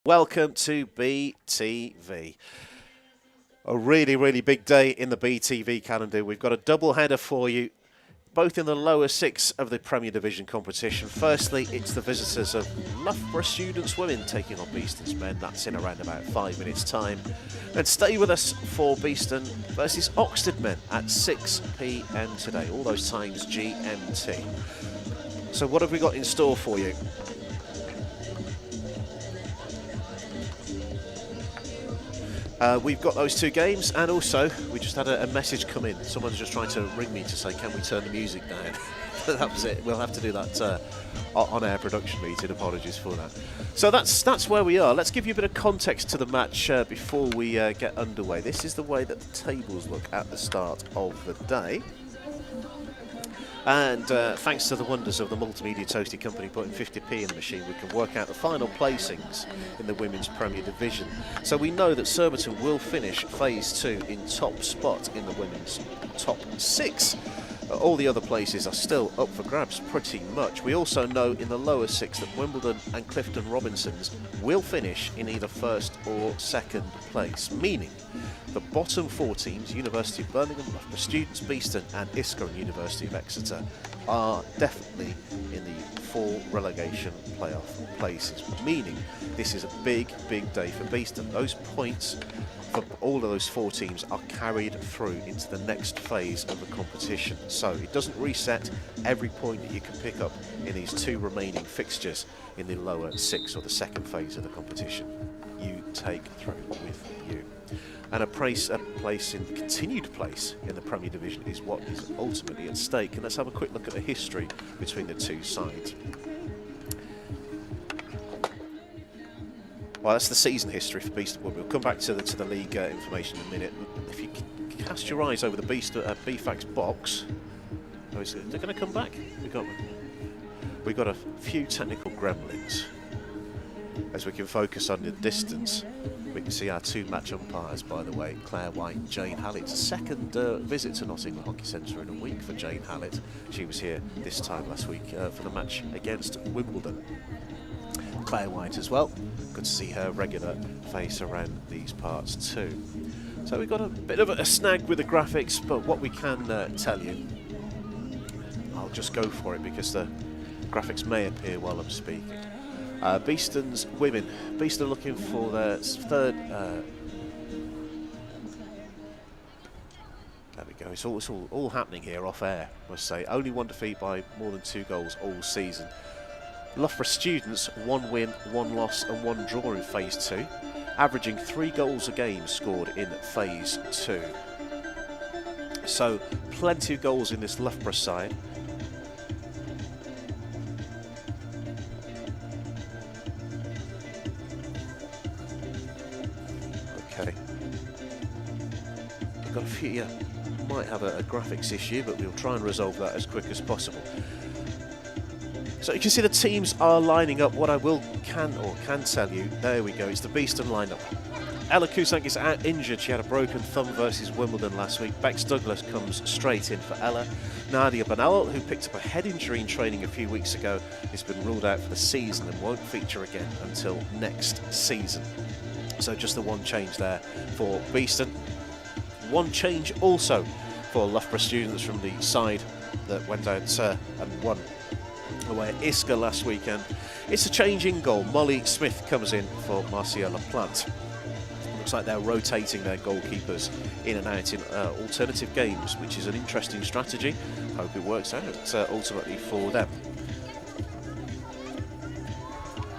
Welcome to BTV. A really big day in the BTV calendar. We've got a double header for you, both in the lower six of the Premier Division competition. Firstly, it's the visitors of Loughborough Students Women taking on Beeston's men. That's in around about 5 minutes' time. And stay with us for Beeston versus Oxted men at 6 p.m. today. All those times GMT. So what have we got in store for you? We've got those two games, and also we just had a message come in. Someone's just trying to ring me to say, can we turn the music down? That was it. We'll have to do that on our production meeting. Apologies for that. So that's where we are. Let's give you a bit of context to the match before we get underway. This is the way that the tables look at the start of the day. And thanks to the wonders of the Multimedia Toasty Company putting 50p in the machine, we can work out the final placings in the Women's Premier Division. So we know that Surbiton will finish Phase 2 in top spot in the Women's top 6. All the other places are still up for grabs pretty much. We also know in the lower 6 that Wimbledon and Clifton Robinsons will finish in either first or second place, meaning the bottom 4 teams, University of Birmingham, Loughborough Students, Beeston and Isca and University of Exeter, are definitely in the 4 relegation playoff places, meaning this is a big day for Beeston. Those points for all of those 4 teams are carried through into the next phase of the competition. So it doesn't reset every point that you can pick up in these 2 remaining fixtures in the lower 6 or the second phase of the competition. You take through with you. And a continued place in the Premier Division is what is ultimately at stake. And let's have a quick look at the history between the 2 sides. Well, that's the season history for Beeston. We'll come back to the league information in a minute. If you cast your eyes over the BFAX box, they're going to come back. We got a few technical gremlins. As we can focus on the distance, we can see our 2 match umpires, by the way, Claire White and Jane Hallett. It's a second visit to Nottingham Hockey Centre in a week for Jane Hallett. She was here this time last week for the match against Wimbledon. Claire White as well. Good to see her regular face around these parts too. So we've got a bit of a snag with the graphics, but what we can tell you, I'll just go for it because the graphics may appear while I'm speaking. Beeston's women. Beeston looking for their third. There we go. It's all happening here off air, I must say. Only 1 defeat by more than 2 goals all season. Loughborough Students, 1 win, 1 loss and 1 draw in Phase 2, averaging 3 goals a game scored in Phase 2. So plenty of goals in this Loughborough side. Okay. I've got a few, might have a graphics issue, but we'll try and resolve that as quick as possible. So you can see the teams are lining up. What I can tell you, there we go, it's the Beeston lineup. Ella Cusack is out injured. She had a broken thumb versus Wimbledon last week. Bex Douglas comes straight in for Ella. Nadia Banal, who picked up a head injury in training a few weeks ago, has been ruled out for the season and won't feature again until next season. So just the 1 change there for Beeston. 1 change also for Loughborough Students from the side that went out and won away at Isca last weekend. It's a change in goal. Molly Smith comes in for Marcia LaPlante. Looks like they're rotating their goalkeepers in and out in alternative games, which is an interesting strategy. Hope it works out ultimately for them.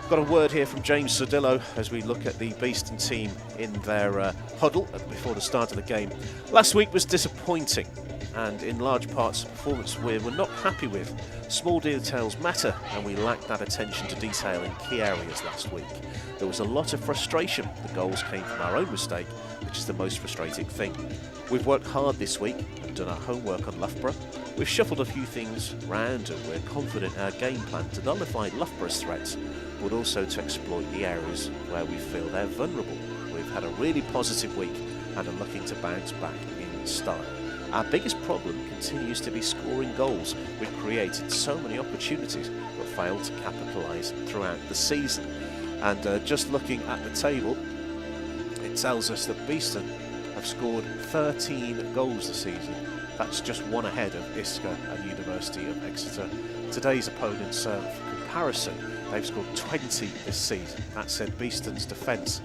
Got a word here from James Sodillo as we look at the Beeston team in their huddle before the start of the game. Last week was disappointing, and in large parts the performance we were not happy with. Small details matter, and we lacked that attention to detail in key areas last week. There was a lot of frustration. The goals came from our own mistake, which is the most frustrating thing. We've worked hard this week and done our homework on Loughborough. We've shuffled a few things round, and we're confident in our game plan to nullify Loughborough's threats, but also to exploit the areas where we feel they're vulnerable. We've had a really positive week and are looking to bounce back in style. Our biggest problem continues to be scoring goals. We've created so many opportunities but failed to capitalise throughout the season. And just looking at the table, it tells us that Beeston have scored 13 goals this season. That's just one ahead of Isca and University of Exeter. Today's opponents, for comparison, they've scored 20 this season. That said, Beeston's defence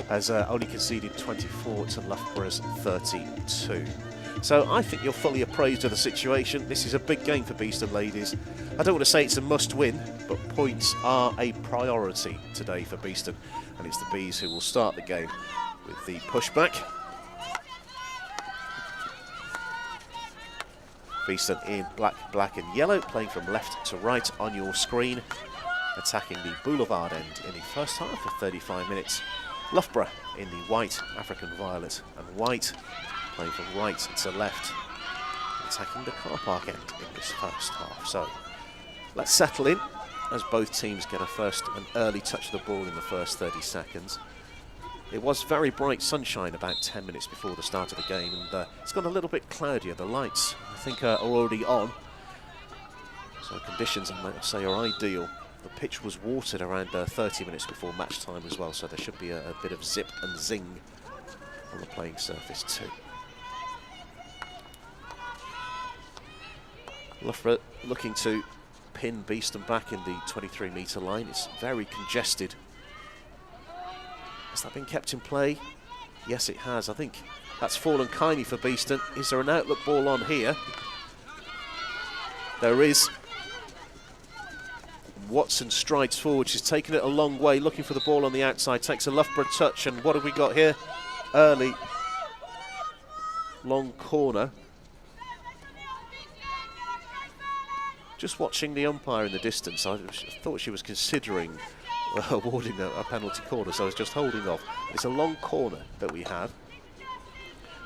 has only conceded 24 to Loughborough's 32. So I think you're fully appraised of the situation. This is a big game for Beeston ladies. I don't want to say it's a must-win, but points are a priority today for Beeston. And it's the Bees who will start the game with the pushback. Beeston in black and yellow, playing from left to right on your screen, attacking the boulevard end in the first half of 35 minutes. Loughborough in the white, African violet and white, playing from right to left, attacking the car park end in this first half. So let's settle in as both teams get an early touch of the ball in the first 30 seconds. It was very bright sunshine about 10 minutes before the start of the game, and it's got a little bit cloudier. The lights, I think, are already on, so conditions, I might say, are ideal. The pitch was watered around 30 minutes before match time as well, so there should be a bit of zip and zing on the playing surface too. Loughborough looking to pin Beeston back in the 23-metre line. It's very congested. Has that been kept in play? Yes, it has. I think that's fallen kindly for Beeston. Is there an outlook ball on here? There is. Watson strides forward. She's taken it a long way, looking for the ball on the outside. Takes a Loughborough touch, and what have we got here? Early long corner. Just watching the umpire in the distance, I thought she was considering awarding a penalty corner, so I was just holding off. It's a long corner that we have.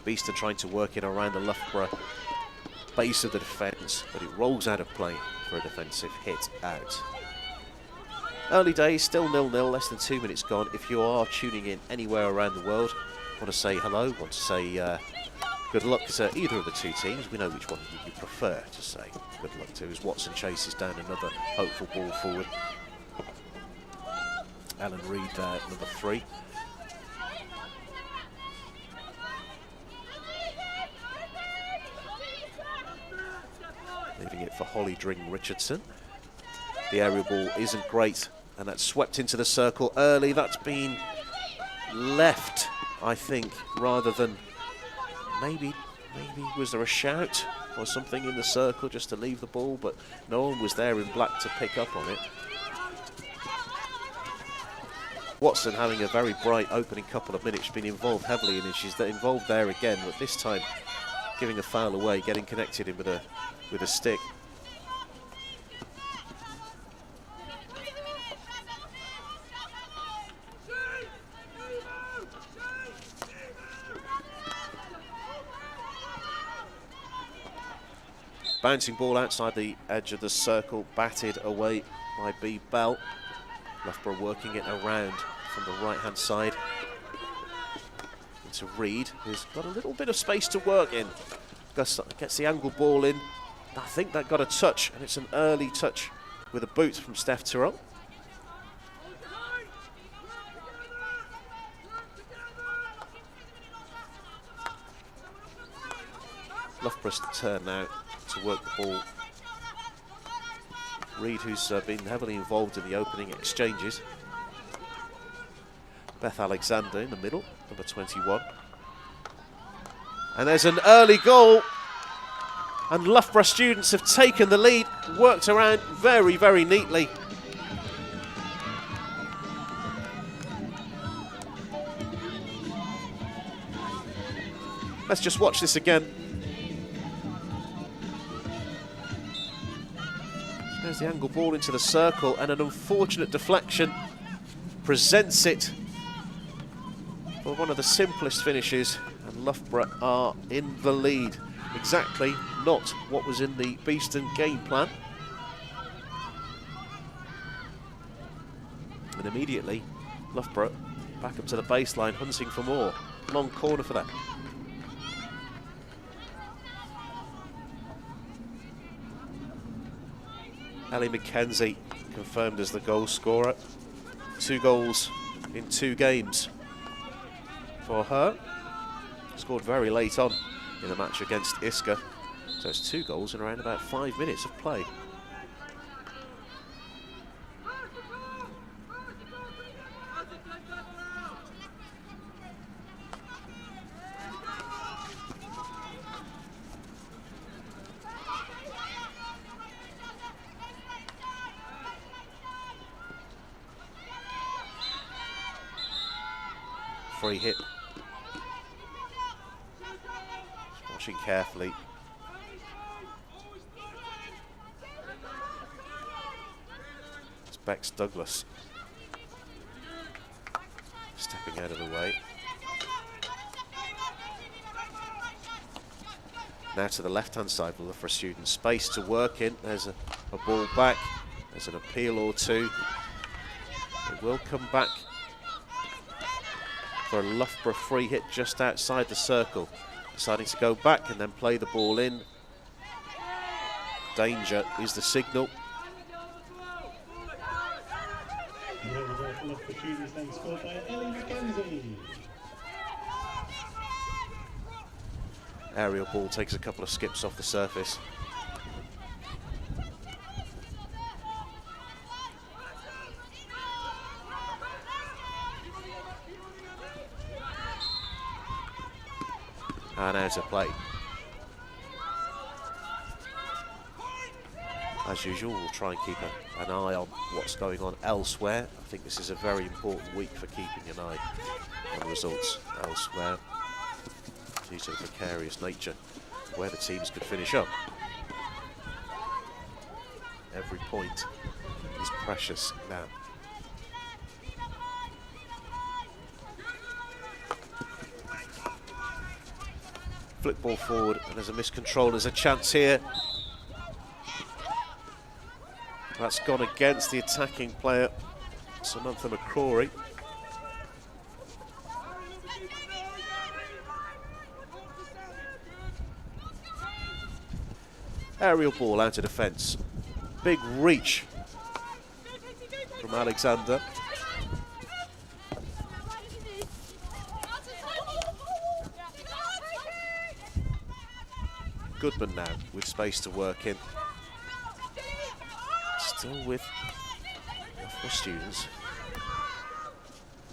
Beeston trying to work it around the Loughborough base of the defence, but it rolls out of play for a defensive hit out. Early days, still 0-0, less than 2 minutes gone. If you are tuning in anywhere around the world, want to say hello, want to say good luck to either of the two teams. We know which one you prefer to say good luck to, as Watson chases down another hopeful ball forward. Ellen Reid there, number 3. Leaving it for Holly Dring-Richardson. The aerial ball isn't great, and that's swept into the circle early. That's been left, I think, rather than maybe was there a shout or something in the circle just to leave the ball, but no one was there in black to pick up on it. Watson having a very bright opening couple of minutes, been involved heavily in it. She's involved there again, but this time giving a foul away, getting connected in with a stick. Bouncing ball outside the edge of the circle, batted away by B. Bell. Loughborough working it around from the right-hand side into Reid, who's got a little bit of space to work in. Gets the angle ball in. I think that got a touch, and it's an early touch with a boot from Steph Tyrrell. Loughborough's turn now to work the ball. Reid, who's been heavily involved in the opening exchanges. Beth Alexander in the middle, number 21. And there's an early goal. And Loughborough students have taken the lead, worked around very, very neatly. Let's just watch this again. There's the angle ball into the circle, and an unfortunate deflection presents it for one of the simplest finishes, and Loughborough are in the lead. Exactly not what was in the Beeston game plan. And immediately, Loughborough back up to the baseline, hunting for more. Long corner for that. Ellie McKenzie confirmed as the goal scorer. 2 goals in 2 games for her. Scored very late on in the match against Iska. So it's 2 goals in around about 5 minutes of play. Free hit. Watching carefully. It's Bex Douglas stepping out of the way. Now to the left-hand side, we'll look for a student space to work in. There's a ball back. There's an appeal or two. It will come back for a Loughborough free hit just outside the circle. Deciding to go back and then play the ball in. Danger is the signal. Aerial ball takes a couple of skips off the surface. And out of play. As usual, we'll try and keep an eye on what's going on elsewhere. I think this is a very important week for keeping an eye on results elsewhere, due to the precarious nature where the teams could finish up. Every point is precious now. Flip ball forward, and there's a miscontrol. There's a chance here. That's gone against the attacking player, Samantha McCrory. Aerial ball out of defence. Big reach from Alexander. Goodman now with space to work in. Still with the students.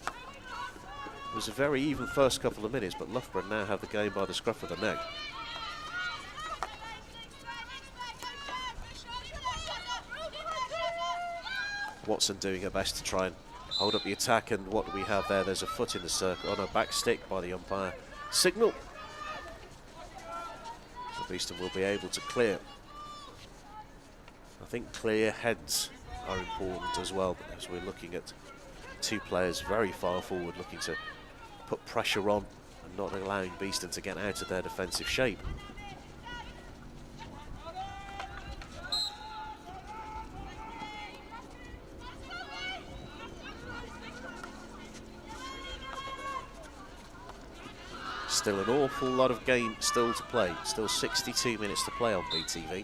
It was a very even first couple of minutes, but Loughborough now have the game by the scruff of the neck. Watson doing her best to try and hold up the attack, and what do we have there? There's a foot in the circle on a back stick by the umpire. Signal. Beeston will be able to clear. I think clear heads are important as well, because we're looking at 2 players very far forward looking to put pressure on and not allowing Beeston to get out of their defensive shape. Still an awful lot of game still to play. Still 62 minutes to play on BTV.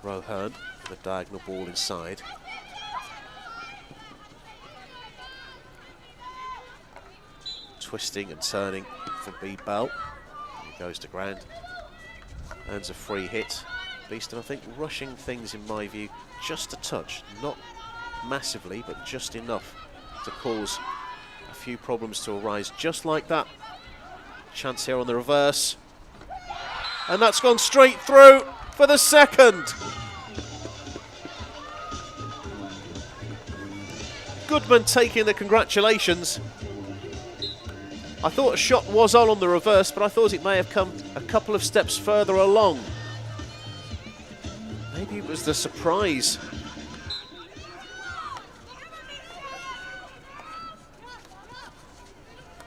Rohan, the diagonal ball inside. Twisting and turning from B. Bell. He goes to ground. Earns a free hit. Beeston, I think, rushing things in my view just a touch. Not massively, but just enough to cause a few problems to arise. Just like that. Chance here on the reverse. And that's gone straight through for the second. Goodman taking the congratulations. I thought a shot was on the reverse, but I thought it may have come a couple of steps further along. Maybe it was the surprise.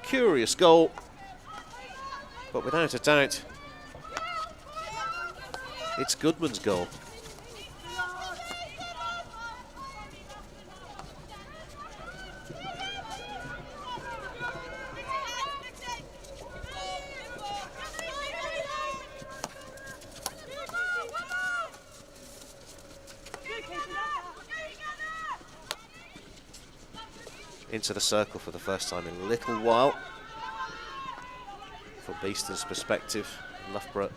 Curious goal, but without a doubt, it's Goodman's goal. into the circle for the first time in a little while. From Beeston's perspective, Loughborough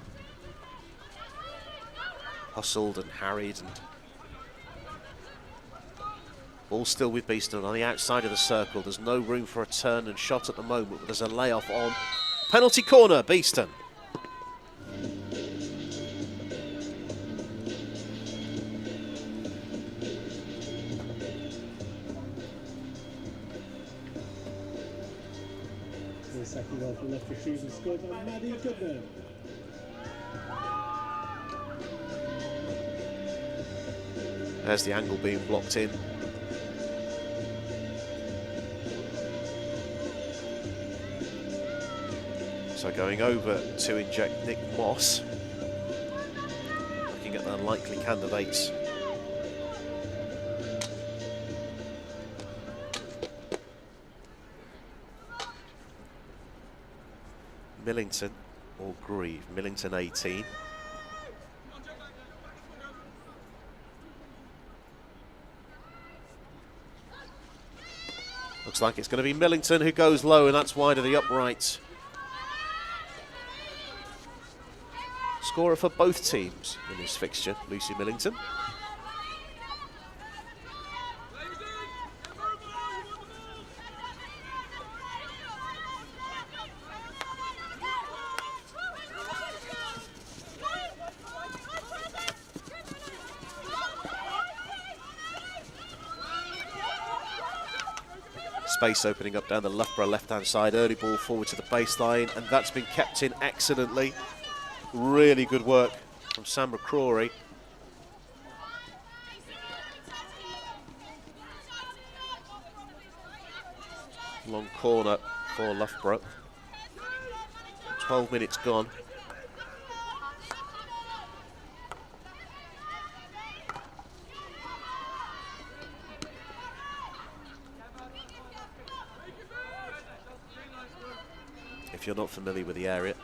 hustled and harried, and ball still with Beeston on the outside of the circle. There's no room for a turn and shot at the moment, but there's a layoff on. Penalty corner, Beeston. The second goal for Loughborough season scored by Maddie Goodman. There's the angle being blocked in. So going over to inject Nick Moss. Looking at the likely candidates. Millington or Grieve. Millington 18. Looks like it's going to be Millington who goes low, and that's wide of the uprights. Scorer for both teams in this fixture, Lucy Millington. Space opening up down the Loughborough left-hand side. Early ball forward to the baseline, and that's been kept in excellently. Really good work from Sam McCrory. Long corner for Loughborough. 12 minutes gone. If you're not familiar with the area,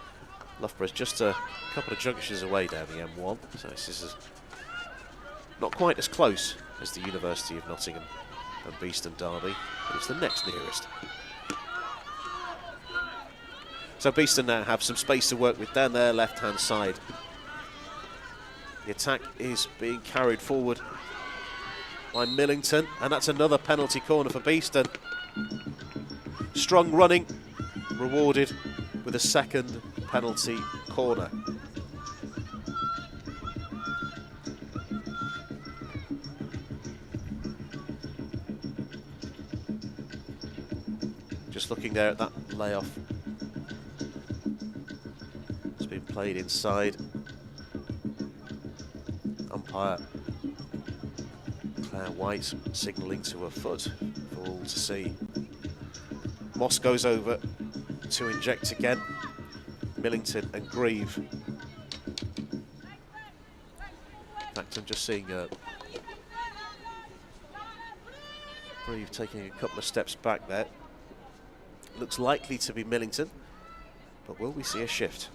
Loughborough's just a couple of junctions away down the M1, so this is not quite as close as the University of Nottingham and Beeston derby, but it's the next nearest. So Beeston now have some space to work with down their left-hand side. The attack is being carried forward by Millington, and that's another penalty corner for Beeston. Strong running, rewarded with a second penalty corner. Just looking there at that layoff. It's been played inside. Umpire Claire White signalling to a foot for all to see. Moss goes over to inject again. Millington and Grieve. In fact, I'm just seeing Grieve taking a couple of steps back there. Looks likely to be Millington, but will we see a shift?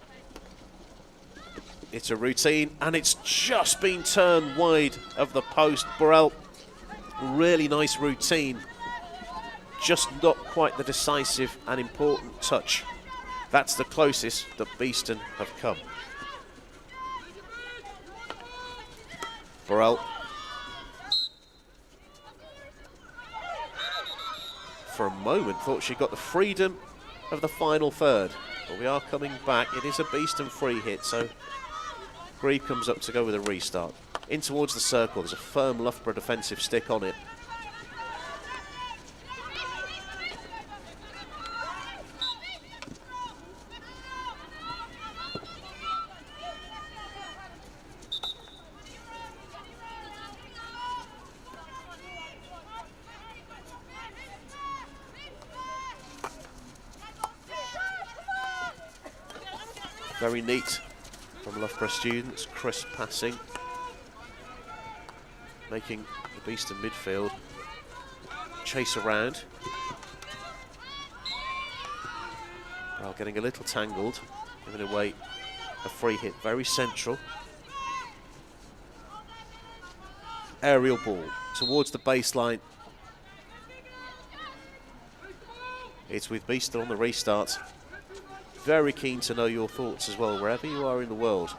It's a routine, and it's just been turned wide of the post. Burrell, really nice routine. Just not quite the decisive and important touch. That's the closest that Beeston have come. Burrell. For a moment thought she got the freedom of the final third, but we are coming back. It is a Beeston free hit, so Grieve comes up to go with a restart. In towards the circle, there's a firm Loughborough defensive stick on it. Very neat from Loughborough students, crisp passing, making the Beeston midfield chase around. Well, getting a little tangled, giving away a free hit, very central. Aerial ball towards the baseline. It's with Beeston on the restart. Very keen to know your thoughts as well, wherever you are in the world.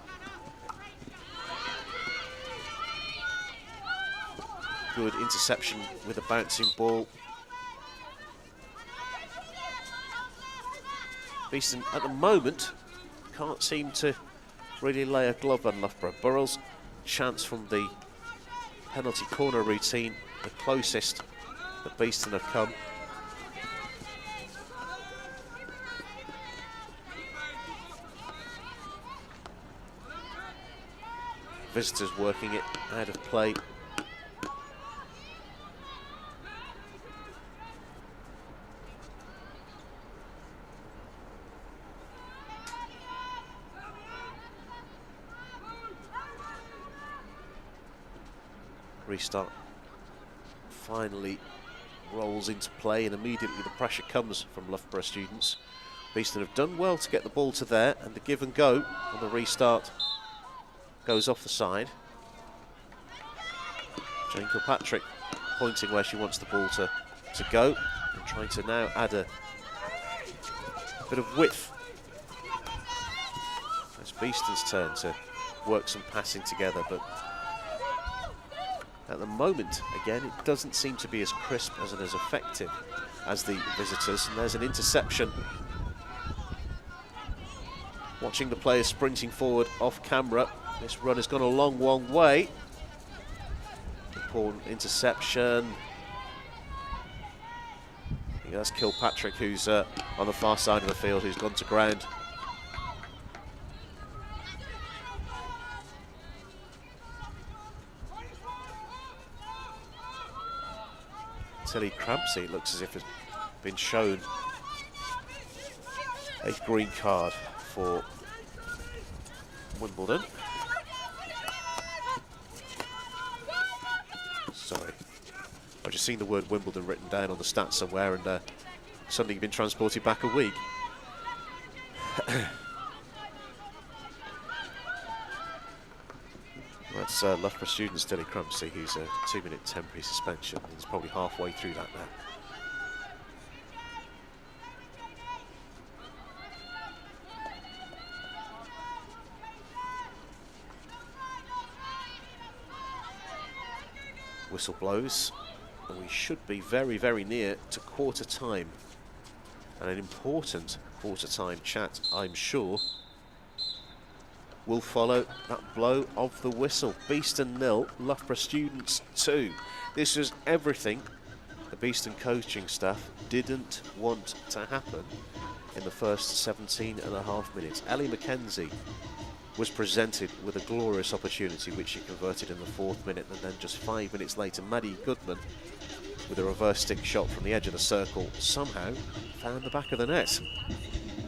Good interception with a bouncing ball. Beeston, at the moment, can't seem to really lay a glove on Loughborough. Burrell's chance from the penalty corner routine, the closest that Beeston have come. Visitors working it out of play. Restart finally rolls into play, and immediately the pressure comes from Loughborough students. Beeston have done well to get the ball to there, and the give and go on the restart goes off the side. Jane Kilpatrick pointing where she wants the ball to go, and trying to now add a bit of width. It's Beeston's turn to work some passing together, but at the moment, again, it doesn't seem to be as crisp and as effective as the visitors. And there's an interception. Watching the players sprinting forward off camera. This run has gone a long way. Important interception. I think that's Kilpatrick, who's on the far side of the field, who's gone to ground. Tilly Crampsey looks as if has been shown a green card for Wimbledon. Sorry, I've just seen the word Wimbledon written down on the stats somewhere, and suddenly been transported back a week. That's Loughborough student Tilly Crumpsey, who's a 2-minute temporary suspension. He's probably halfway through that now. Whistle blows, and we should be very near to quarter time. And an important quarter time chat, I'm sure, will follow that blow of the whistle. Beeston 0, Loughborough students 2. This was everything the Beeston coaching staff didn't want to happen in the first 17.5 minutes. Ellie Mackenzie was presented with a glorious opportunity, which she converted in the 4th minute, and then just 5 minutes later, Maddie Goodman, with a reverse stick shot from the edge of the circle, somehow found the back of the net.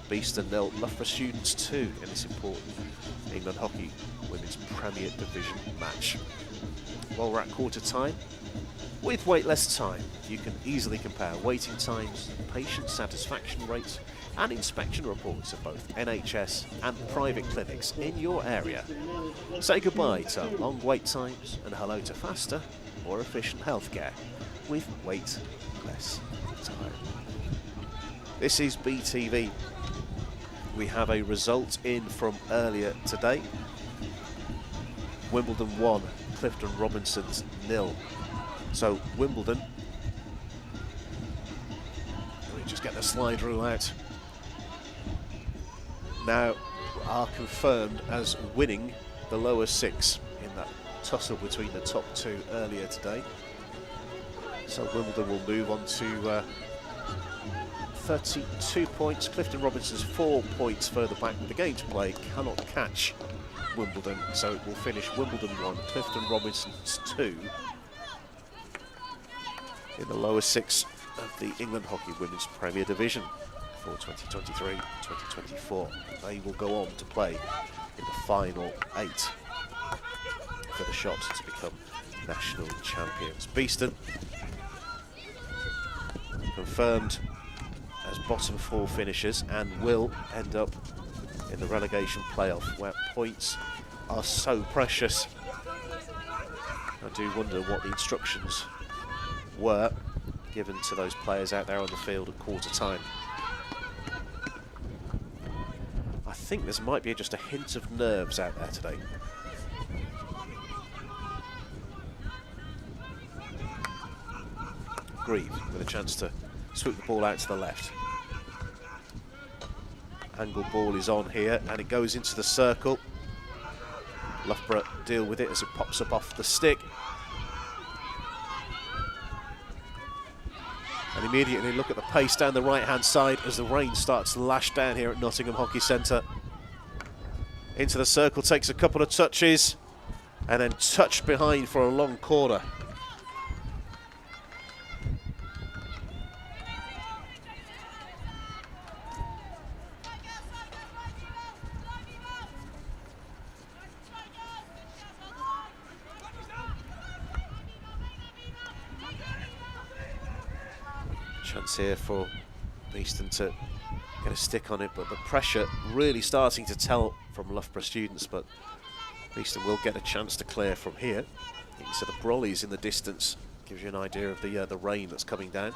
Beeston 0, Loughborough students 2 in this important England Hockey Women's Premier Division match. Well, we're at quarter time. With waitless time, you can easily compare waiting times, patient satisfaction rates, and inspection reports of both NHS and private clinics in your area. Say goodbye to long wait times and hello to faster, more efficient healthcare with waitless time. This is BTV. We have a result in from earlier today. Wimbledon 1, Clifton Robinsons 0. So Wimbledon, let me just get the slide rule out, now are confirmed as winning the lower 6 in that tussle between the top 2 earlier today. So Wimbledon will move on to 32 points. Clifton Robinsons 4 points further back with the game to play, cannot catch Wimbledon, so it will finish Wimbledon 1, Clifton Robinsons 2 in the lower 6 of the England Hockey Women's Premier Division for 2023-2024. They will go on to play in the final 8 for the shot to become national champions. Beeston confirmed as bottom 4 finishers and will end up in the relegation playoff, where points are so precious. I do wonder what the instructions were given to those players out there on the field at quarter time. I think there might be just a hint of nerves out there today. Grieve with a chance to swoop the ball out to the left. Angle ball is on here and it goes into the circle. Loughborough deal with it as it pops up off the stick. And immediately look at the pace down the right-hand side as the rain starts to lash down here at Nottingham Hockey Centre. Into the circle, takes a couple of touches, and then touched behind for a long corner. Chance here for Beeston to get a stick on it, but the pressure really starting to tell from Loughborough students, but Beeston will get a chance to clear from here. You can see the brollies in the distance, gives you an idea of the rain that's coming down.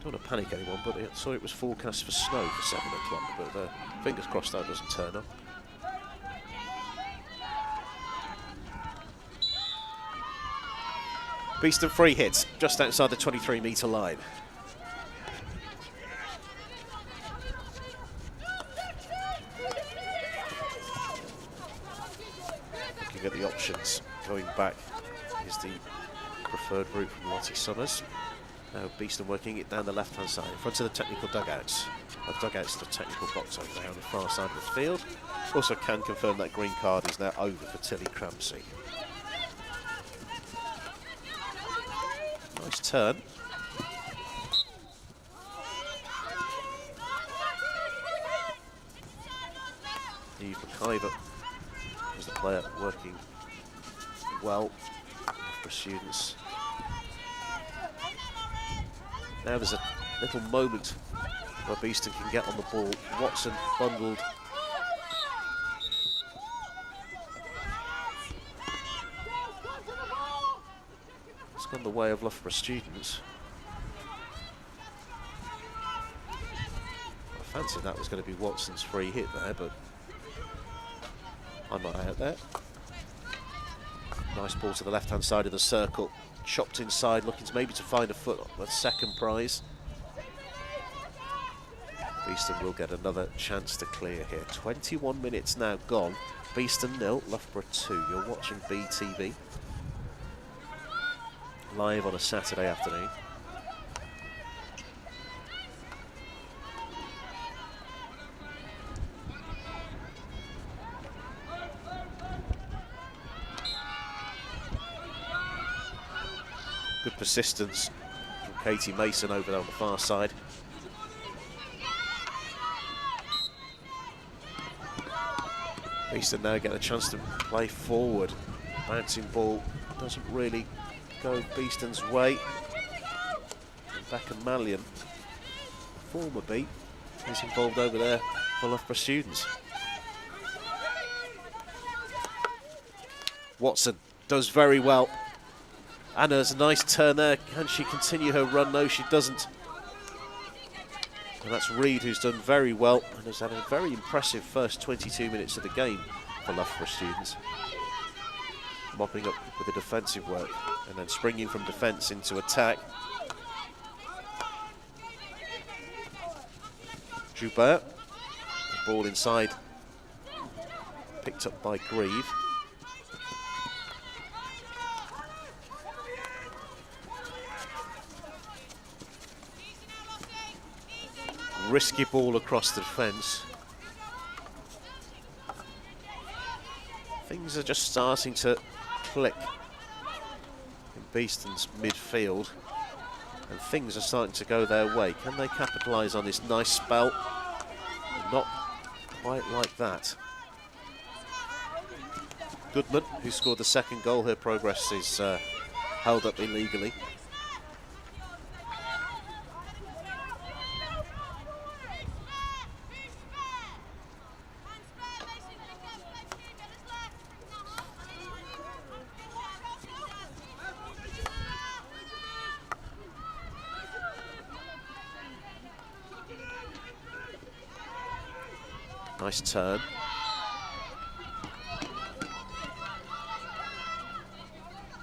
Don't want to panic anyone, but I saw it was forecast for snow for 7 o'clock, but fingers crossed that doesn't turn up. Beeston free hits just outside the 23-metre line. Looking at the options, going back is the preferred route from Lottie Summers. Now Beeston working it down the left-hand side, in front of the technical dugouts. The dugouts to the technical box over there on the far side of the field. Also can confirm that green card is now over for Tilly Cramsey. Nice turn. Eve McIver is the player working well for students. Now there's a little moment where Beeston can get on the ball. Watson bundled. It's gone the way of Loughborough students. I fancied that was going to be Watson's free hit there, but I'm not out there. Nice ball to the left-hand side of the circle. Chopped inside, looking to maybe to find a foot on the second prize. Beeston will get another chance to clear here. 21 minutes now gone. Beeston 0, Loughborough 2. You're watching BTV. Live on a Saturday afternoon. Good persistence from Katie Mason over there on the far side. Beeston now get a chance to play forward. Bouncing ball doesn't really go Beeston's way. Becca Mallion, former beat, is involved over there for Loughborough students. Watson does very well. Anna's a nice turn there. Can she continue her run? No, she doesn't. And that's Reid, who's done very well and has had a very impressive first 22 minutes of the game for Loughborough students. Mopping up with the defensive work and then springing from defence into attack. Joubert, ball inside, picked up by Grieve. Risky ball across the defence. Things are just starting to click in Beeston's midfield, and things are starting to go their way. Can they capitalise on this nice spell? Not quite like that. Goodman, who scored the second goal, her progress is held up illegally. Nice turn.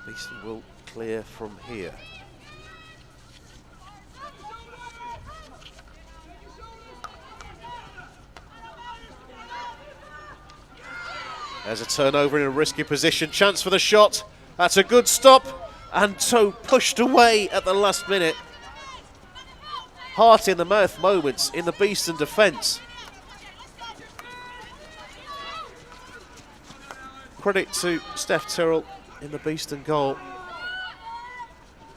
Beeston will clear from here. There's a turnover in a risky position. Chance for the shot. That's a good stop. And so pushed away at the last minute. Heart in the mouth moments in the Beeston defence. Credit to Steph Tyrrell in the Beeston goal.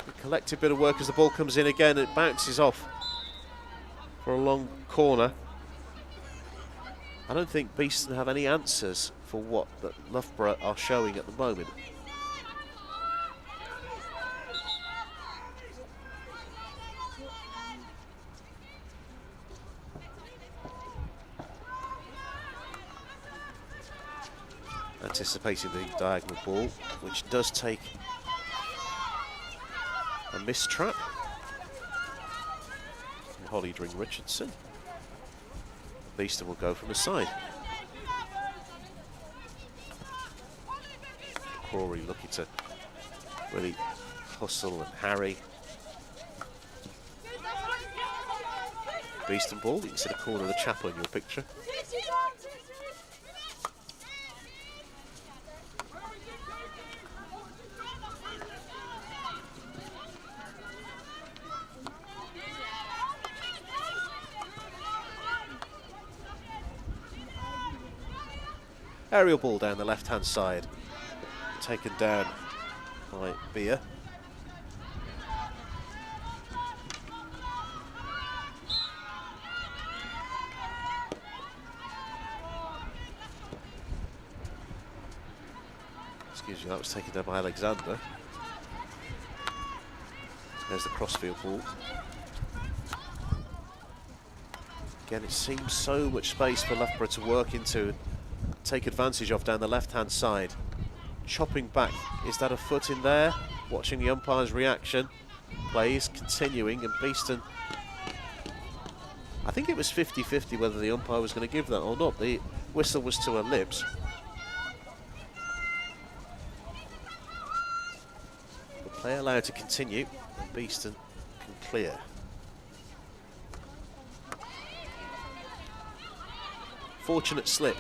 A collective bit of work as the ball comes in again. It bounces off for a long corner. I don't think Beeston have any answers for what that Loughborough are showing at the moment. Anticipating the diagonal ball, which does take a missed trap. And Holly Dring Richardson. Beeston will go from the side. Crawley looking to really hustle and harry. Beeston ball, you can see the corner of the chapel in your picture. Aerial ball down the left-hand side, taken down by Beer. Excuse me, that was taken down by Alexander. There's the crossfield ball. Again, it seems so much space for Loughborough to work into, take advantage of down the left-hand side. Chopping back, is that a foot in there? Watching the umpire's reaction. Play is continuing, and Beeston, I think it was 50-50 whether the umpire was going to give that or not. The whistle was to her lips. The play allowed to continue, and Beeston can clear. Fortunate slip.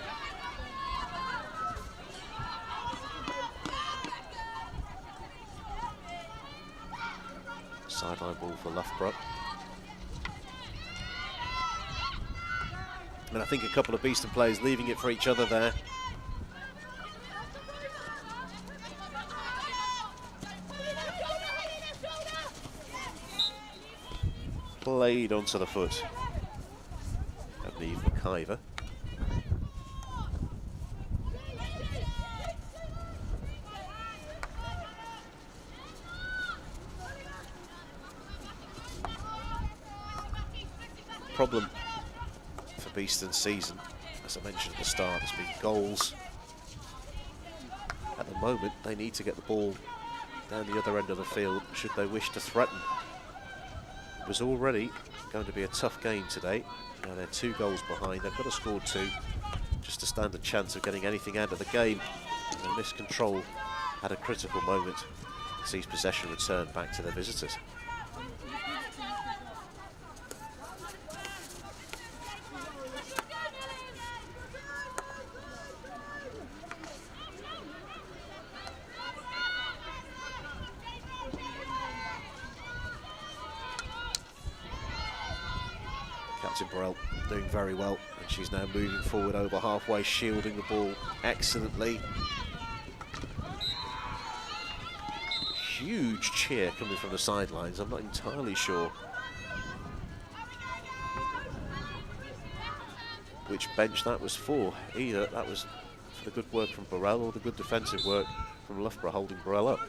Sideline ball for Loughborough. And I think a couple of Beeston players leaving it for each other there. Played onto the foot of Neve McIver. Problem for Beeston's season, as I mentioned at the start, has been goals. At the moment, they need to get the ball down the other end of the field should they wish to threaten. It was already going to be a tough game today. Now they're 2 goals behind. They've got to score 2 just to stand a chance of getting anything out of the game. And this control at a critical moment sees possession return back to their visitors. Captain Burrell doing very well, and she's now moving forward over halfway, shielding the ball excellently. Huge cheer coming from the sidelines. I'm not entirely sure which bench that was for. Either that was for the good work from Burrell or the good defensive work from Loughborough holding Burrell up.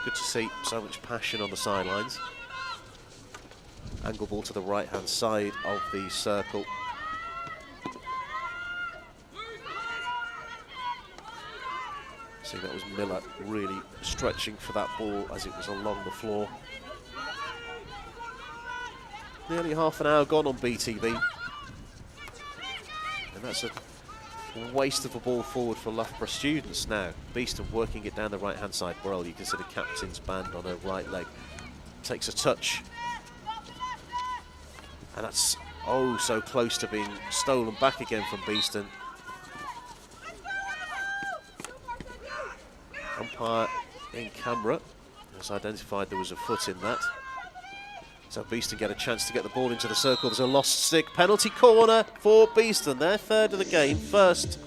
Good to see so much passion on the sidelines. Angle ball to the right-hand side of the circle. See, that was Miller really stretching for that ball as it was along the floor. Nearly half an hour gone on BTV. that's a waste of a ball forward for Loughborough students now. Beeston working it down the right-hand side. Burrell, you can see the captain's band on her right leg. Takes a touch. And that's oh so close to being stolen back again from Beeston. Umpire in camera has identified there was a foot in that. So Beeston get a chance to get the ball into the circle. There's a lost stick. Penalty corner for Beeston. Their third of the game, first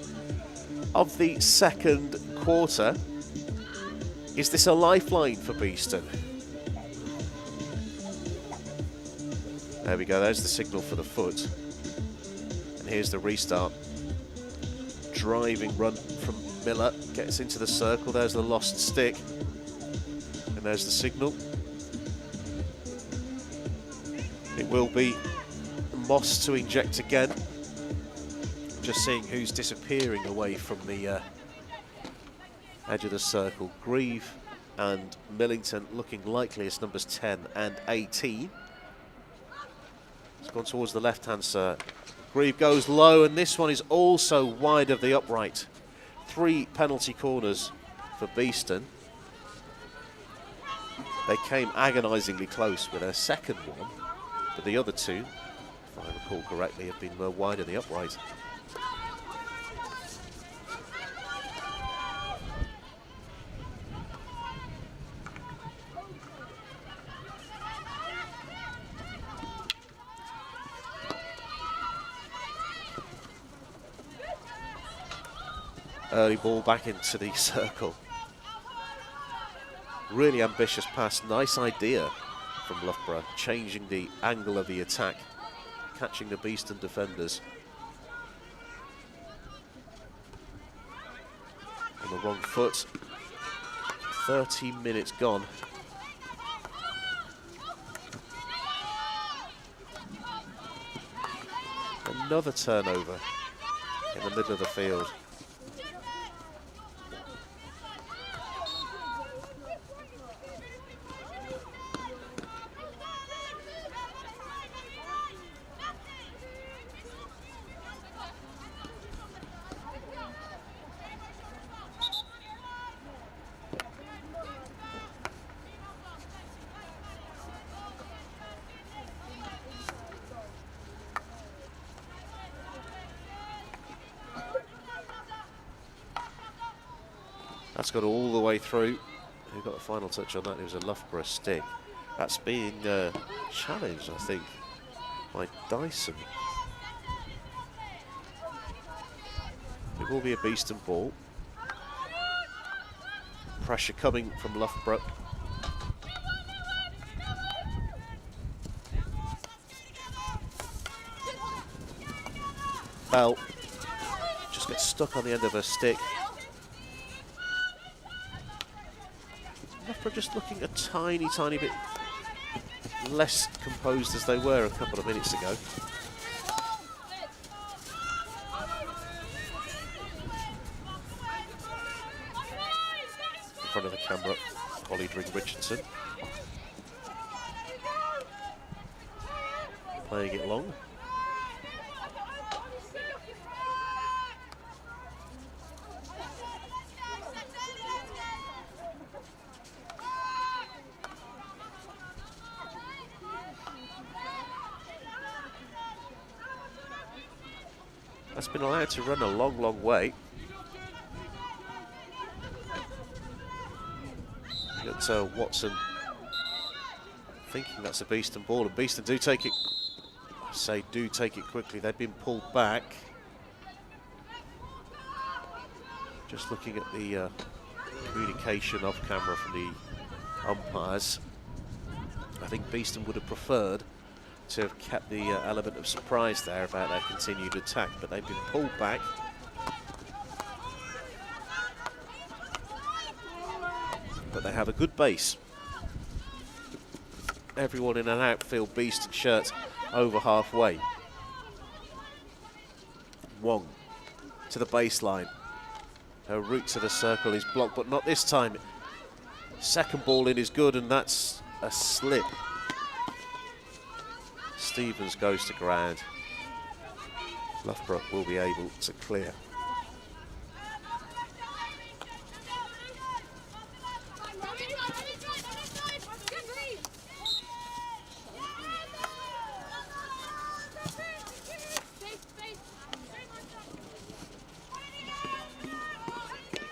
of the second quarter. Is this a lifeline for Beeston? There we go, there's the signal for the foot. And here's the restart. Driving run from Miller, gets into the circle. There's the lost stick. And there's the signal. It will be Moss to inject again. Just seeing who's disappearing away from the edge of the circle. Grieve and Millington looking likely as numbers 10 and 18. It's gone towards the left-hand side. Grieve goes low, and this one is also wide of the upright. 3 penalty corners for Beeston. They came agonisingly close with their second one. But the other 2, if I recall correctly, have been wide of the upright. Early ball back into the circle. Really ambitious pass, nice idea from Loughborough, changing the angle of the attack, catching the Beeston defenders on the wrong foot. 30 minutes gone. Another turnover in the middle of the field. That's got all the way through. Who got the final touch on that? It was a Loughborough stick. That's being challenged, I think, by Dyson. It will be a Beeston ball. Pressure coming from Loughborough. Bell just gets stuck on the end of her stick. Loughborough just looking a tiny bit less composed as they were a couple of minutes ago. In front of the camera, Holly Dring-Richardson. Playing it long. That's been allowed to run a long way. Got Watson thinking that's a Beeston ball, and Beeston do take it. I say do take it quickly. They've been pulled back. Just looking at the communication off camera from the umpires. I think Beeston would have preferred to have kept the element of surprise there about their continued attack, but they've been pulled back. But they have a good base. Everyone in an outfield Beeston shirt over halfway. Wong to the baseline. Her route to the circle is blocked, but not this time. Second ball in is good, and that's a slip. Stevens goes to ground. Loughborough will be able to clear.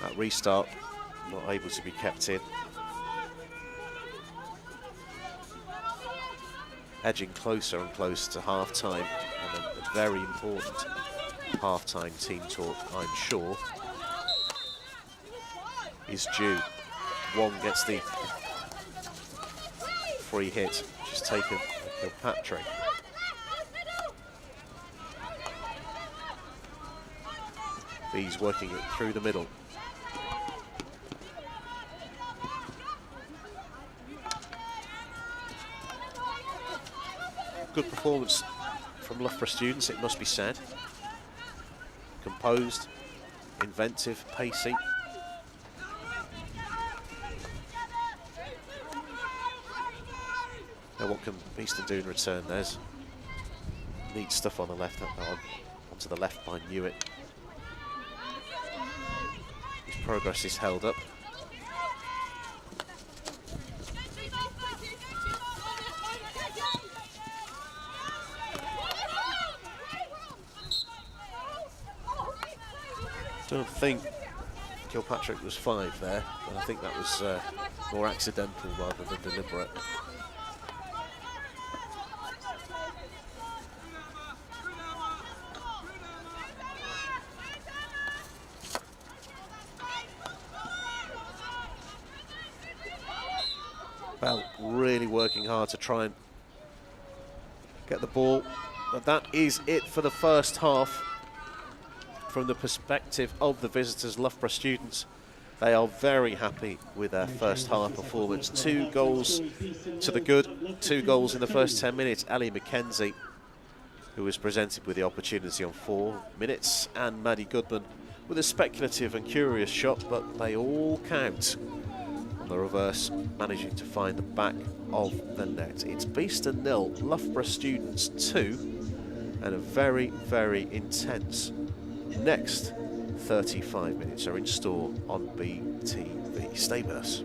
That restart not able to be kept in. Edging closer and closer to half-time, and a very important half-time team talk, I'm sure, is due. One gets the free hit, which is taken by Kilpatrick. He's working it through the middle. Good performance from Loughborough students, it must be said. Composed, inventive, pacey. Now what can Beeston do in return? There's neat stuff on the left, onto the left by Newitt. His progress is held up. Don't think Kilpatrick was 5 there, but I think that was more accidental rather than deliberate. Bell really working hard to try and get the ball, but that is it for the first half. From the perspective of the visitors, Loughborough students, they are very happy with their first half performance. 2 goals to the good, 2 goals in the first 10 minutes. Ellie McKenzie, who was presented with the opportunity on 4 minutes, and Maddie Goodman with a speculative and curious shot, but they all count on the reverse, managing to find the back of the net. It's Beeston 0, Loughborough students 2, and a very, very intense next 35 minutes are in store on BTV. Stay with us.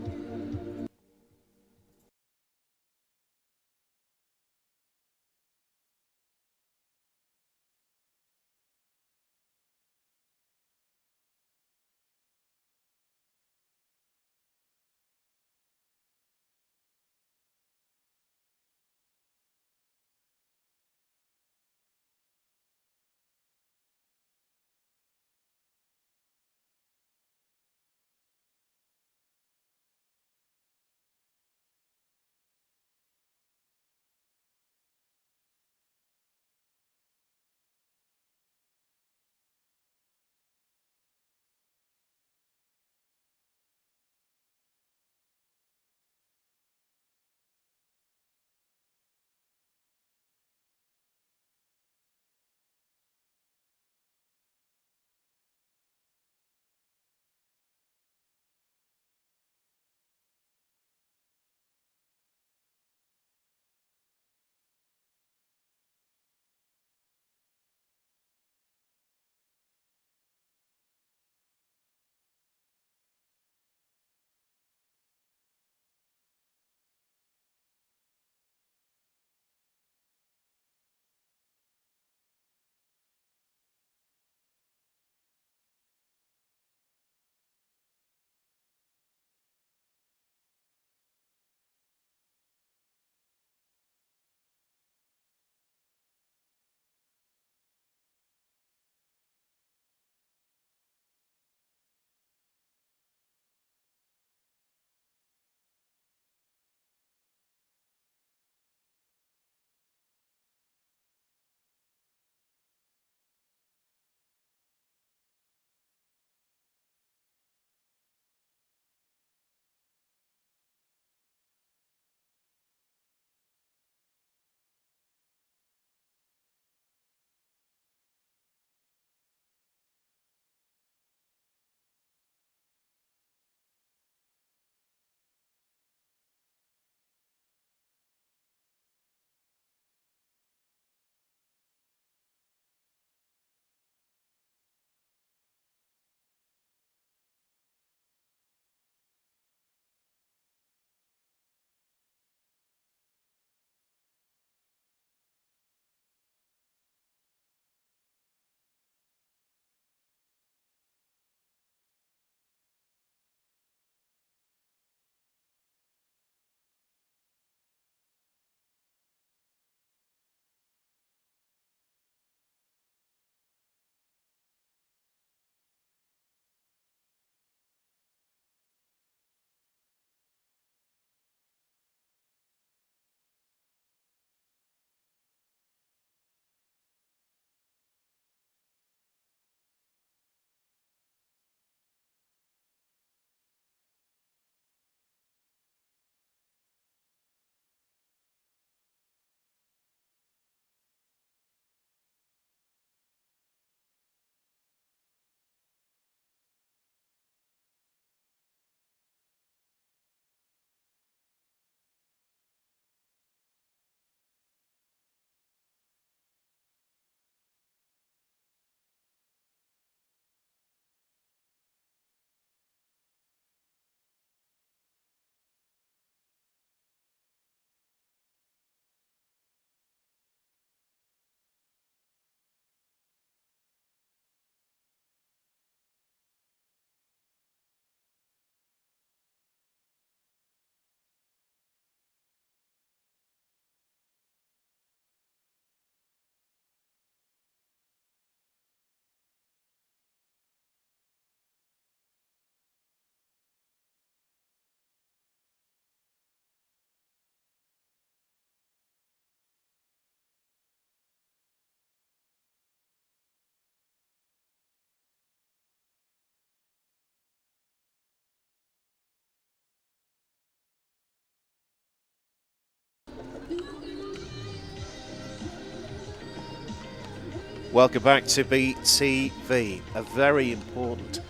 Welcome back to BTV. A very important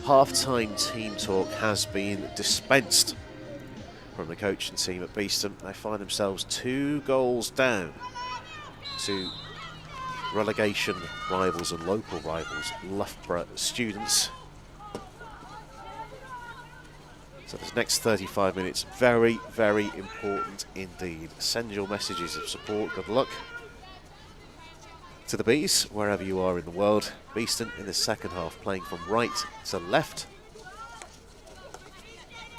half-time team talk has been dispensed from the coaching team at Beeston. They find themselves 2 goals down to relegation rivals and local rivals, Loughborough Students. So this next 35 minutes, very, very important indeed. Send your messages of support, good luck to the Bees, wherever you are in the world. Beeston in the second half playing from right to left.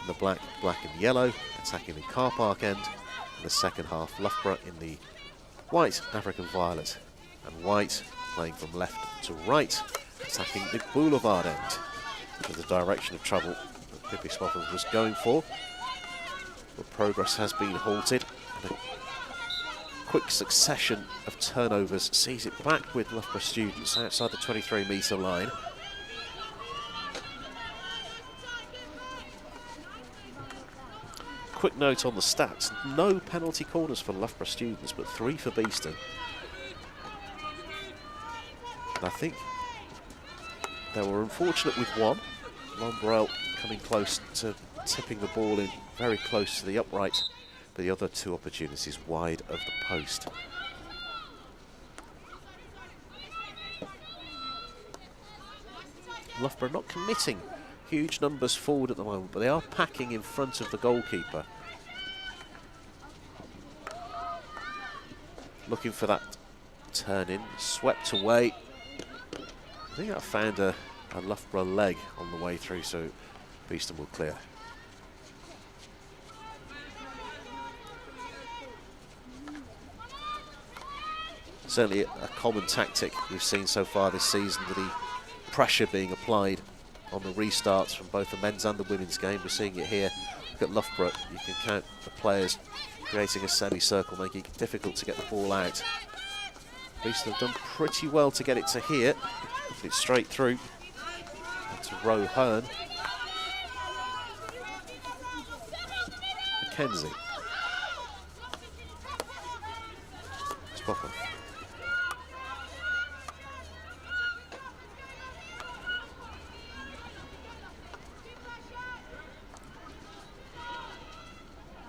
The black, black and yellow, attacking the car park end. In the second half, Loughborough in the white African violet. And white playing from left to right, attacking the boulevard end. To the direction of travel that Pippi Spofford was going for. But progress has been halted. And a quick succession of turnovers sees it back with Loughborough Students outside the 23-metre line. Quick note on the stats, no penalty corners for Loughborough Students, but 3 for Beeston. And I think they were unfortunate with one. Loughborough coming close to tipping the ball in very close to the upright, but the other 2 opportunities wide of the post. Loughborough not committing huge numbers forward at the moment, but they are packing in front of the goalkeeper. Looking for that turn in, swept away. I think I found a Loughborough leg on the way through, so Beeston will clear. Certainly a common tactic we've seen so far this season, with the pressure being applied on the restarts from both the men's and the women's game. We're seeing it here. Look at Loughborough. You can count the players creating a semicircle, making it difficult to get the ball out. Beeston have done pretty well to get it to here. It's straight through to Roe Hearn. Mackenzie. Spofford.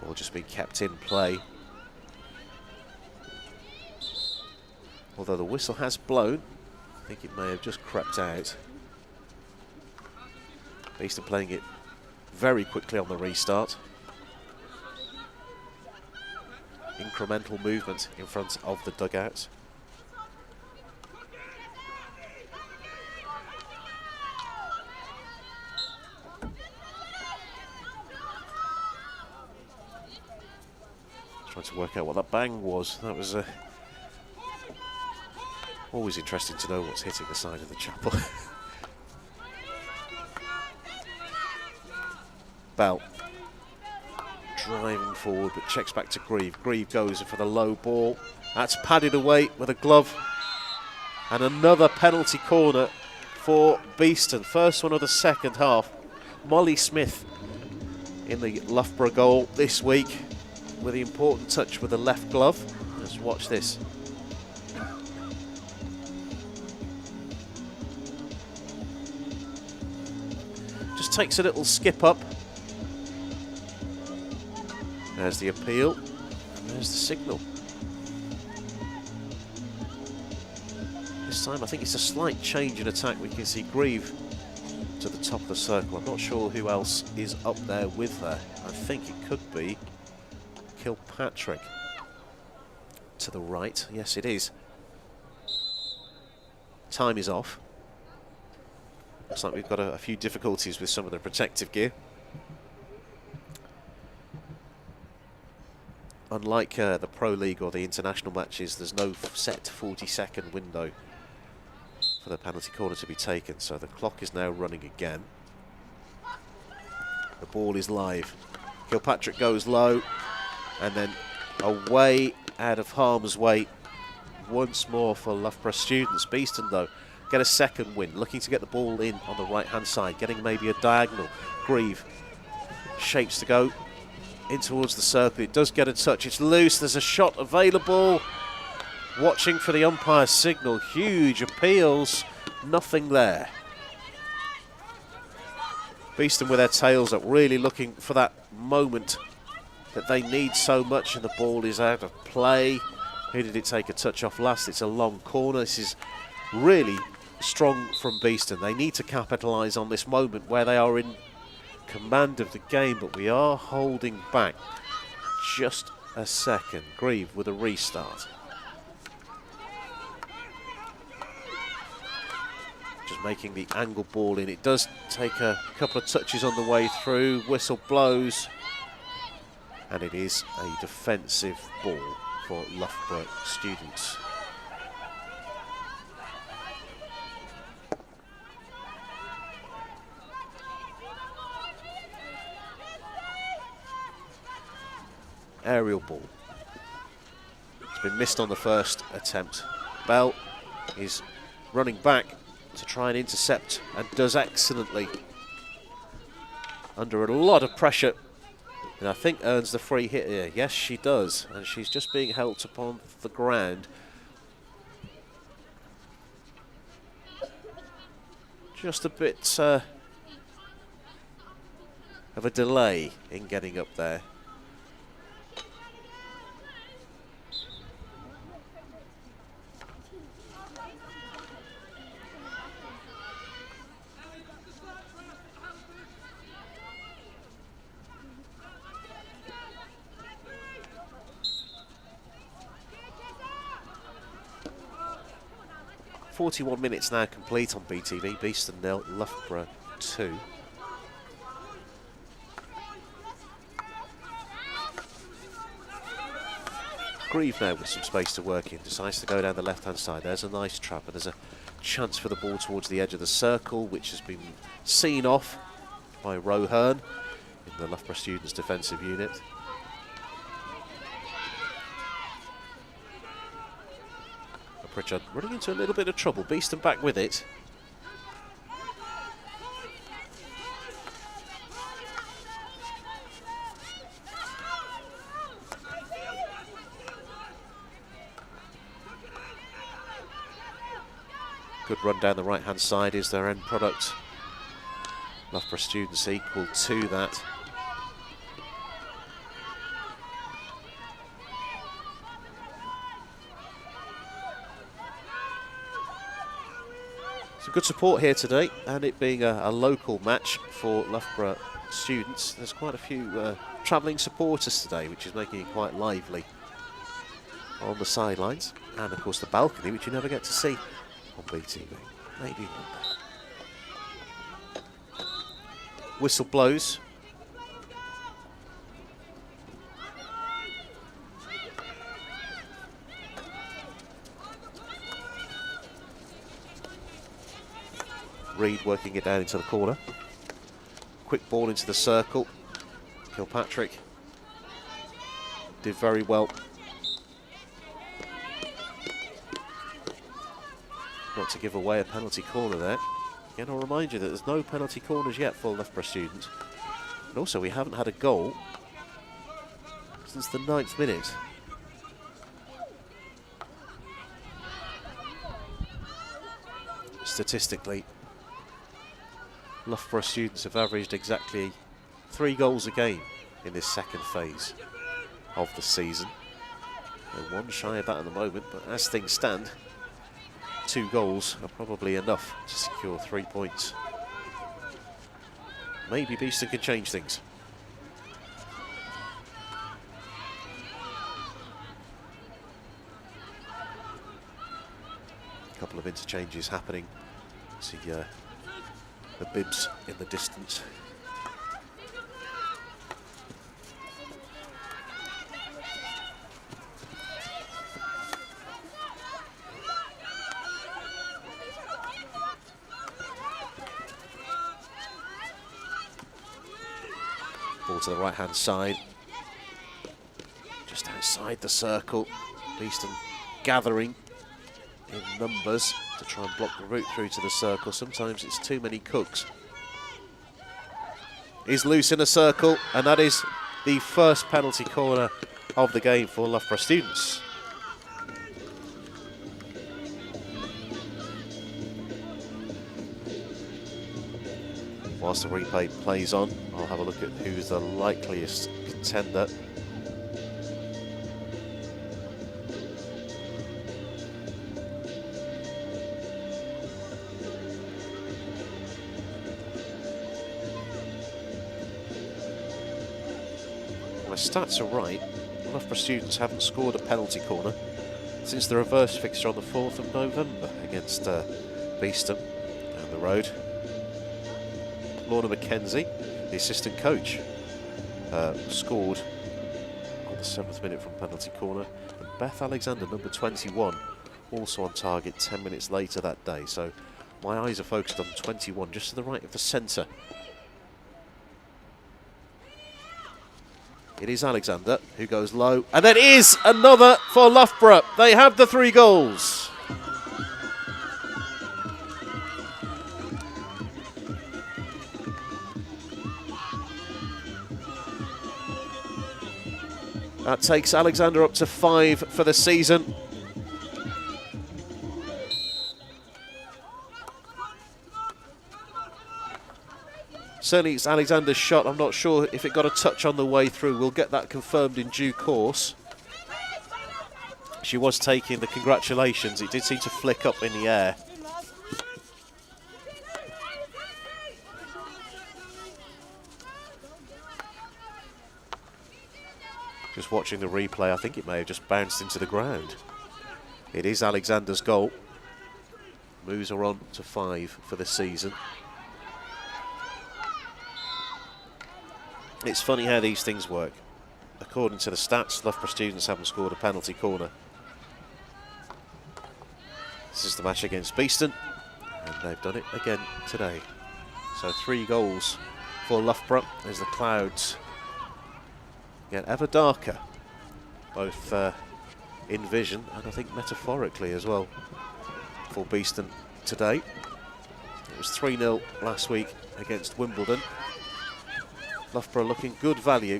Ball just being kept in play. Although the whistle has blown, I think it may have just crept out. Beeston playing it very quickly on the restart. Incremental movement in front of the dugouts. Trying to work out what that bang was. That was always interesting to know what's hitting the side of the chapel. Bell driving forward, but checks back to Grieve. Grieve goes for the low ball. That's padded away with a glove. And another penalty corner for Beeston. First one of the second half. Molly Smith in the Loughborough goal this week with the important touch with the left glove. Let's watch this. Just takes a little skip up. There's the appeal, and there's the signal. This time I think it's a slight change in attack. We can see Grieve to the top of the circle. I'm not sure who else is up there with her. I think it could be Kilpatrick to the right. Yes, it is. Time is off. Looks like we've got a few difficulties with some of the protective gear. Unlike the Pro League or the international matches, there's no set 40-second window for the penalty corner to be taken, so the clock is now running again. The ball is live. Kilpatrick goes low, and then away out of harm's way once more for Loughborough Students. Beeston, though, get a second win, looking to get the ball in on the right-hand side, getting maybe a diagonal. Grieve shapes to go in towards the circle. It does get a touch. It's loose. There's a shot available. watching for the umpire's signal. Huge appeals, nothing there. Beeston with their tails up, really looking for that moment that they need so much, and the ball is out of play. Who did it take a touch off last? It's a long corner. This is really strong from Beeston. They need to capitalise on this moment where they are in command of the game, but we are holding back just a second. Grieve with a restart. Just making the angle ball in. It does take a couple of touches on the way through. Whistle blows. And it is a defensive ball for Loughborough students. Aerial ball. It's been missed on the first attempt. Bell is running back to try and intercept and does excellently. Under a lot of pressure, and I think earns the free hit here. Yes, she does, and she's just being held upon the ground. Just a bit of a delay in getting up there. .41 minutes now complete on BTV. Beeston 0, Loughborough 2. Grieve now with some space to work in, decides to go down the left-hand side. There's a nice trap, and there's a chance for the ball towards the edge of the circle, which has been seen off by Rohern in the Loughborough students' defensive unit. Pritchard running into a little bit of trouble. Beeston back with it. Good run down the right-hand side is their end product. Loughborough students equal to that. Good support here today, and it being a local match for Loughborough students. There's quite a few travelling supporters today, which is making it quite lively on the sidelines. And of course the balcony, which you never get to see on BTV. Maybe one day. Whistle blows. Reed working it down into the corner. Quick ball into the circle. Kilpatrick did very well. Not to give away a penalty corner there. Again, I'll remind you that there's no penalty corners yet for Loughborough students. And also, we haven't had a goal since the 9th minute. Statistically, Loughborough students have averaged exactly 3 goals a game in this second phase of the season. They're one shy of that at the moment, but as things stand, 2 goals are probably enough to secure 3 points. Maybe Beeston can change things. A couple of interchanges happening. See the bibs in the distance. Ball to the right-hand side. Just outside the circle. Beeston gathering in numbers to try and block the route through to the circle. Sometimes it's too many cooks. He's loose in a circle, and that is the first penalty corner of the game for Loughborough students. Whilst the replay plays on, I'll have a look at who's the likeliest contender. My stats are right. Loughborough students haven't scored a penalty corner since the reverse fixture on the 4th of November against Beeston down the road. Lorna Mackenzie, the assistant coach, scored on the 7th minute from penalty corner. And Beth Alexander, number 21, also on target 10 minutes later that day. So my eyes are focused on 21, just to the right of the centre. It is Alexander who goes low, and that is another for Loughborough. They have the 3 goals. That takes Alexander up to 5 for the season. Certainly it's Alexander's shot. I'm not sure if it got a touch on the way through. We'll get that confirmed in due course. She was taking the congratulations. It did seem to flick up in the air. Just watching the replay, I think it may have just bounced into the ground. It is Alexander's goal. Moves her on to 5 for the season. It's funny how these things work. According to the stats, Loughborough students haven't scored a penalty corner. This is the match against Beeston, and they've done it again today. So 3 goals for Loughborough as the clouds get ever darker, both in vision and I think metaphorically as well for Beeston today. It was 3-0 last week against Wimbledon. Loughborough looking good value.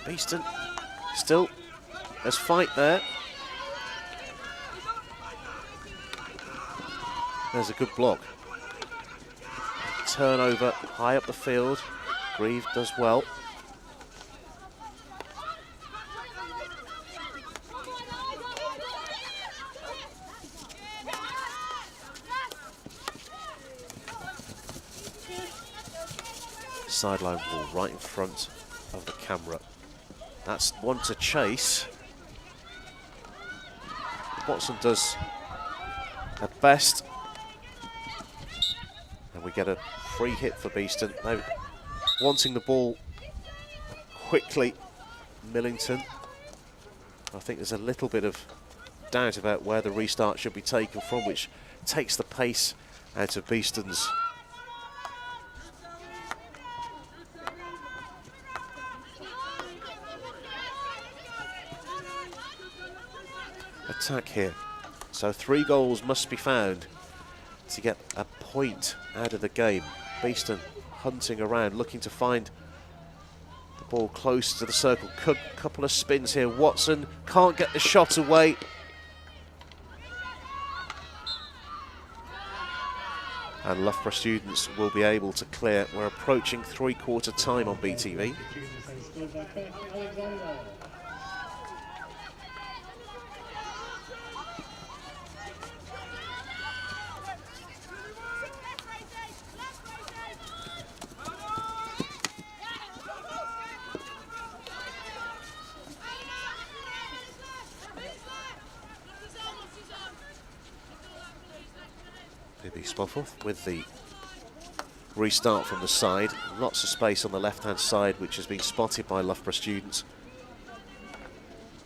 Beeston still, there's fight there. There's a good block. Turnover high up the field. Grieve does well. Sideline ball right in front of the camera. That's one to chase. Watson does at best. And we get a free hit for Beeston. Now wanting the ball quickly, Millington. I think there's a little bit of doubt about where the restart should be taken from, which takes the pace out of Beeston's attack here. So 3 goals must be found to get a point out of the game. Beeston hunting around, looking to find the ball close to the circle. Couple of spins here. Watson can't get the shot away. And Loughborough students will be able to clear. We're approaching 3/4 time on BTV. Spofforth with the restart from the side. Lots of space on the left-hand side, which has been spotted by Loughborough students.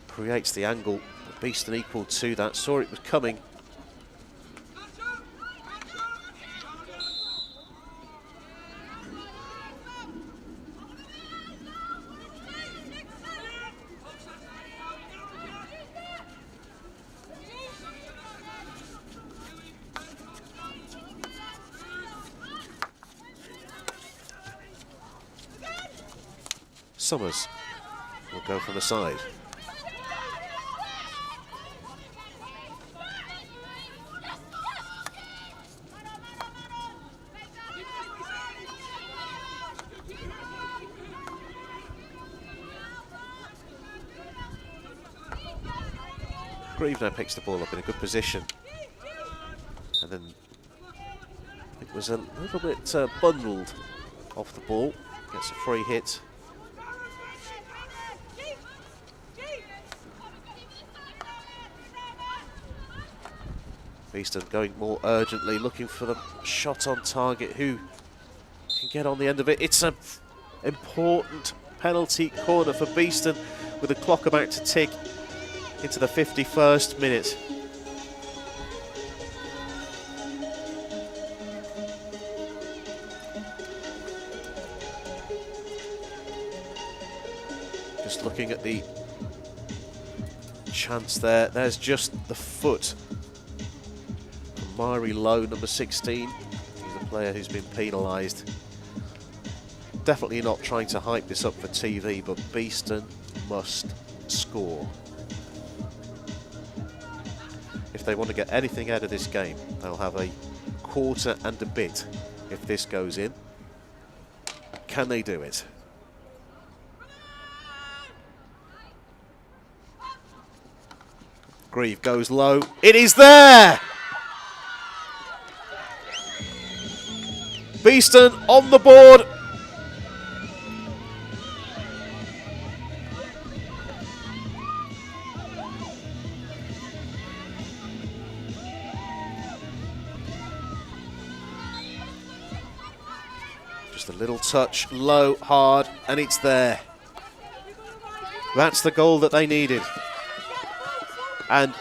Creates the angle. Beeston equal to that. Saw it was coming. Summers will go from the side. Grieve now picks the ball up in a good position. And then it was a little bit bundled off the ball. Gets a free hit. Beeston going more urgently, looking for the shot on target. Who can get on the end of it? It's an important penalty corner for Beeston, with the clock about to tick into the 51st minute. Just looking at the chance there. There's just the foot. Mari Lowe, number 16. He's a player who's been penalised. Definitely not trying to hype this up for TV, but Beeston must score. If they want to get anything out of this game, they'll have a quarter and a bit if this goes in. Can they do it? Grieve goes low. It is there! Beeston on the board. Just a little touch, low, hard, and it's there. That's the goal that they needed. And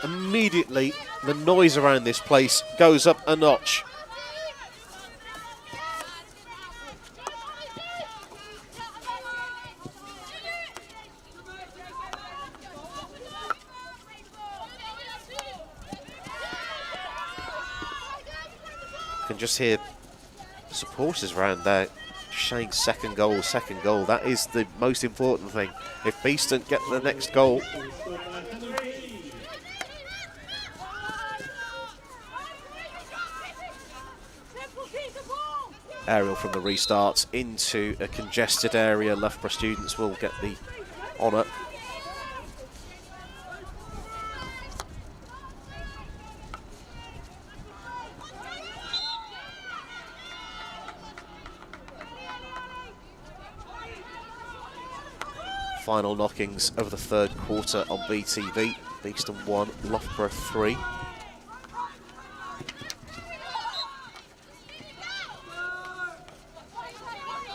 immediately the noise around this place goes up a notch. Can just hear supporters around there saying second goal. That is the most important thing. If Beeston get the next goal, aerial from the restarts into a congested area. Loughborough students will get the honour. Final knockings of the third quarter on BTV. Beeston 1, Loughborough 3.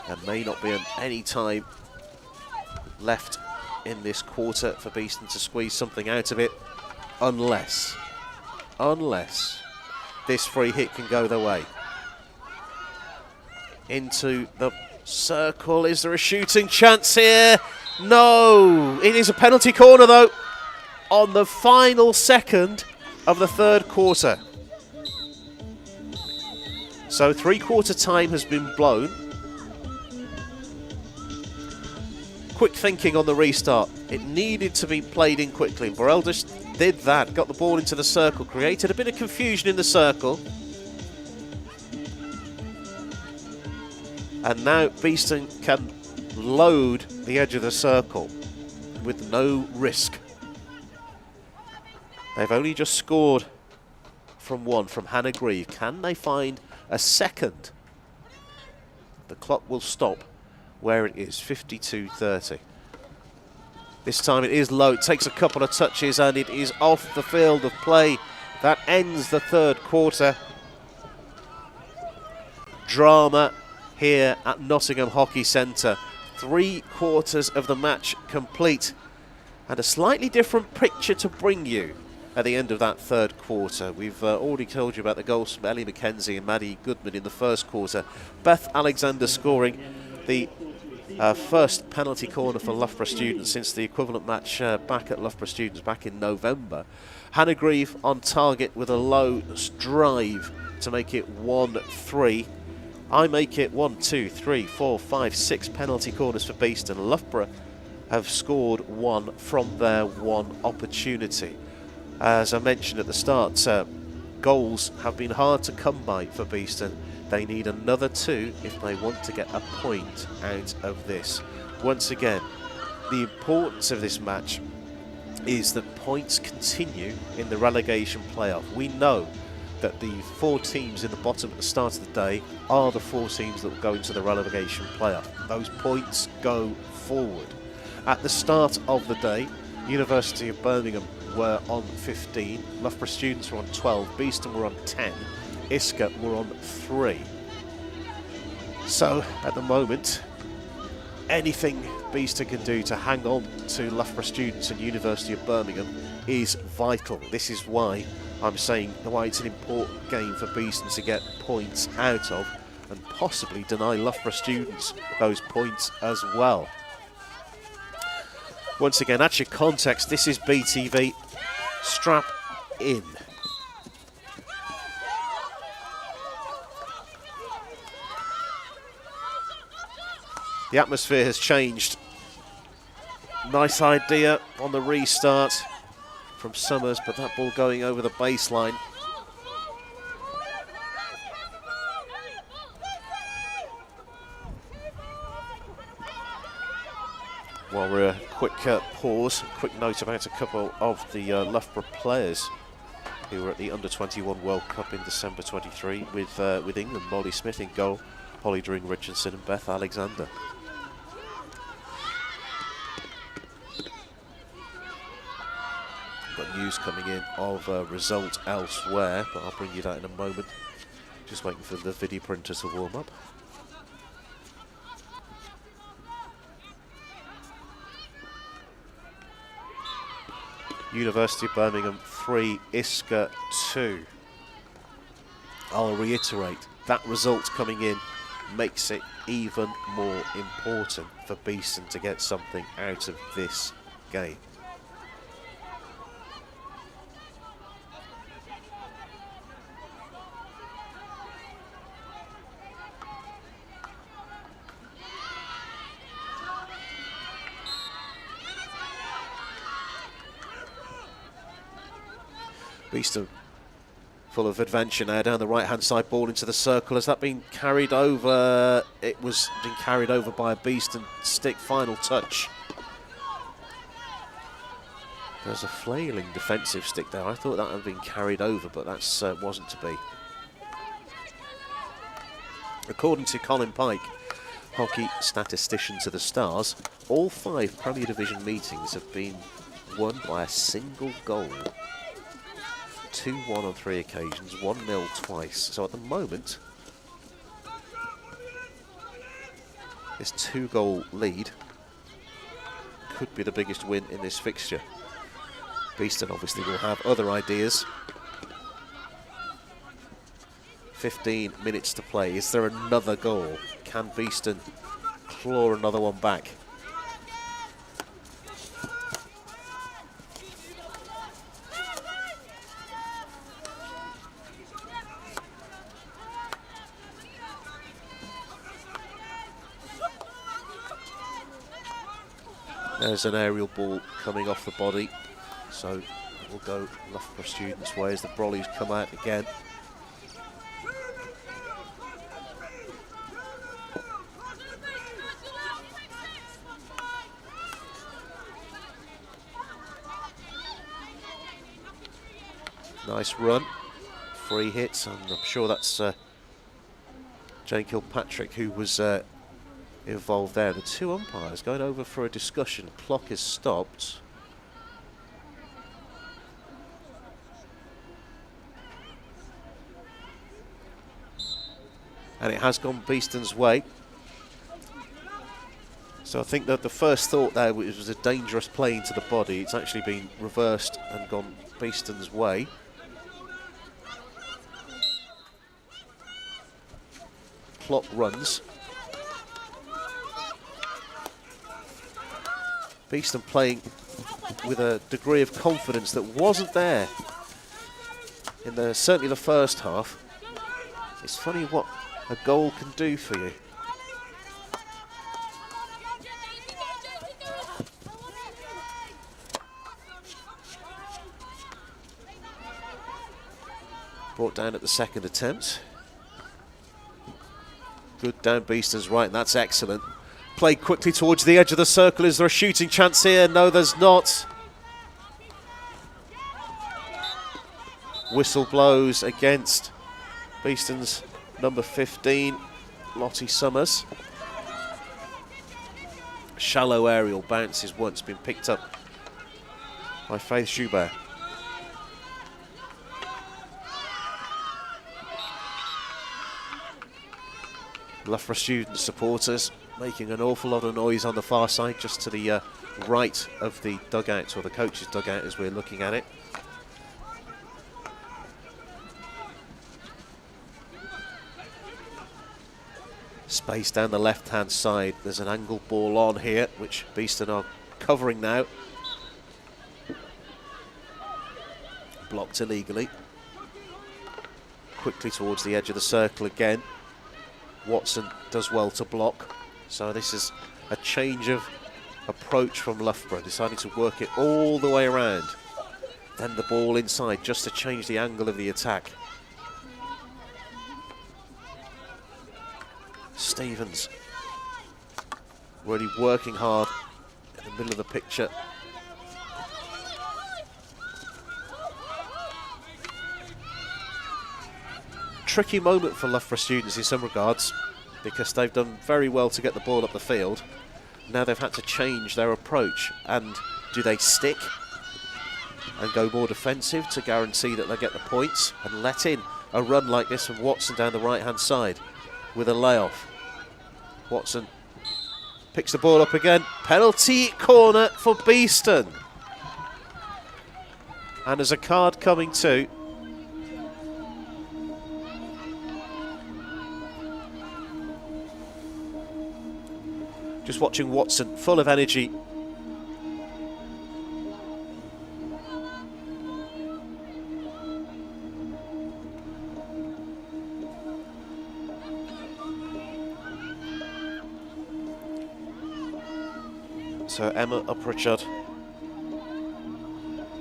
There may not be any time left in this quarter for Beeston to squeeze something out of it, unless this free hit can go their way. Into the circle. Is there a shooting chance here? No! It is a penalty corner though, on the final second of the third quarter. So three-quarter time has been blown. Quick thinking on the restart. It needed to be played in quickly. Burrell just did that, got the ball into the circle, created a bit of confusion in the circle. And now Beeston can load the edge of the circle with no risk. They've only just scored from one, from Hannah Grieve. Can they find a second? The clock will stop where it is, 52:30. This time it is low, it takes a couple of touches and it is off the field of play. That ends the third quarter. Drama here at Nottingham Hockey Centre. 3 quarters of the match complete, and a slightly different picture to bring you at the end of that third quarter. We've already told you about the goals from Ellie McKenzie and Maddie Goodman in the first quarter. Beth Alexander scoring the first penalty corner for Loughborough students since the equivalent match back at Loughborough students back in November. Hannah Grieve on target with a low drive to make it 1-3. I make it 1, 2, 3, 4, 5, 6 penalty corners for Beeston. Loughborough have scored one from their one opportunity. As I mentioned at the start, goals have been hard to come by for Beeston. They need another 2 if they want to get a point out of this. Once again, the importance of this match is that points continue in the relegation playoff. We know that the 4 teams in the bottom at the start of the day are the 4 teams that will go into the relegation playoff. Those points go forward. At the start of the day, University of Birmingham were on 15, Loughborough Students were on 12, Beeston were on 10, Isca were on 3. So at the moment, anything Beeston can do to hang on to Loughborough Students and University of Birmingham is vital. This is why I'm saying why it's an important game for Beeston to get points out of and possibly deny Loughborough Students those points as well. Once again, that's your context. This is BTV. Strap in. The atmosphere has changed. Nice idea on the restart from Summers, but that ball going over the baseline. While we're a quick pause, quick note about a couple of the Loughborough players who were at the Under-21 World Cup in December 23 with England. Molly Smith in goal, Holly Dring-Richardson and Beth Alexander. Got news coming in of a result elsewhere, but I'll bring you that in a moment. Just waiting for the video printer to warm up. University of Birmingham 3, Isca 2. I'll reiterate, that result coming in makes it even more important for Beeston to get something out of this game. Beeston full of adventure now down the right hand side, ball into the circle. Has that been carried over? It was been carried over by a Beeston stick. Final touch. There's a flailing defensive stick there. I thought that had been carried over, but that wasn't to be. According to Colin Pike, hockey statistician to the Stars, all 5 Premier Division meetings have been won by a single goal. 2-1 on 3 occasions, 1-0 twice. So at the moment, this 2-goal lead could be the biggest win in this fixture. Beeston obviously will have other ideas. 15 minutes to play. Is there another goal? Can Beeston claw another one back? There's an aerial ball coming off the body, so it will go Loughborough Students' way as the Brollies come out again. Nice run, 3 hits, and I'm sure that's Jane Kilpatrick who was involved there. The 2 umpires going over for a discussion. Clock is stopped. And it has gone Beeston's way. So I think that the first thought there was a dangerous play into the body. It's actually been reversed and gone Beeston's way. Clock runs. Beeston playing with a degree of confidence that wasn't there in certainly the first half. It's funny what a goal can do for you. Brought down at the second attempt. Good down Beeston's right, and that's excellent. Played quickly towards the edge of the circle. Is there a shooting chance here? No, there's not. Whistle blows against Beeston's number 15, Lottie Summers. Shallow aerial bounce has once been picked up by Faith Joubert. Loughborough student supporters making an awful lot of noise on the far side, just to the right of the dugout, or the coach's dugout as we're looking at it. Space down the left-hand side. There's an angle ball on here, which Beeston are covering now. Blocked illegally. Quickly towards the edge of the circle again. Watson does well to block. So this is a change of approach from Loughborough, deciding to work it all the way around. Then the ball inside, just to change the angle of the attack. Stevens really working hard in the middle of the picture. Tricky moment for Loughborough students in some regards, because they've done very well to get the ball up the field. Now they've had to change their approach, and do they stick and go more defensive to guarantee that they get the points, and let in a run like this from Watson down the right hand side with a layoff? Watson picks the ball up again. Penalty corner for Beeston. And there's a card coming too. Just watching Watson, full of energy. So Emma Upprichard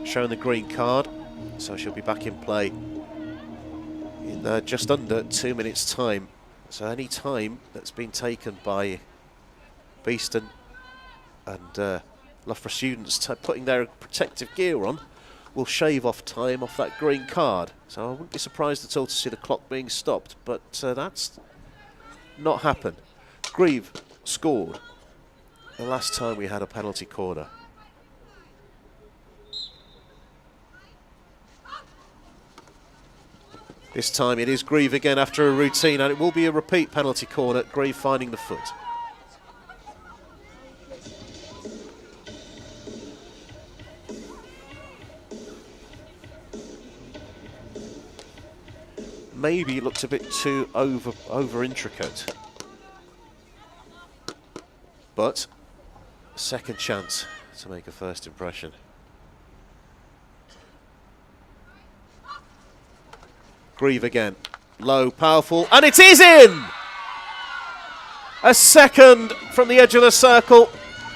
showing the green card, so she'll be back in play in just under 2 minutes' time. So any time that's been taken by Beeston and Loughborough students putting their protective gear on will shave off time off that green card. So I wouldn't be surprised at all to see the clock being stopped, but that's not happened. Grieve scored the last time we had a penalty corner. This time it is Grieve again after a routine, and it will be a repeat penalty corner. Grieve finding the foot. Maybe it looked a bit too over intricate, but second chance to make a first impression. Grieve again, low, powerful, and it is in! A second from the edge of the circle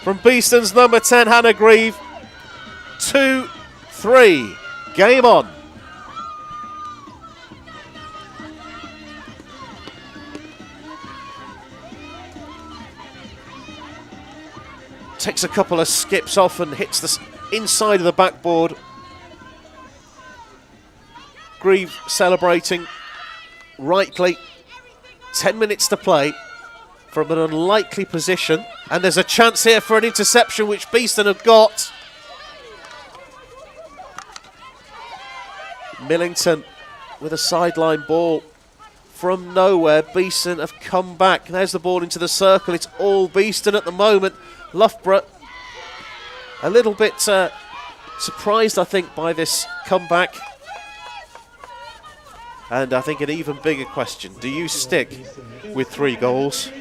from Beeston's number 10, Hannah Grieve. 2-3, game on. Takes a couple of skips off and hits the inside of the backboard. Grieve celebrating rightly. 10 minutes to play from an unlikely position, and there's a chance here for an interception which Beeston have got. Millington with a sideline ball from nowhere. Beeston have come back. There's the ball into the circle. It's all Beeston at the moment. Loughborough a little bit surprised, I think, by this comeback. And I think an even bigger question, do you stick with 3 goals?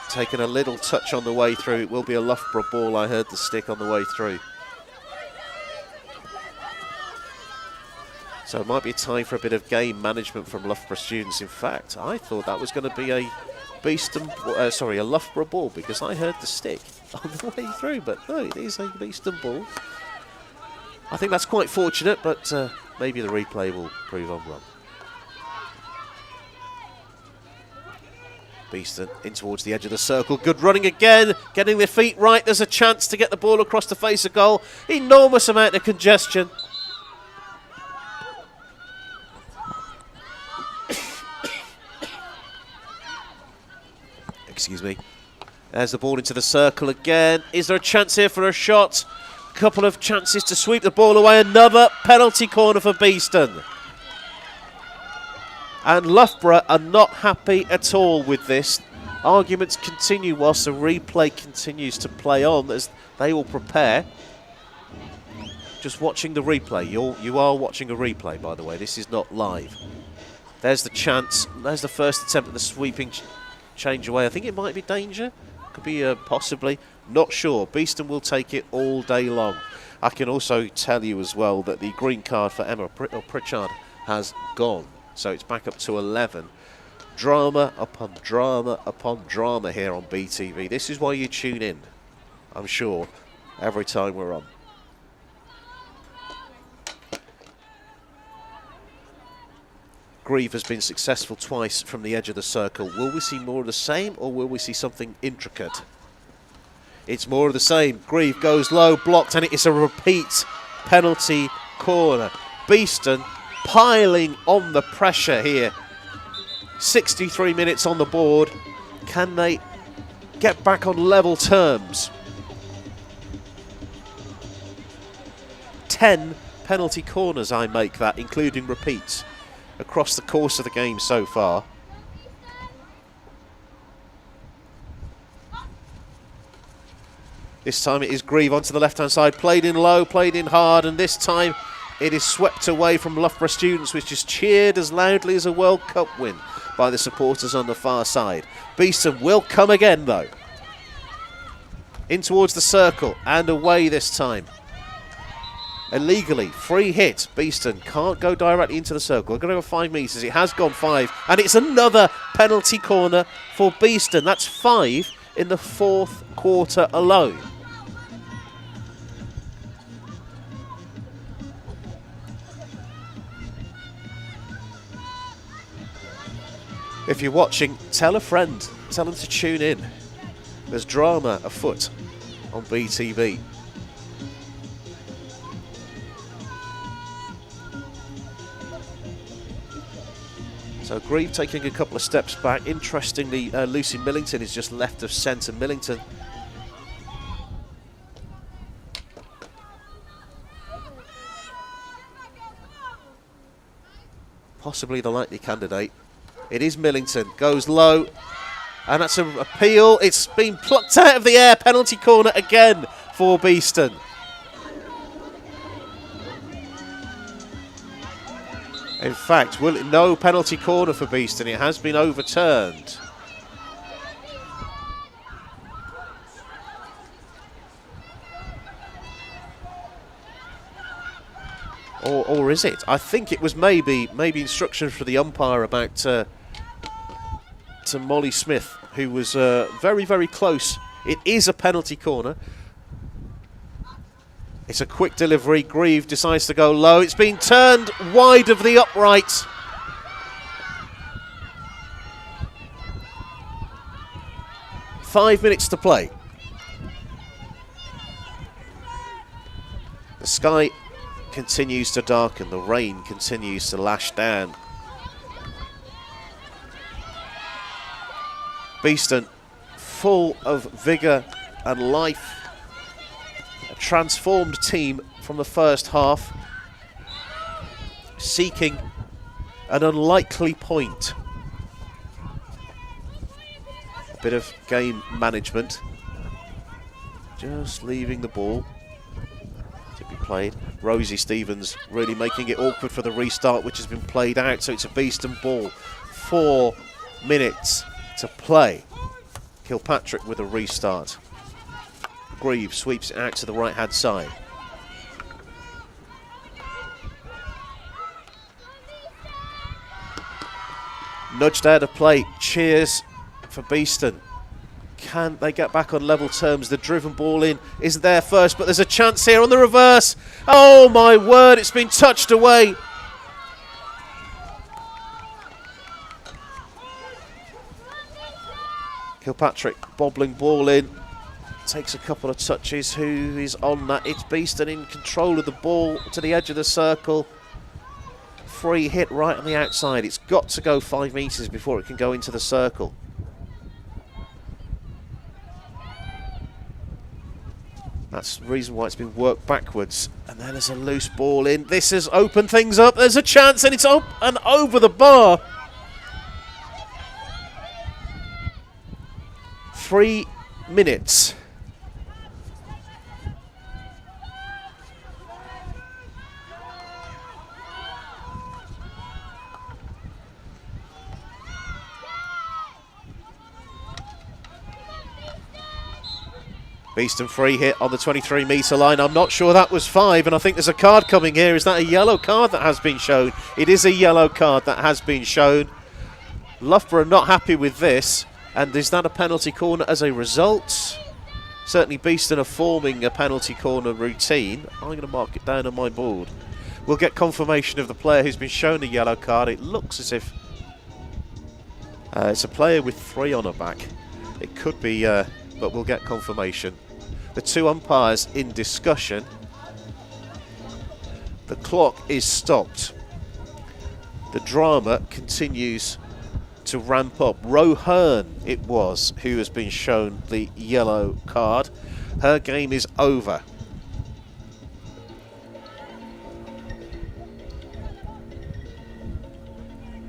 Taking a little touch on the way through. It will be a Loughborough ball. I heard the stick on the way through. So it might be time for a bit of game management from Loughborough students. In fact, I thought that was going to be a Beeston, a Loughborough ball, because I heard the stick on the way through. But no, it is a Beeston ball. I think that's quite fortunate, but maybe the replay will prove I'm wrong. Beeston in towards the edge of the circle. Good running again, getting their feet right. There's a chance to get the ball across the face of goal. Enormous amount of congestion. Excuse me. There's the ball into the circle again. Is there a chance here for a shot? A couple of chances to sweep the ball away. Another penalty corner for Beeston. And Loughborough are not happy at all with this. Arguments continue whilst the replay continues to play on as they will prepare. Just watching the replay. You are watching a replay, by the way. This is not live. There's the chance. There's the first attempt at the sweeping change away. I think it might be danger. Could be possibly. Not sure. Beeston will take it all day long. I can also tell you as well that the green card for Emma Pritchard has gone. So it's back up to 11. Drama upon drama upon drama here on BTV. This is why you tune in, I'm sure, every time we're on. Grieve has been successful twice from the edge of the circle. Will we see more of the same, or will we see something intricate? It's more of the same. Grieve goes low, blocked, and it is a repeat penalty corner. Beeston piling on the pressure here. 63 minutes on the board. Can they get back on level terms? 10 penalty corners I make that, including repeats, across the course of the game so far. This time it is Grieve onto the left-hand side, played in low, played in hard, and this time it is swept away from Loughborough students, which is cheered as loudly as a World Cup win by the supporters on the far side. Beeston will come again, though. In towards the circle, and away this time. Illegally, free hit. Beeston can't go directly into the circle. We're going to go 5 metres. It has gone 5, and it's another penalty corner for Beeston. That's 5 in the 4th quarter alone. If you're watching, tell a friend. Tell them to tune in. There's drama afoot on BTV. So Grieve taking a couple of steps back. Interestingly, Lucy Millington is just left of centre. Millington possibly the likely candidate. It is Millington, goes low, and that's an appeal. It's been plucked out of the air. Penalty corner again for Beeston. In fact, no penalty corner for Beeston. It has been overturned. Or is it? I think it was maybe instructions for the umpire about to Molly Smith, who was very, very close. It is a penalty corner. It's a quick delivery. Grieve decides to go low. It's been turned wide of the upright. Five minutes to play. The sky continues to darken. The rain continues to lash down. Beeston full of vigour and life. A transformed team from the first half, seeking an unlikely point. A bit of game management. Just leaving the ball to be played. Rosie Stevens really making it awkward for the restart, which has been played out, so it's a Beeston ball. 4 minutes to play. Kilpatrick with a restart. Grieve sweeps it out to the right-hand side. Nudged out of play. Cheers for Beeston. Can they get back on level terms? The driven ball in isn't there first, but there's a chance here on the reverse. Oh my word, it's been touched away. Kilpatrick bobbling ball in. Takes a couple of touches. Who is on that? It's Beeston in control of the ball to the edge of the circle. Free hit right on the outside. It's got to go 5 metres before it can go into the circle. That's the reason why it's been worked backwards. And then there's a loose ball in. This has opened things up. There's a chance and it's up and over the bar. 3 minutes. Beeston free hit on the 23-metre line. I'm not sure that was 5, and I think there's a card coming here. Is that a yellow card that has been shown? It is a yellow card that has been shown. Loughborough not happy with this, and is that a penalty corner as a result? Certainly Beeston are forming a penalty corner routine. I'm going to mark it down on my board. We'll get confirmation of the player who's been shown a yellow card. It looks as if it's a player with 3 on her back. It could be, but we'll get confirmation. The 2 umpires in discussion. The clock is stopped. The drama continues to ramp up. Rohern it was who has been shown the yellow card. Her game is over.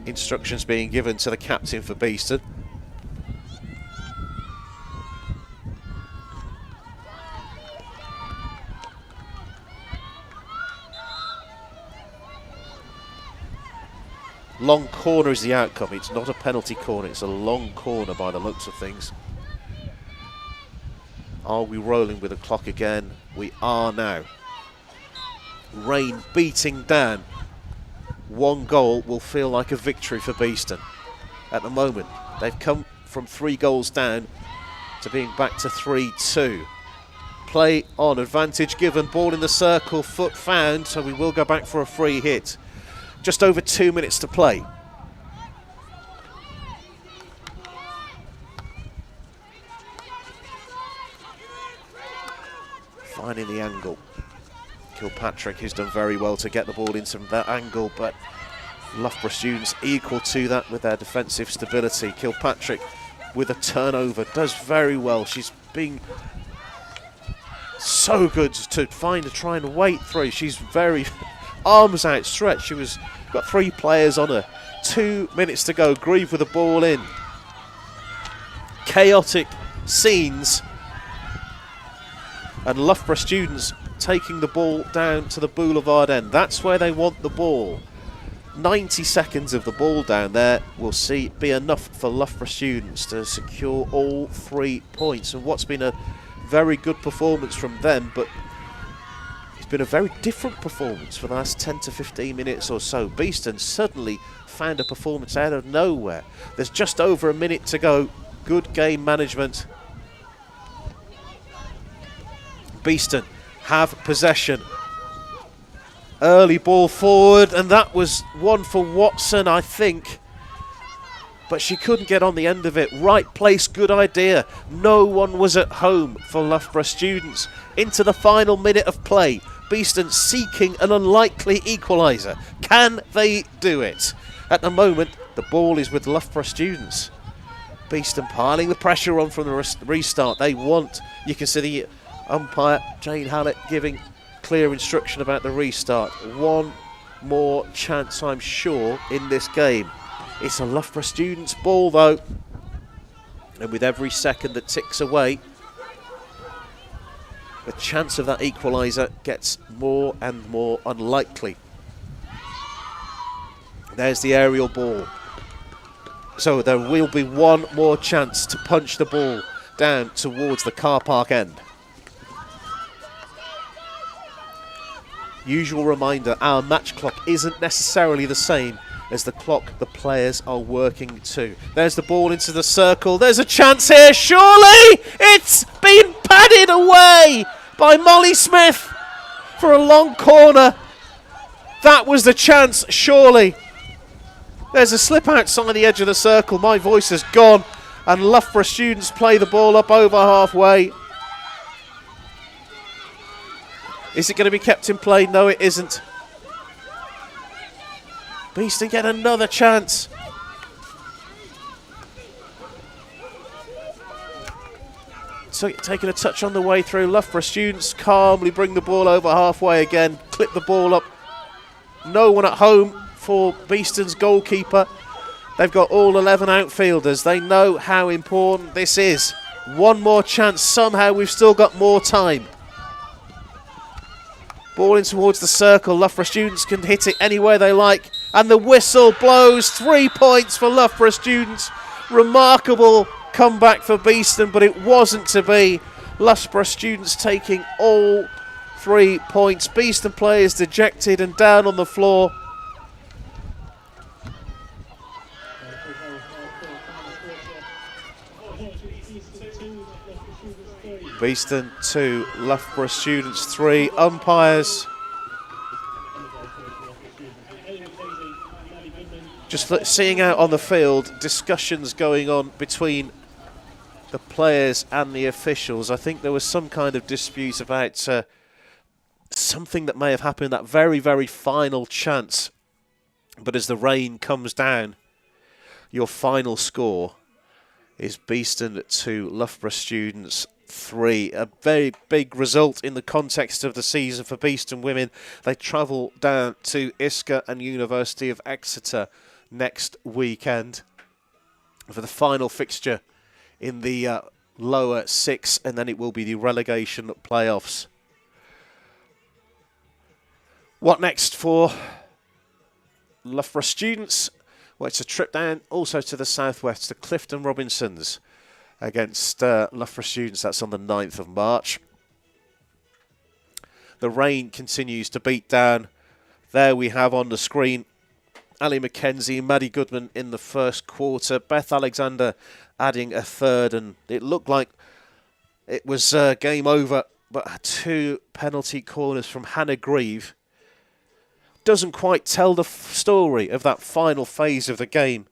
Instructions being given to the captain for Beeston. Long corner is the outcome. It's not a penalty corner, it's a long corner by the looks of things. Are we rolling with the clock again? We are now. Rain beating down. 1 goal will feel like a victory for Beeston. At the moment, they've come from 3 goals down to being back to 3-2. Play on, advantage given, ball in the circle, foot found, so we will go back for a free hit. Just over 2 minutes to play. Finding the angle. Kilpatrick, who's done very well to get the ball into that angle, but Loughborough students equal to that with their defensive stability. Kilpatrick with a turnover does very well. She's being so good to try and wait through. She's very arms outstretched. She was got 3 players on her. 2 minutes to go. Grieve with the ball in. Chaotic scenes. And Loughborough students taking the ball down to the boulevard end. That's where they want the ball. 90 seconds of the ball down there will be enough for Loughborough students to secure all 3 points. And what's been a very good performance from them, but it's been a very different performance for the last 10 to 15 minutes or so. Beeston suddenly found a performance out of nowhere. There's just over a minute to go. Good game management. Beeston have possession. Early ball forward, and that was one for Watson, I think. But she couldn't get on the end of it. Right place, good idea. No one was at home for Loughborough students. Into the final minute of play. Beeston seeking an unlikely equaliser. Can they do it? At the moment, the ball is with Loughborough students. Beeston piling the pressure on from the restart. They want, you can see the umpire, Jane Hallett, giving clear instruction about the restart. One more chance, I'm sure, in this game. It's a Loughborough students' ball, though. And with every second that ticks away, the chance of that equaliser gets more and more unlikely. There's the aerial ball. So there will be one more chance to punch the ball down towards the car park end. Usual reminder, our match clock isn't necessarily the same as the clock the players are working to. There's the ball into the circle. There's a chance here. Surely it's been padded away by Molly Smith for a long corner. That was the chance, surely. There's a slip outside the edge of the circle. My voice has gone. And Loughborough students play the ball up over halfway. Is it going to be kept in play? No, it isn't. Beeston get another chance. So taking a touch on the way through. Loughborough students calmly bring the ball over halfway again. Clip the ball up. No one at home for Beeston's goalkeeper. They've got all 11 outfielders. They know how important this is. One more chance. Somehow we've still got more time. Ball in towards the circle. Loughborough students can hit it anywhere they like. And the whistle blows. 3 points for Loughborough students. Remarkable comeback for Beeston, but it wasn't to be. Loughborough students taking all 3 points. Beeston players dejected and down on the floor. Beeston 2, Loughborough students 3. Umpires just seeing out on the field, discussions going on between the players and the officials. I think there was some kind of dispute about something that may have happened, that very, very final chance. But as the rain comes down, your final score is Beeston 2, Loughborough students 3. A very big result in the context of the season for Beeston women. They travel down to Isker and University of Exeter next weekend for the final fixture in the lower 6, and then it will be the relegation playoffs. What next for Loughborough students? Well, it's a trip down also to the southwest to Clifton Robinsons against Loughborough students. That's on the 9th of March. The rain continues to beat down. There we have on the screen Ali McKenzie, Maddie Goodman in the first quarter, Beth Alexander adding a third, and it looked like it was game over, but 2 penalty corners from Hannah Grieve doesn't quite tell the story of that final phase of the game.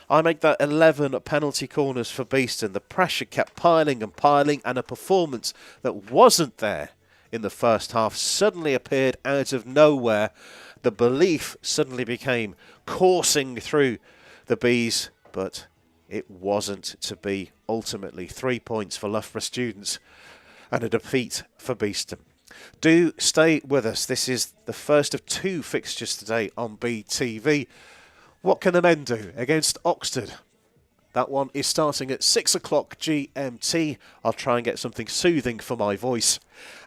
I make that 11 penalty corners for Beeston. The pressure kept piling and piling, and a performance that wasn't there in the first half suddenly appeared out of nowhere. The belief suddenly became coursing through the Bees, but it wasn't to be. Ultimately, 3 points for Loughborough students and a defeat for Beeston. Do stay with us. This is the first of 2 fixtures today on BTV. What can the men do against Oxted? That one is starting at 6 o'clock GMT. I'll try and get something soothing for my voice,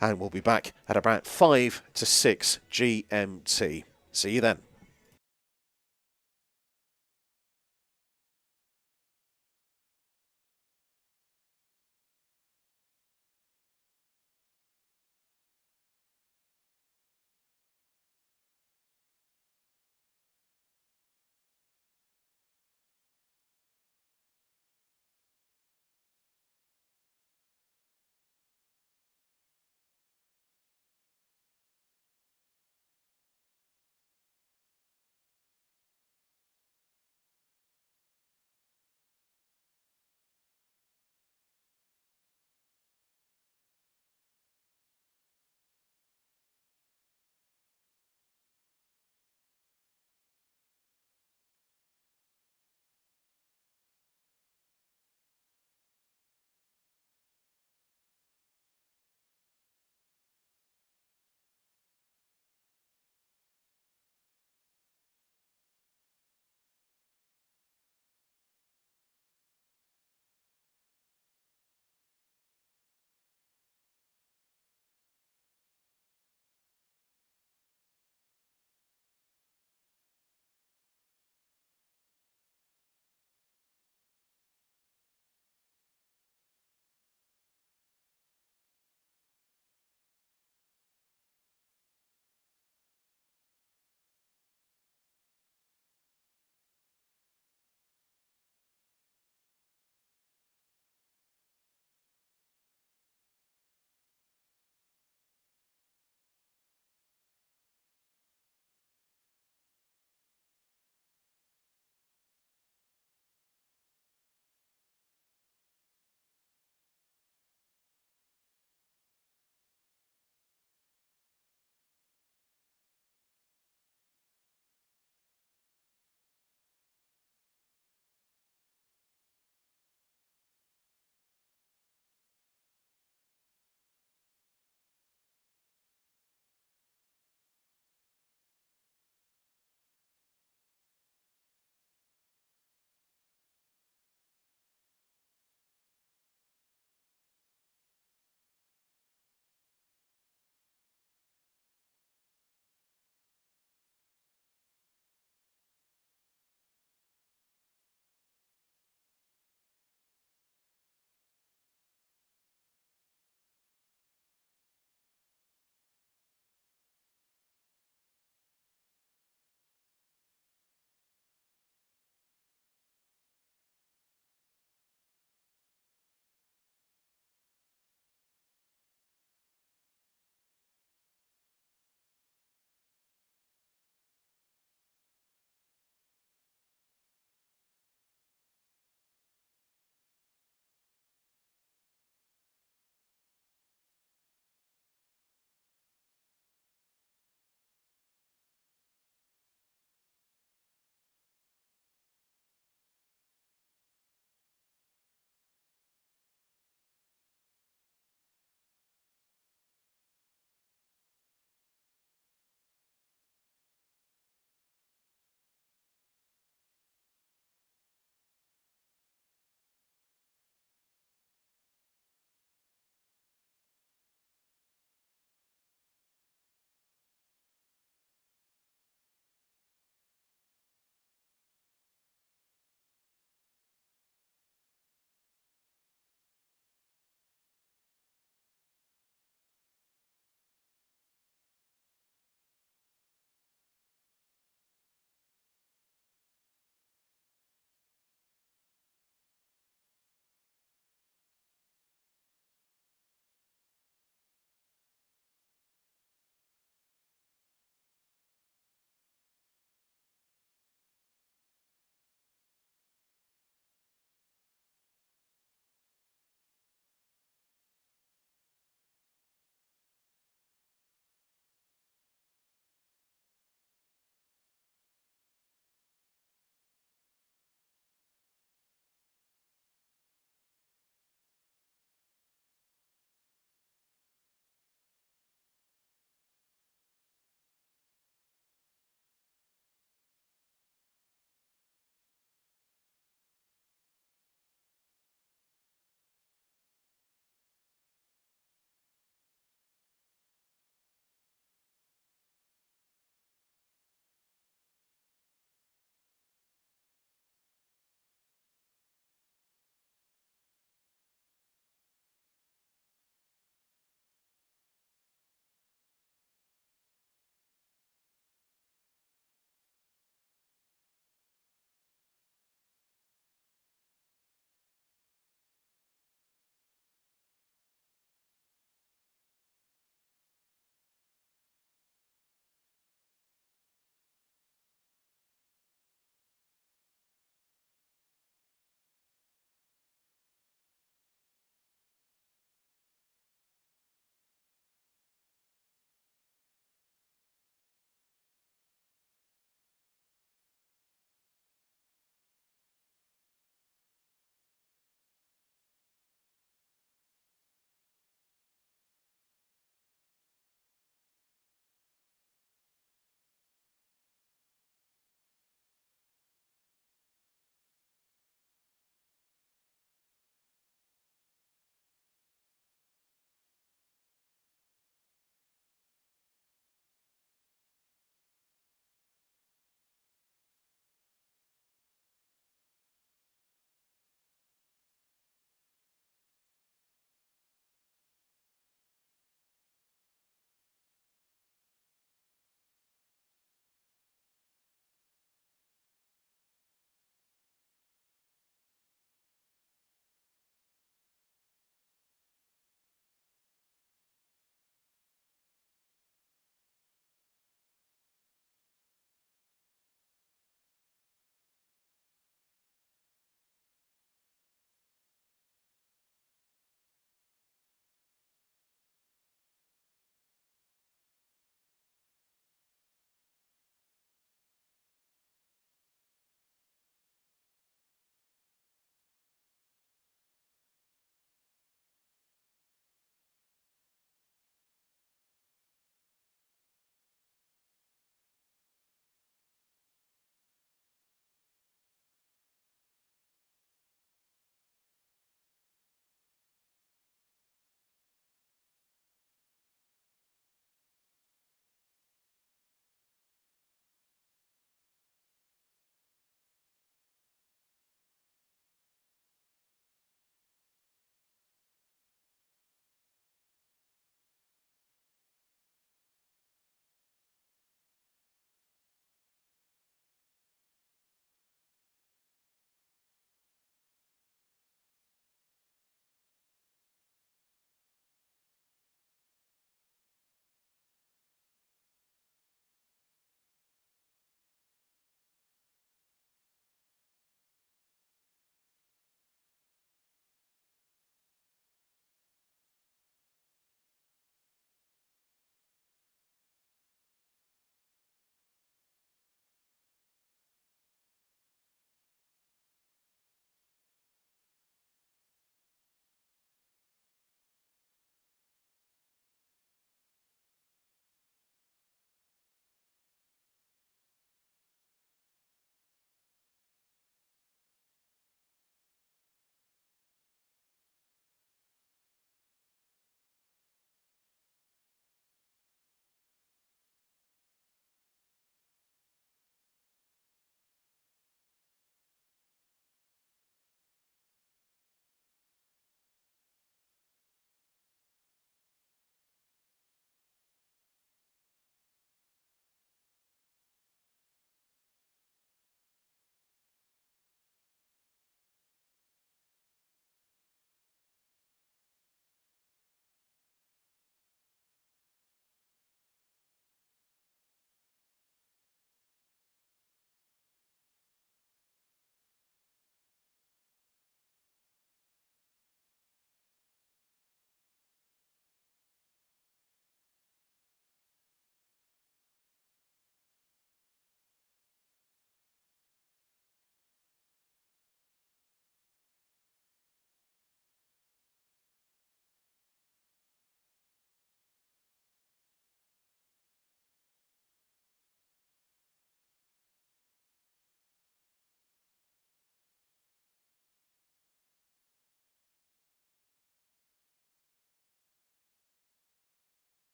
and we'll be back at about 5 to 6 GMT. See you then.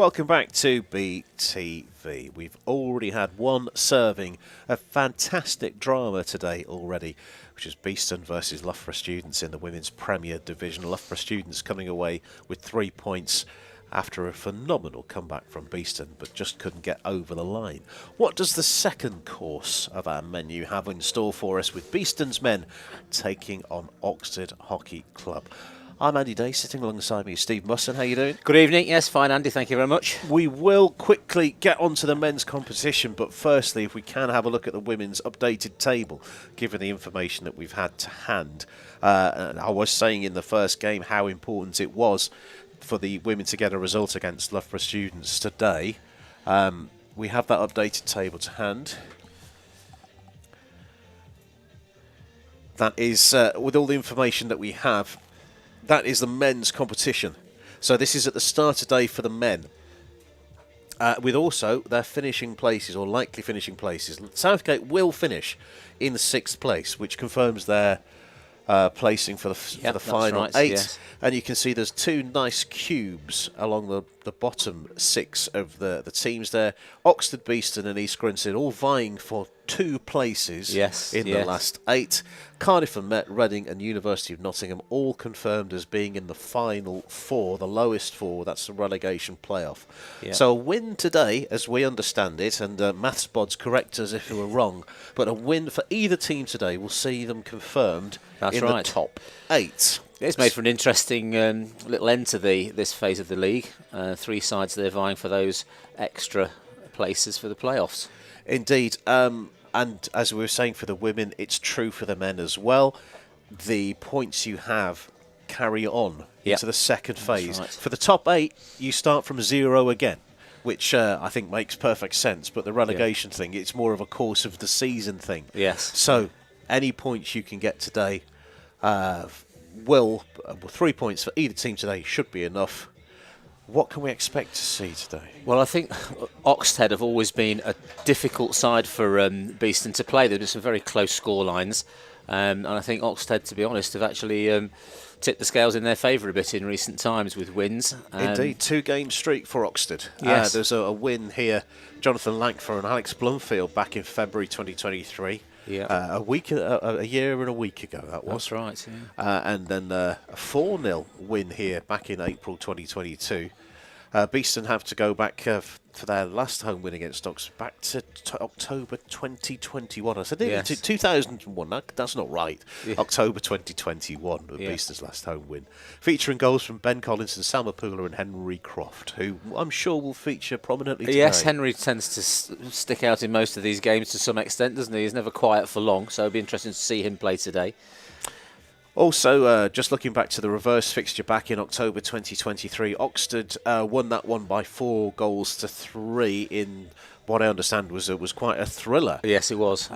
Welcome back to BTV. We've already had one serving of fantastic drama today already, which is Beeston versus Loughborough Students in the Women's Premier Division. Loughborough Students coming away with 3 points after a phenomenal comeback from Beeston, but just couldn't get over the line. What does the second course of our menu have in store for us, with Beeston's men taking on Oxted Hockey Club? I'm Andy Day, sitting alongside me, Steve Musson. How you doing? Good evening. Yes, fine, Andy. Thank you very much. We will quickly get onto the men's competition, but firstly, if we can have a look at the women's updated table, given the information that we've had to hand. And I was saying in the first game how important it was for the women to get a result against Loughborough Students today. We have that updated table to hand. That is, with all the information that we have, that is the men's competition. So this is at the start of day for the men. With also their finishing places, or likely finishing places. Southgate will finish in the 6th place, which confirms their placing for the final right, 8. Yes. And you can see there's 2 nice cubes along the bottom 6 of the teams there. Oxted, Beeston and East Grinstead all vying for 2 places in the last 8. Cardiff and Met, Reading and University of Nottingham all confirmed as being in the final 4, the lowest 4. That's the relegation playoff. Yep. So a win today, as we understand it, and maths bods correct us if we were wrong, but a win for either team today will see them confirmed the top 8. It's made for an interesting little end to this phase of the league. 3 sides there vying for those extra places for the playoffs. Indeed. And as we were saying for the women, it's true for the men as well. The points you have carry on into the second phase. Right. For the top 8, you start from 0 again, which I think makes perfect sense. But the relegation thing, it's more of a course of the season thing. Yes. So any points you can get today 3 points for either team today should be enough. What can we expect to see today? Well, I think Oxted have always been a difficult side for Beeston to play. There's been some very close score lines. And I think Oxted, to be honest, have actually tipped the scales in their favour a bit in recent times with wins. Indeed, 2-game streak for Oxted. Yes. There's a win here. Jonathan Lankford and Alex Blumfield back in February 2023. Yeah. A year and a week ago, that was. That's right, yeah. And then a 4-0 win here back in April 2022. Beeston have to go back for their last home win against Oxford back to October 2021. I said 2001. That's not right. Yeah. October 2021 was Beeston's last home win, featuring goals from Ben Collinson, Sam Apula and Henry Croft, who I'm sure will feature prominently today. Yes, Henry tends to stick out in most of these games to some extent, doesn't he? He's never quiet for long, so it'll be interesting to see him play today. Also, just looking back to the reverse fixture back in October 2023, Oxted won that one by 4-3 in what I understand was quite a thriller. Yes, it was.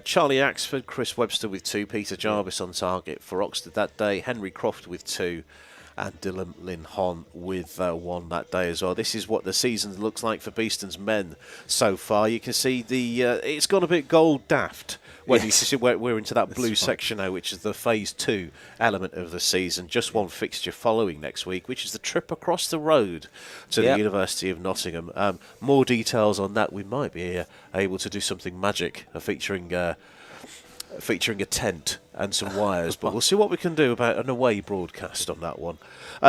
Charlie Axford, Chris Webster with 2, Peter Jarvis on target for Oxted that day, Henry Croft with 2, and Dylan Lin Hon with 1 that day as well. This is what the season looks like for Beeston's men so far. You can see it's gone a bit gold daft. When we're into that blue section now, which is the phase 2 element of the season. Just one fixture following next week, which is the trip across the road to the University of Nottingham. More details on that. We might be able to do something magic, featuring a tent and some wires, but we'll see what we can do about an away broadcast on that one.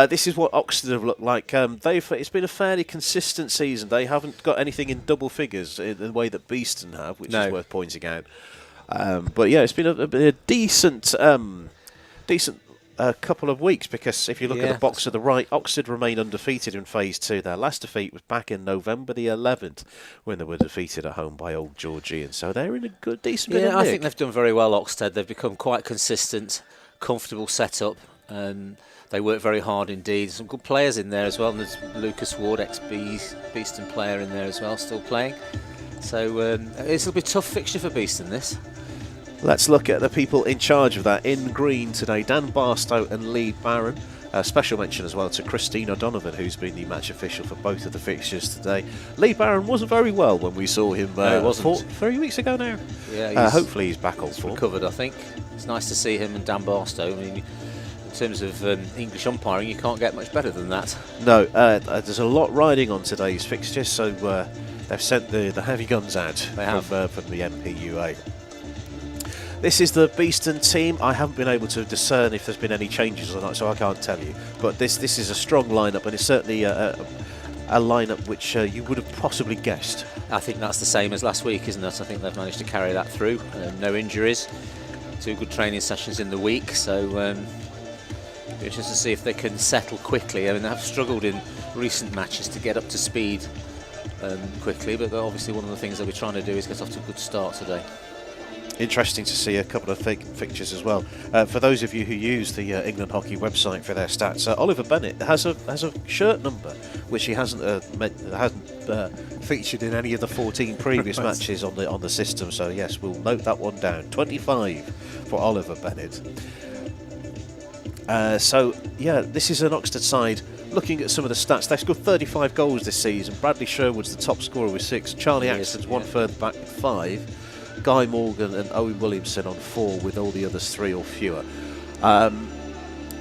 This is what Oxted have looked like. It's been a fairly consistent season. They haven't got anything in double figures in the way that Beeston have, which is worth pointing out. But yeah, it's been a decent couple of weeks, because if you look at the box to the right, Oxted remain undefeated in phase 2. Their last defeat was back in November the 11th when they were defeated at home by Old Georgian. So they're in a decent bit of nick. I think they've done very well, Oxted. They've become quite consistent, comfortable setup. They work very hard indeed. Some good players in there as well. And there's Lucas Ward, ex-Beeston player in there as well, still playing. So it'll be a tough fixture for Beeston, this. Let's look at the people in charge of that. In green today, Dan Barstow and Lee Barron. Special mention as well to Christine O'Donovan, who's been the match official for both of the fixtures today. Lee Barron wasn't very well when we saw him 3 weeks ago now. Yeah, hopefully he's back on form. Recovered, I think. It's nice to see him and Dan Barstow. I mean, terms of English umpiring, you can't get much better than that. No, there's a lot riding on today's fixtures, so they've sent the heavy guns out from the MPUA. This is the Beeston team. I haven't been able to discern if there's been any changes or not, so I can't tell you. But this is a strong lineup, and it's certainly a lineup which you would have possibly guessed. I think that's the same as last week, isn't it? I think they've managed to carry that through. No injuries, 2 good training sessions in the week, so just to see if they can settle quickly. I mean, they have struggled in recent matches to get up to speed quickly, but obviously one of the things they'll be trying to do is get off to a good start today. Interesting to see a couple of fixtures as well. For those of you who use the England Hockey website for their stats, Oliver Bennett has a shirt number which he hasn't featured in any of the 14 previous matches on the system. So yes, we'll note that one down. 25 for Oliver Bennett. So yeah, this is an Oxted side. Looking at some of the stats, they've scored 35 goals this season. Bradley Sherwood's the top scorer with 6. Charlie Axton's one further back with 5. Guy Morgan and Owen Williamson on 4, with all the others 3 or fewer.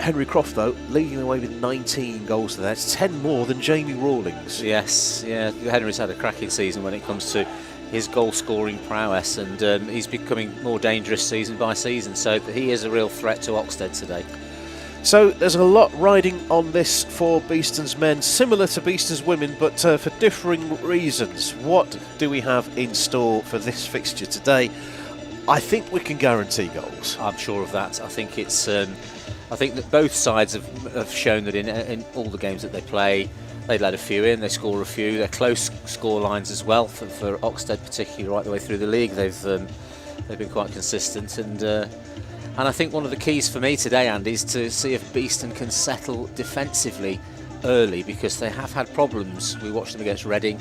Henry Croft, though, leading the way with 19 goals to that. It's 10 more than Jamie Rawlings. Yes, yeah, Henry's had a cracking season when it comes to his goal-scoring prowess, and he's becoming more dangerous season by season, so he is a real threat to Oxted today. So there's a lot riding on this for Beeston's men, similar to Beeston's women, but for differing reasons. What do we have in store for this fixture today? I think we can guarantee goals. I'm sure of that. I think it's. I think that both sides have shown that in all the games that they play, they let a few in, they score a few. They're close score lines as well for Oxted, particularly right the way through the league. They've been quite consistent, and I think one of the keys for me today, Andy, is to see if Beeston can settle defensively early, because they have had problems. We watched them against Reading.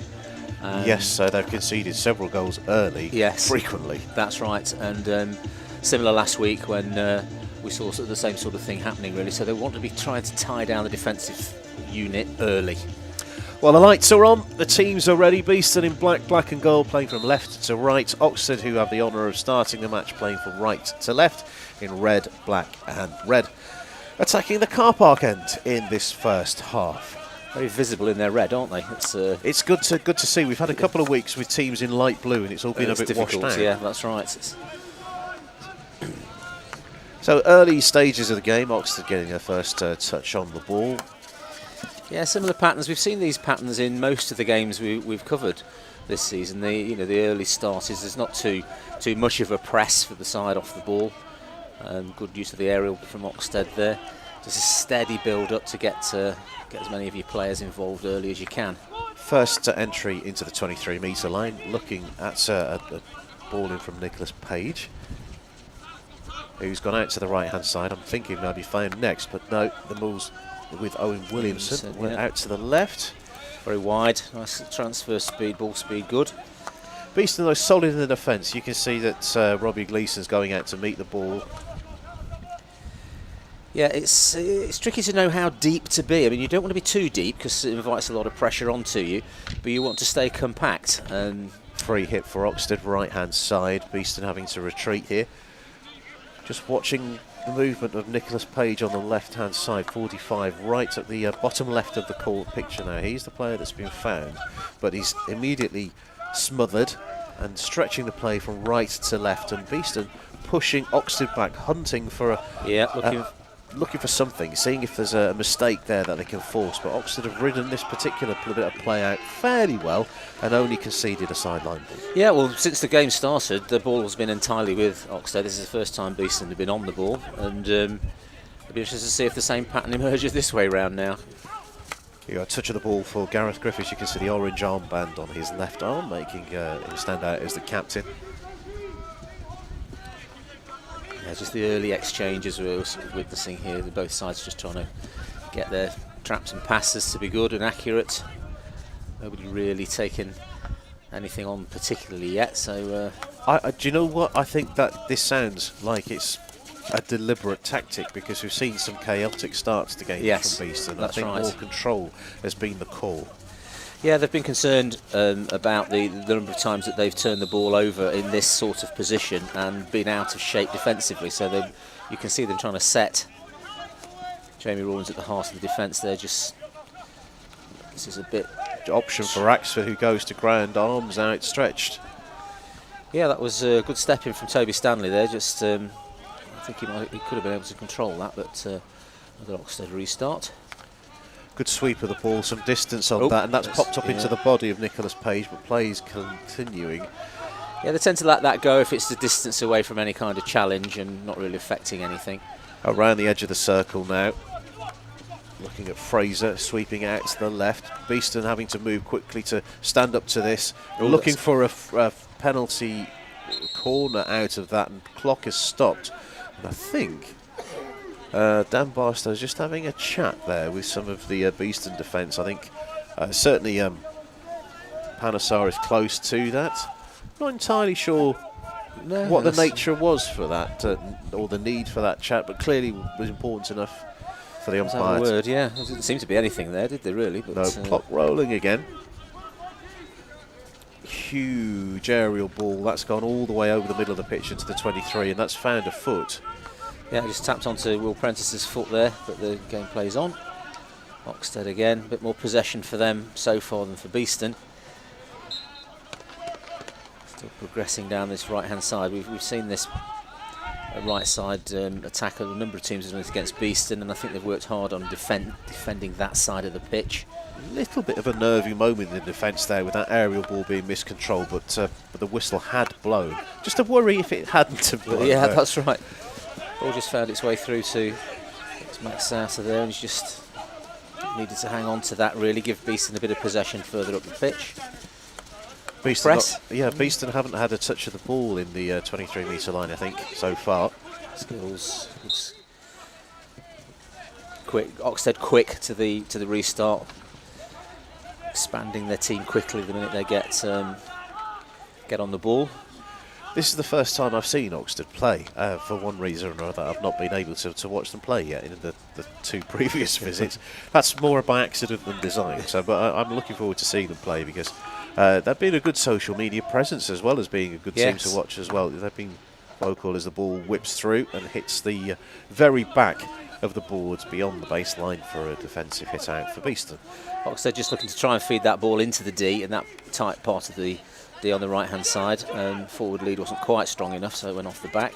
Yes, they've conceded several goals early, frequently. That's right, and similar last week when we saw the same sort of thing happening, really. So they want to be trying to tie down the defensive unit early. Well, the lights are on, the teams are ready. Beeston in black and gold, playing from left to right. Oxted, who have the honour of starting the match, playing from right to left in red, black and red. Attacking the car park end in this first half. Very visible in their red, aren't they? It's good to see. We've had a couple of weeks with teams in light blue, and it's all been a bit difficult, washed out. Yeah, that's right. So early stages of the game, Oxted getting their first touch on the ball. Yeah, similar patterns. We've seen these patterns in most of the games we've covered this season. The early start there's not too much of a press for the side off the ball. Good use of the aerial from Oxted there. Just a steady build up to get as many of your players involved early as you can. First entry into the 23-metre line, looking at a ball in from Nicholas Page, who's gone out to the right-hand side. I'm thinking maybe found next, but no, the moves with Owen Williamson went out to the left. Very wide, nice transfer speed, ball speed good. Beeston, though, solid in the defence. You can see that Robbie Gleeson's going out to meet the ball. Yeah, it's tricky to know how deep to be. I mean, you don't want to be too deep because it invites a lot of pressure onto you, but you want to stay compact. Free hit for Oxted, right-hand side. Beeston having to retreat here. Just watching the movement of Nicholas Page on the left-hand side, 45, right at the bottom left of the call picture now. He's the player that's been found, but he's immediately smothered and stretching the play from right to left, and Beeston pushing Oxted back, hunting for looking for something, seeing if there's a mistake there that they can force. But Oxted have ridden this particular bit of play out fairly well and only conceded a sideline ball. Yeah, well, since the game started, the ball has been entirely with Oxted. This is the first time Beeston have been on the ball, and it'll be interesting to see if the same pattern emerges this way round now. You got a touch of the ball for Gareth Griffiths. You can see the orange armband on his left arm, making him stand out as the captain. Yeah, just the early exchanges we're witnessing here. Both sides just trying to get their traps and passes to be good and accurate. Nobody really taken anything on particularly yet. So, do you know what? I think that this sounds like it's a deliberate tactic, because we've seen some chaotic starts to games from Beeston. I think more control has been the call. Yeah, they've been concerned about the number of times that they've turned the ball over in this sort of position and been out of shape defensively. So you can see them trying to set Jamie Rawlins at the heart of the defence there. This is a bit... Option for Axford, who goes to ground, arms outstretched. Yeah, that was a good step in from Toby Stanley there. I think he could have been able to control that, but another Oxted restart. Good sweep of the ball, some distance on that, and that's popped up into the body of Nicholas Page, but play is continuing. Yeah, they tend to let that go if it's the distance away from any kind of challenge and not really affecting anything. Around the edge of the circle now. Looking at Fraser, sweeping out to the left. Beeston having to move quickly to stand up to this. Looking for a penalty corner out of that, and clock has stopped. And I think Dan Barstow is just having a chat there with some of the Beeston defence. I think certainly Panasar is close to that. Not entirely sure what the nature was for that, or the need for that chat, but clearly was important enough for the umpire. Word, yeah. There didn't seem to be anything there, did there really? But no, clock rolling again. Huge aerial ball. That's gone all the way over the middle of the pitch into the 23, and that's found a foot. Yeah, it just tapped onto Will Prentice's foot there, but the game plays on. Oxted again, a bit more possession for them so far than for Beeston. Still progressing down this right-hand side. We've seen this right side attack a number of teams have done it against Beeston, and I think they've worked hard on defending that side of the pitch. A little bit of a nervy moment in defence there with that aerial ball being miscontrolled, but the whistle had blown. Just a worry if it hadn't have blown. Yeah, that's right. Ball just found its way through to Max Souter there, and he's just needed to hang on to that, really, give Beeston a bit of possession further up the pitch. Beeston haven't had a touch of the ball in the 23-metre line, I think, so far. Skills. Quick, Oxted quick to the restart, expanding their team quickly the minute they get on the ball. This is the first time I've seen Oxted play. For one reason or another, I've not been able to watch them play yet in the two previous visits. That's more by accident than design. But I'm looking forward to seeing them play, because they've been a good social media presence as well as being a good team to watch as well. They've been vocal as the ball whips through and hits the very back of the boards beyond the baseline for a defensive hit out for Beeston. Oxted just looking to try and feed that ball into the D in that tight part of the D on the right hand side. Forward lead wasn't quite strong enough, so it went off the back.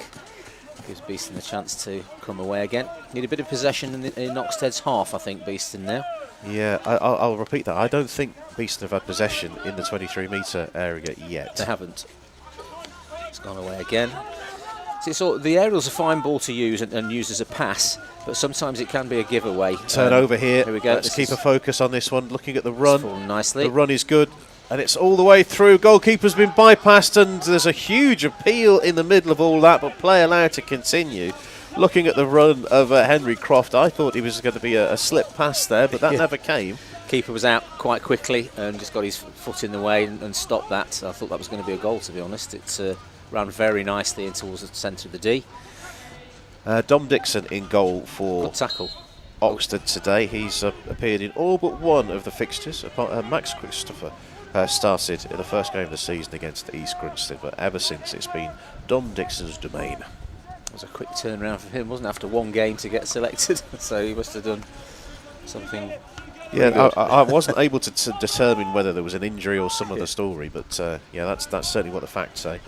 Gives Beeston the chance to come away again. Need a bit of possession in Oxted's half, I think, Beeston now. Yeah, I'll repeat that. I don't think Beeston have had possession in the 23-metre area yet. They haven't. It's gone away again. See, so the aerial's a fine ball to use and use as a pass, but sometimes it can be a giveaway. Turn over here. Here we go. Let's keep a focus on this one. Looking at the run. Fallen nicely. The run is good, and it's all the way through. Goalkeeper's been bypassed, and there's a huge appeal in the middle of all that, but play allowed to continue. Looking at the run of Henry Croft, I thought he was going to be a slip pass there, but that never came. Keeper was out quite quickly and just got his foot in the way and stopped that. I thought that was going to be a goal, to be honest. It ran very nicely in towards the centre of the D. Dom Dixon in goal for Good tackle. Oxted today. He's appeared in all but one of the fixtures. Max Christopher started in the first game of the season against East Grinstead, but ever since it's been Dom Dixon's domain. It was a quick turnaround for him, wasn't it, after one game to get selected? So he must have done something. Yeah, I wasn't able to determine whether there was an injury or some other story, but yeah, that's certainly what the facts say.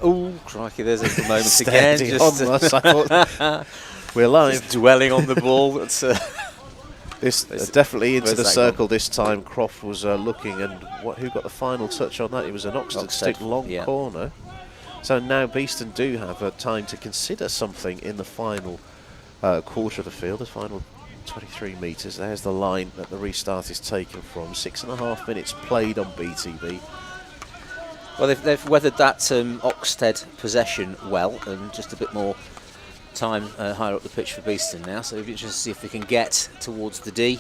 Oh, crikey, there's a moment again. Just on us, I thought, we're live. Just dwelling on the ball. That's, this definitely into the circle this time. Croft was looking, and who got the final touch on that? It was an Oxted stick long corner. So now Beeston do have time to consider something in the final quarter of the field, the final 23 metres. There's the line that the restart is taken from. 6.5 minutes played on BTV. Well, they've weathered that Oxted possession well, and just a bit more time higher up the pitch for Beeston now. So it'll be interesting to see if they can get towards the D.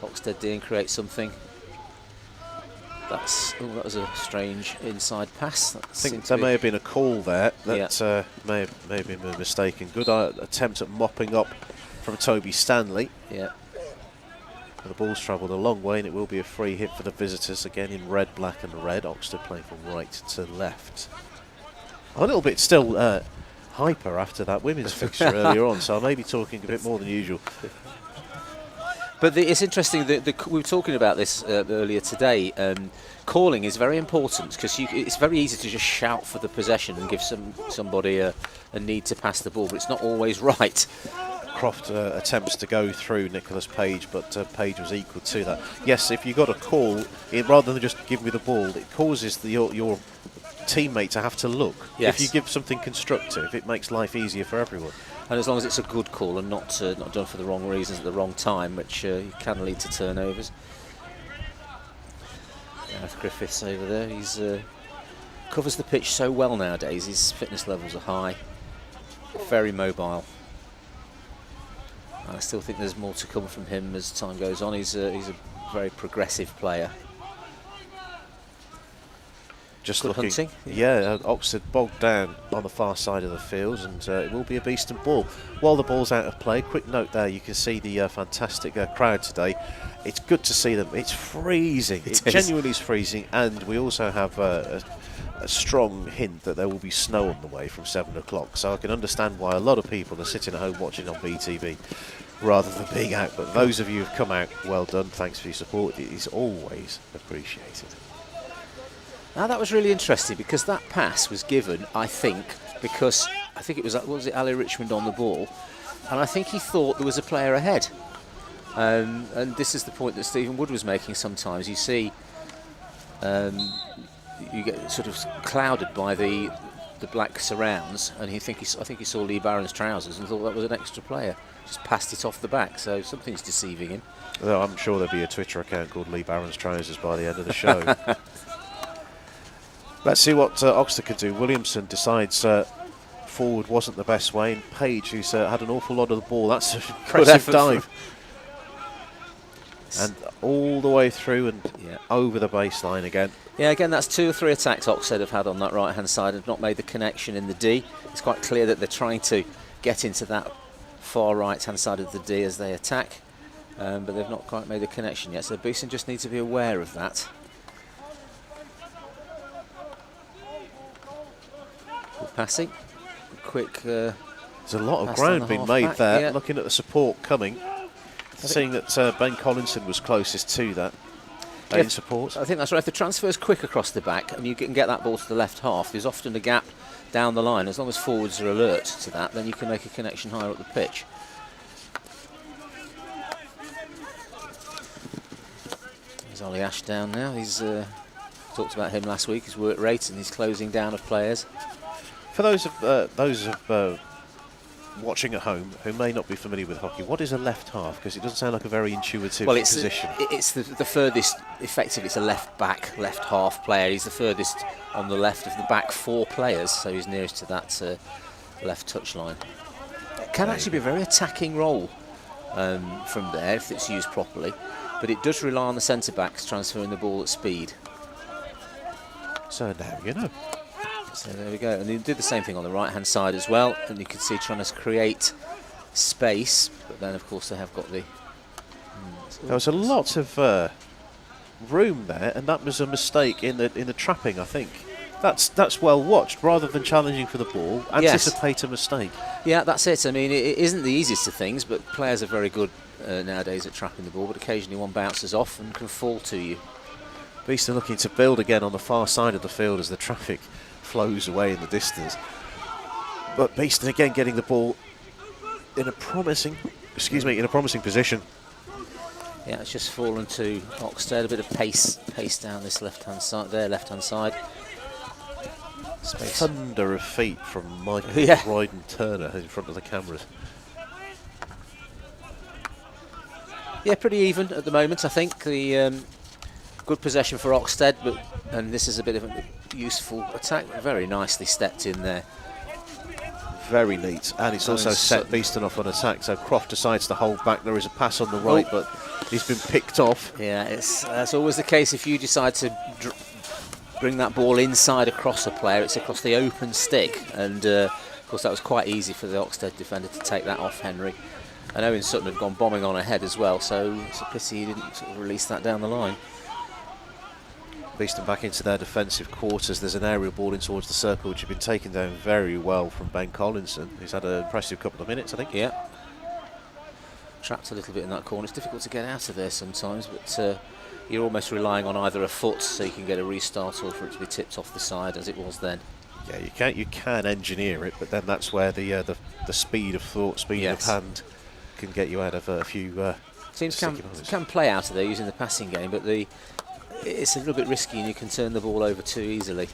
Oxted D and create something. That was a strange inside pass. I think there may have been a call there. That may have been a mistaken. Good attempt at mopping up from Toby Stanley. Yeah. The ball's travelled a long way, and it will be a free hit for the visitors, again in red, black and red. Oxted playing from right to left. I'm a little bit still hyper after that women's fixture earlier on, so I may be talking a bit more than usual. But it's interesting that we were talking about this earlier today. Calling is very important because it's very easy to just shout for the possession and give somebody a need to pass the ball, but it's not always right. Croft attempts to go through Nicholas Page, but Page was equal to that. Yes, if you got a call, rather than just give me the ball, it causes your teammate to have to look. Yes. If you give something constructive, it makes life easier for everyone. And as long as it's a good call and not done for the wrong reasons at the wrong time, which can lead to turnovers. Gareth Griffiths over there, he's covers the pitch so well nowadays. His fitness levels are high, very mobile. I still think there's more to come from him as time goes on. He's a very progressive player. Just good looking, hunting. yeah, Oxted bogged down on the far side of the field, and it will be a Beeston ball. While the ball's out of play, quick note there, you can see the fantastic crowd today. It's good to see them. It's freezing. It genuinely is freezing, and we also have a strong hint that there will be snow on the way from 7 o'clock. So I can understand why a lot of people are sitting at home watching on BTV rather than being out. But those of you who've come out, well done. Thanks for your support. It is always appreciated. Now that was really interesting because that pass was given, I think it was Ali Richmond on the ball, and I think he thought there was a player ahead. And this is the point that Stephen Wood was making. Sometimes you see, you get sort of clouded by the black surrounds, and I think he saw Lee Barron's trousers and thought that was an extra player. Just passed it off the back, so something's deceiving him. Well, I'm sure there'll be a Twitter account called Lee Barron's trousers by the end of the show. Let's see what Oxted can do. Williamson decides forward wasn't the best way, and Page, who's had an awful lot of the ball, that's an impressive dive. And all the way through and over the baseline again. Yeah, again, that's 2 or 3 attacks Oxted have had on that right-hand side and not made the connection in the D. It's quite clear that they're trying to get into that far right-hand side of the D as they attack, but they've not quite made the connection yet. So Beeston just need to be aware of that. Good passing, quick. There's a lot of ground being made there. Yeah. Looking at the support coming, seeing that Ben Collinson was closest to that in support. I think that's right. If the transfer's quick across the back and you can get that ball to the left half, there's often a gap down the line. As long as forwards are alert to that, then you can make a connection higher up the pitch. There's Ollie Ashdown now. He's talked about him last week. His work rate and his closing down of players. For those of watching at home who may not be familiar with hockey, what is a left half? Because it doesn't sound like a very intuitive position. It's the furthest, effectively, it's a left back, left half player. He's the furthest on the left of the back 4 players, so he's nearest to that left touch line. It can actually be a very attacking role from there if it's used properly, but it does rely on the centre backs transferring the ball at speed. So now you know. So there we go, and they did the same thing on the right-hand side as well, and you can see trying to create space, but then of course they have got the... There was a lot of room there, and that was a mistake in the trapping, I think. That's well watched. Rather than challenging for the ball, anticipate a mistake. Yeah, that's it. I mean, it isn't the easiest of things, but players are very good nowadays at trapping the ball, but occasionally one bounces off and can fall to you. Beeston looking to build again on the far side of the field as the traffic flows away in the distance. But Beeston again getting the ball in a promising position. Yeah, it's just fallen to Oxted. A bit of pace down this left-hand side. Space. Thunder of feet from Michael Royden Turner in front of the cameras. Yeah, pretty even at the moment, I think. The good possession for Oxted, and this is a bit of a useful attack. Very nicely stepped in there. Very neat, and it's also set Beeston off on attack. So Croft decides to hold back. There is a pass on the right, but he's been picked off. Yeah, that's always the case if you decide to bring that ball inside across a player. It's across the open stick, and of course that was quite easy for the Oxted defender to take that off Henry. And Owen Sutton had gone bombing on ahead as well, so it's a pity he didn't sort of release that down the line. Beeston back into their defensive quarters. There's an aerial ball in towards the circle, which had been taken down very well from Ben Collinson. He's had an impressive couple of minutes, I think. Yeah. trapped a little bit in that corner. It's difficult to get out of there sometimes, but you're almost relying on either a foot so you can get a restart or for it to be tipped off the side as it was then. Yeah, you can engineer it, but then that's where the speed of thought, speed of hand can get you out of a few. Teams can play out of there using the passing game, but it's a little bit risky and you can turn the ball over too easily.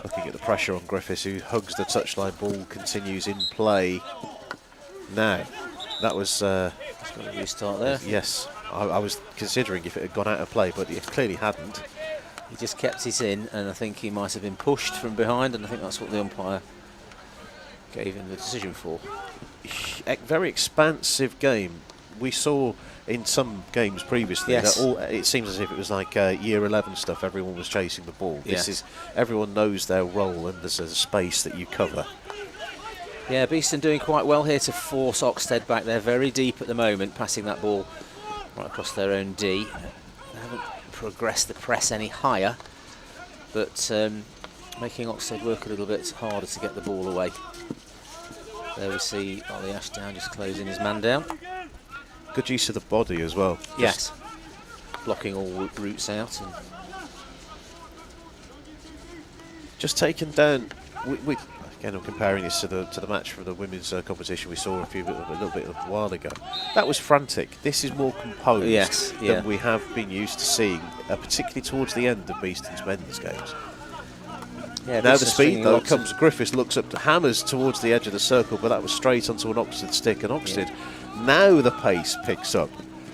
Looking at the pressure on Griffiths, who hugs the touchline. Ball continues in play. Now, that was. It's got a restart there. Yes, I was considering if it had gone out of play, but it clearly hadn't. He just kept it in, and I think he might have been pushed from behind, and I think that's what the umpire gave him the decision for. Very expansive game. We saw in some games previously that it seems as if it was like year 11 stuff. Everyone was chasing the ball. This is everyone knows their role, and there's a space that you cover. Yeah, Beeston doing quite well here to force Oxted back. They're very deep at the moment, passing that ball right across their own D. They haven't progressed the press any higher, but making Oxted work a little bit harder to get the ball away. There we see Ollie Ashdown just closing his man down. Good use of the body as well. Yes, blocking all routes out. And just taken down. Again, I'm comparing this to the match from the women's competition we saw a little bit a while ago. That was frantic. This is more composed than we have been used to seeing, particularly towards the end of Beeston's men's games. Yeah, now the speed though comes. Griffiths looks up to hammers towards the edge of the circle, but that was straight onto an Oxted stick, and Oxted now the pace picks up,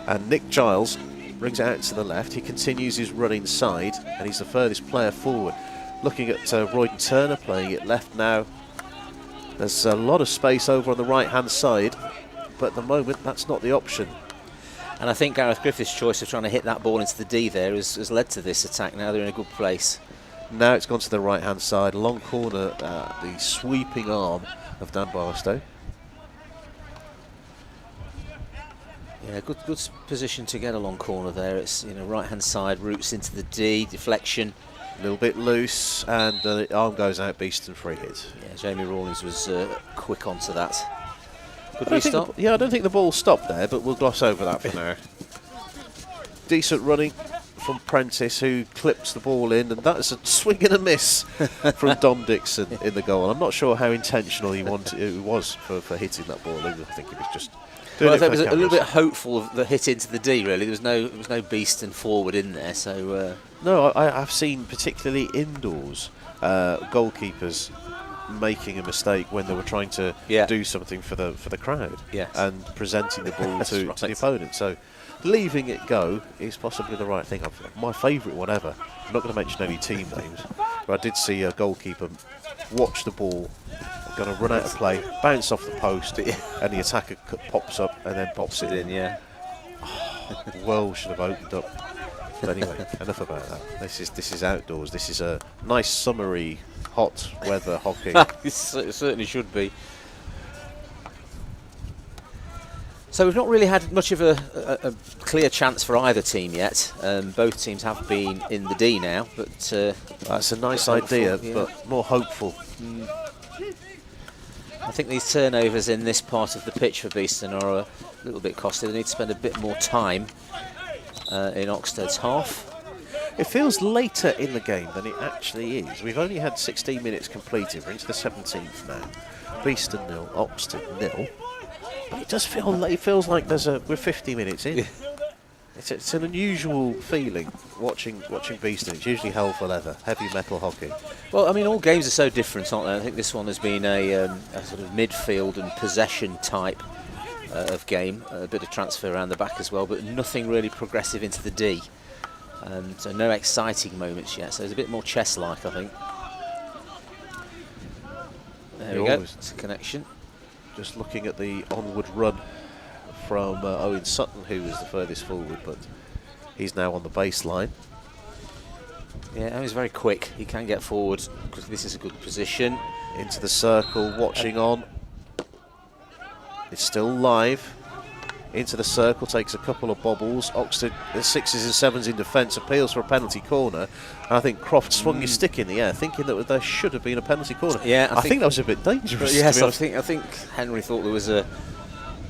and Nick Giles brings it out to the left. He continues his run inside, and he's the furthest player forward. Looking at Royden Turner playing it left now. There's a lot of space over on the right hand side, but at the moment that's not the option. And I think Gareth Griffiths' choice of trying to hit that ball into the D there has led to this attack. Now they're in a good place. Now it's gone to the right hand side, long corner, the sweeping arm of Dan Barstow. Yeah, good position to get a long corner there. It's right hand side, routes into the D, deflection. A little bit loose, and the arm goes out. Beeston free hit. Yeah, Jamie Rawlings was quick onto that. Good restart. I don't think the ball stopped there, but we'll gloss over that for now. Decent running from Prentice, who clips the ball in, and that is a swing and a miss from Dom Dixon in the goal. I'm not sure how intentional it was for hitting that ball. I think he was just. Well, I was a little bit hopeful of the hit into the D. Really, there was no Beeston forward in there, so. No, I've seen particularly indoors goalkeepers making a mistake when they were trying to do something for the crowd and presenting the ball to the opponent. So leaving it go is possibly the right thing. My favourite one ever. I'm not going to mention any team names, but I did see a goalkeeper watch the ball, going to run out of play, bounce off the post, and the attacker pops up and then pops it in. Yeah. The world should have opened up. But anyway, enough about that. This is outdoors. This is a nice summery, hot weather hockey. It certainly should be. So we've not really had much of a clear chance for either team yet. Both teams have been in the D now, but that's a nice idea, but more hopeful. I think these turnovers in this part of the pitch for Beeston are a little bit costly. They need to spend a bit more time in Oxted's half. It feels later in the game than it actually is. We've only had 16 minutes completed. We're into the 17th now. Beeston 0, Oxted 0. But it does feel like we're 50 minutes in. It's an unusual feeling watching Beeston. It's usually hell for leather, heavy metal hockey. Well, I mean, all games are so different, aren't they? I think this one has been a sort of midfield and possession type of game, a bit of transfer around the back as well, but nothing really progressive into the D. So no exciting moments yet, so it's a bit more chess-like, I think. There we go, it's a connection. Just looking at the onward run from Owen Sutton, who was the furthest forward, but he's now on the baseline. Yeah, he's very quick. He can get forward because this is a good position. Into the circle, watching on. It's still live. Into the circle, takes a couple of bobbles. Oxted, the 6s and 7s in defence, appeals for a penalty corner. And I think Croft swung his stick in the air, thinking that there should have been a penalty corner. Yeah, I think that was a bit dangerous. Yes, I think Henry thought there was a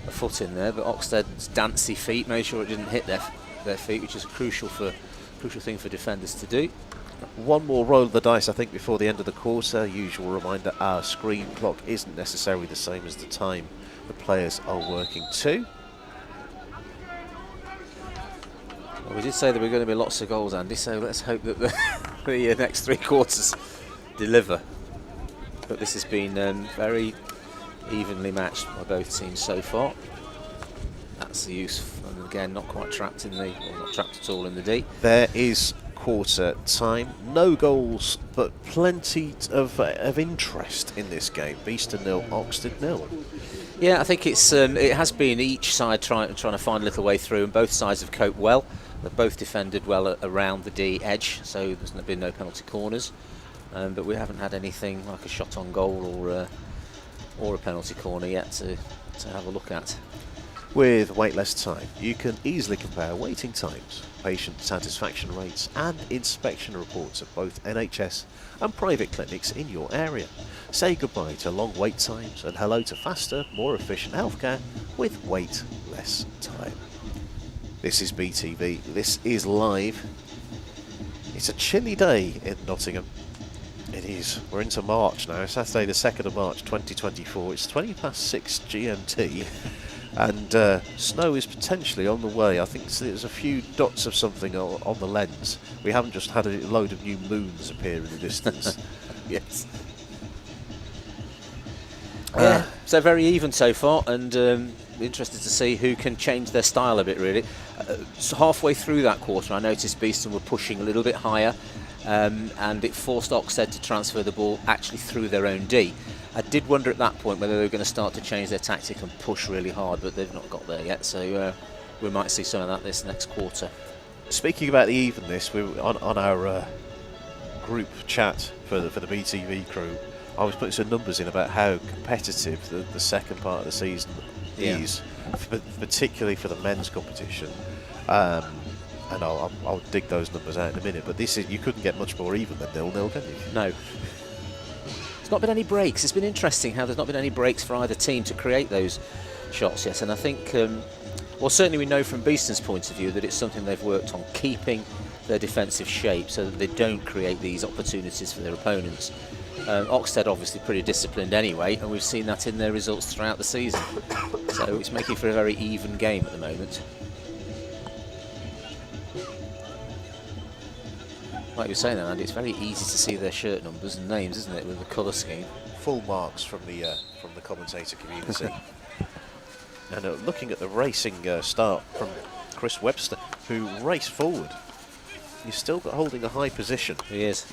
a foot in there, but Oxted's dancey feet made sure it didn't hit their feet, which is a crucial thing for defenders to do. One more roll of the dice, I think, before the end of the quarter. Usual reminder, our screen clock isn't necessarily the same as the time the players are working to. Well, we did say there were going to be lots of goals, Andy, so let's hope that the next 3 quarters deliver. But this has been very evenly matched by both teams so far. That's the use, and again, not quite trapped in the, well, not trapped at all in the D. There is quarter time. No goals, but plenty of interest in this game. Beeston 0, Oxted 0. Yeah, I think it's it has been each side trying to find a little way through, and both sides have coped well. They've both defended well around the D edge, so there's been no penalty corners. But we haven't had anything like a shot on goal or a penalty corner yet to have a look at. With waitless time, you can easily compare waiting times, patient satisfaction rates and inspection reports of both NHS and private clinics in your area. Say goodbye to long wait times and hello to faster, more efficient healthcare with waitless time. This is BTV, this is live. It's a chilly day in Nottingham. It is. We're into March now, Saturday the 2nd of March 2024. It's 20 past 6 GMT. And snow is potentially on the way. I think there's a few dots of something on the lens. We haven't just had a load of new moons appear in the distance. Yes. Yeah, so very even so far, and interested to see who can change their style a bit, really. So halfway through that quarter, I noticed Beeston were pushing a little bit higher, and it forced Oxted to transfer the ball actually through their own D. I did wonder at that point whether they were going to start to change their tactic and push really hard, but they've not got there yet, so we might see some of that this next quarter. Speaking about the evenness, we were on our group chat for the BTV crew. I was putting some numbers in about how competitive the second part of the season is, particularly for the men's competition. And I'll dig those numbers out in a minute. But this is, you couldn't get much more even than 0-0, can you? No. There's not been any breaks. It's been interesting how there's not been any breaks for either team to create those shots yet. And I think, well, certainly we know from Beeston's point of view that it's something they've worked on, keeping their defensive shape so that they don't create these opportunities for their opponents. Oxted obviously pretty disciplined anyway, and we've seen that in their results throughout the season. So it's making for a very even game at the moment. Like you were saying, Andy, it's very easy to see their shirt numbers and names, isn't it, with the colour scheme. Full marks from the commentator community. And looking at the racing start from Chris Webster, who raced forward. He's still holding a high position. He is.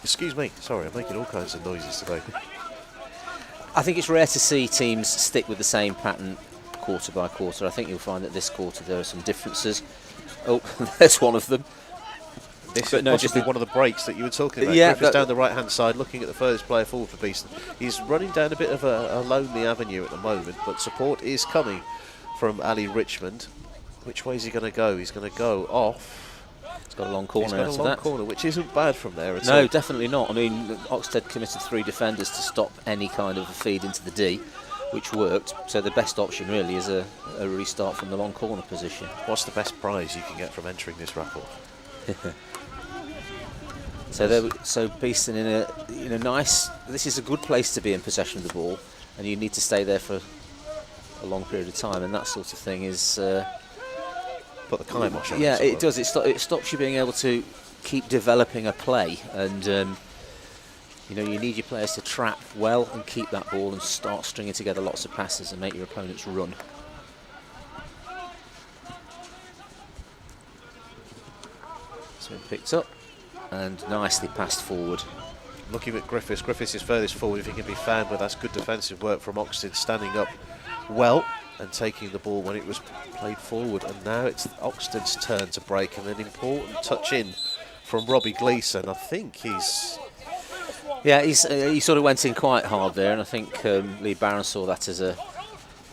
Excuse me, sorry, I'm making all kinds of noises today. I think it's rare to see teams stick with the same pattern quarter by quarter. I think you'll find that this quarter there are some differences. Oh, there's one of them. This is possibly one of the breaks that you were talking about. Yeah, Griffiths down the right-hand side, looking at the furthest player forward for Beeston. He's running down a bit of a lonely avenue at the moment, but support is coming from Ali Richmond. Which way is he going to go? He's going to go off. He's got a long corner. He's got a long corner, which isn't bad from there at all. No, definitely not. I mean, Oxted committed 3 defenders to stop any kind of a feed into the D, which worked. So the best option really is a restart from the long corner position. What's the best prize you can get from entering this raffle? So Beeston in a nice. This is a good place to be in possession of the ball, and you need to stay there for a long period of time, and that sort of thing is. Put the kibosh on. Yeah, it does. It stops you being able to keep developing a play, and you know, you need your players to trap well and keep that ball and start stringing together lots of passes and make your opponents run. So it picked up and nicely passed forward. Looking at Griffiths. Griffiths is furthest forward if he can be found, but that's good defensive work from Oxted, standing up well and taking the ball when it was played forward. And now it's Oxted's turn to break, and an important touch in from Robbie Gleeson. I think he's... Yeah, he sort of went in quite hard there, and I think Lee Barron saw that as a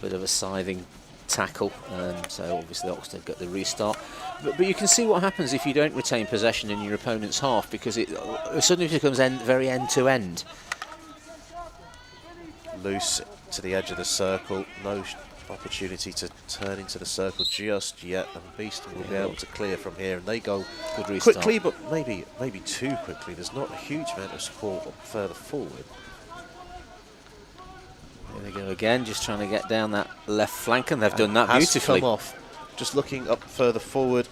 bit of a scything tackle. So obviously Oxted got the restart. But you can see what happens if you don't retain possession in your opponent's half, because it suddenly becomes very end-to-end. Loose to the edge of the circle. No opportunity to turn into the circle just yet, and Beeston will be able to clear from here, and they go quickly, but maybe too quickly. There's not a huge amount of support further forward. There they go again, just trying to get down that left flank, and they've done that beautifully. Come off. Just looking up further forward.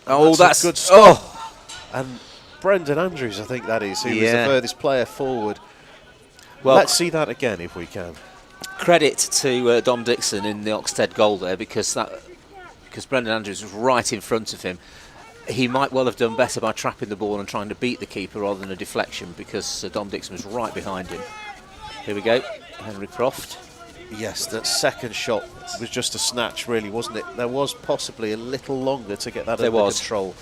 Oh, that's a good stop. Oh. And Brendan Andrews, I think that is, who was the furthest player forward. Well, let's see that again if we can. Credit to Dom Dixon in the Oxted goal there, because Brendan Andrews was right in front of him. He might well have done better by trapping the ball and trying to beat the keeper rather than a deflection, because Dom Dixon was right behind him. Here we go, Henry Croft. Yes, that second shot was just a snatch, really, wasn't it? There was possibly a little longer to get that under control.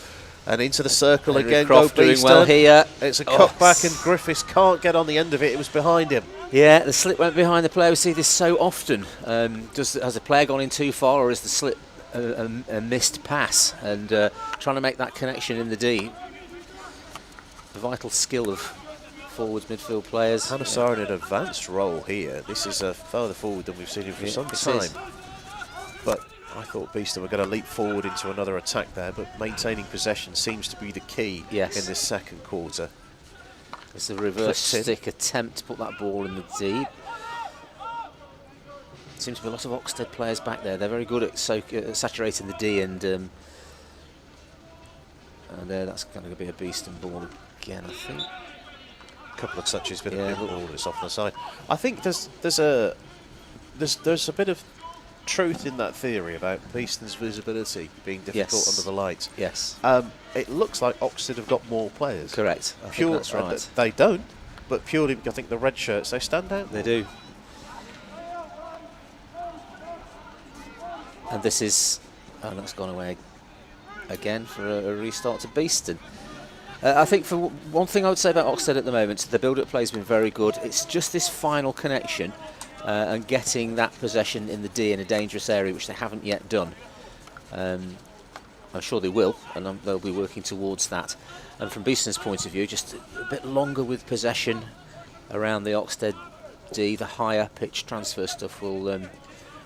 And into the circle Henry again. Croft doing well here. It's a cut back, and Griffiths can't get on the end of it. It was behind him. Yeah, the slip went behind the player. We see this so often. Has the player gone in too far, or is the slip a missed pass? And trying to make that connection in the D. The vital skill of forwards, midfield players. Hanasar in an advanced role here. This is further forward than we've seen him for some time. But I thought Beeston were going to leap forward into another attack there, but maintaining possession seems to be the key in this second quarter. It's a reverse stick attempt to put that ball in the deep. Seems to be a lot of Oxted players back there. They're very good at saturating the D, and that's going to be a Beeston ball again, I think. A couple of touches, bit of ball that's off the side. I think there's a bit of truth in that theory about Beeston's visibility being difficult under the lights. Yes. It looks like Oxted have got more players. Correct. I think that's right. They don't, but purely I think the red shirts, they stand out. They do. And this is, that's gone away again for a restart to Beeston. I think for one thing I would say about Oxted at the moment, the build-up play has been very good. It's just this final connection and getting that possession in the D in a dangerous area, which they haven't yet done. I'm sure they will, and they'll be working towards that. And from Beeston's point of view, just a bit longer with possession around the Oxted D. The higher pitch transfer stuff will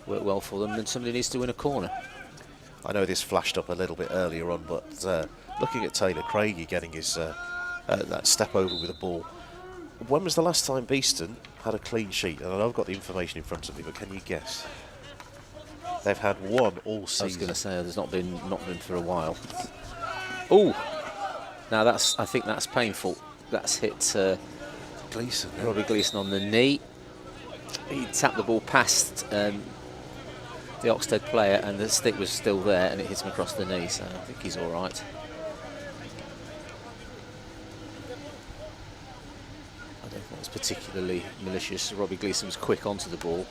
work well for them, and somebody needs to win a corner. I know this flashed up a little bit earlier on, but looking at Taylor Craigie getting his that step over with the ball. When was the last time Beeston had a clean sheet? And I know I've got the information in front of me, but can you guess? They've had one all season. I was going to say there's not been for a while. Oh, now I think that's painful. That's hit Gleeson. Robbie Gleeson on the knee. He tapped the ball past the Oxted player, and the stick was still there, and it hit him across the knee. So I think he's all right. I don't think it was particularly malicious. Robbie Gleeson was quick onto the ball.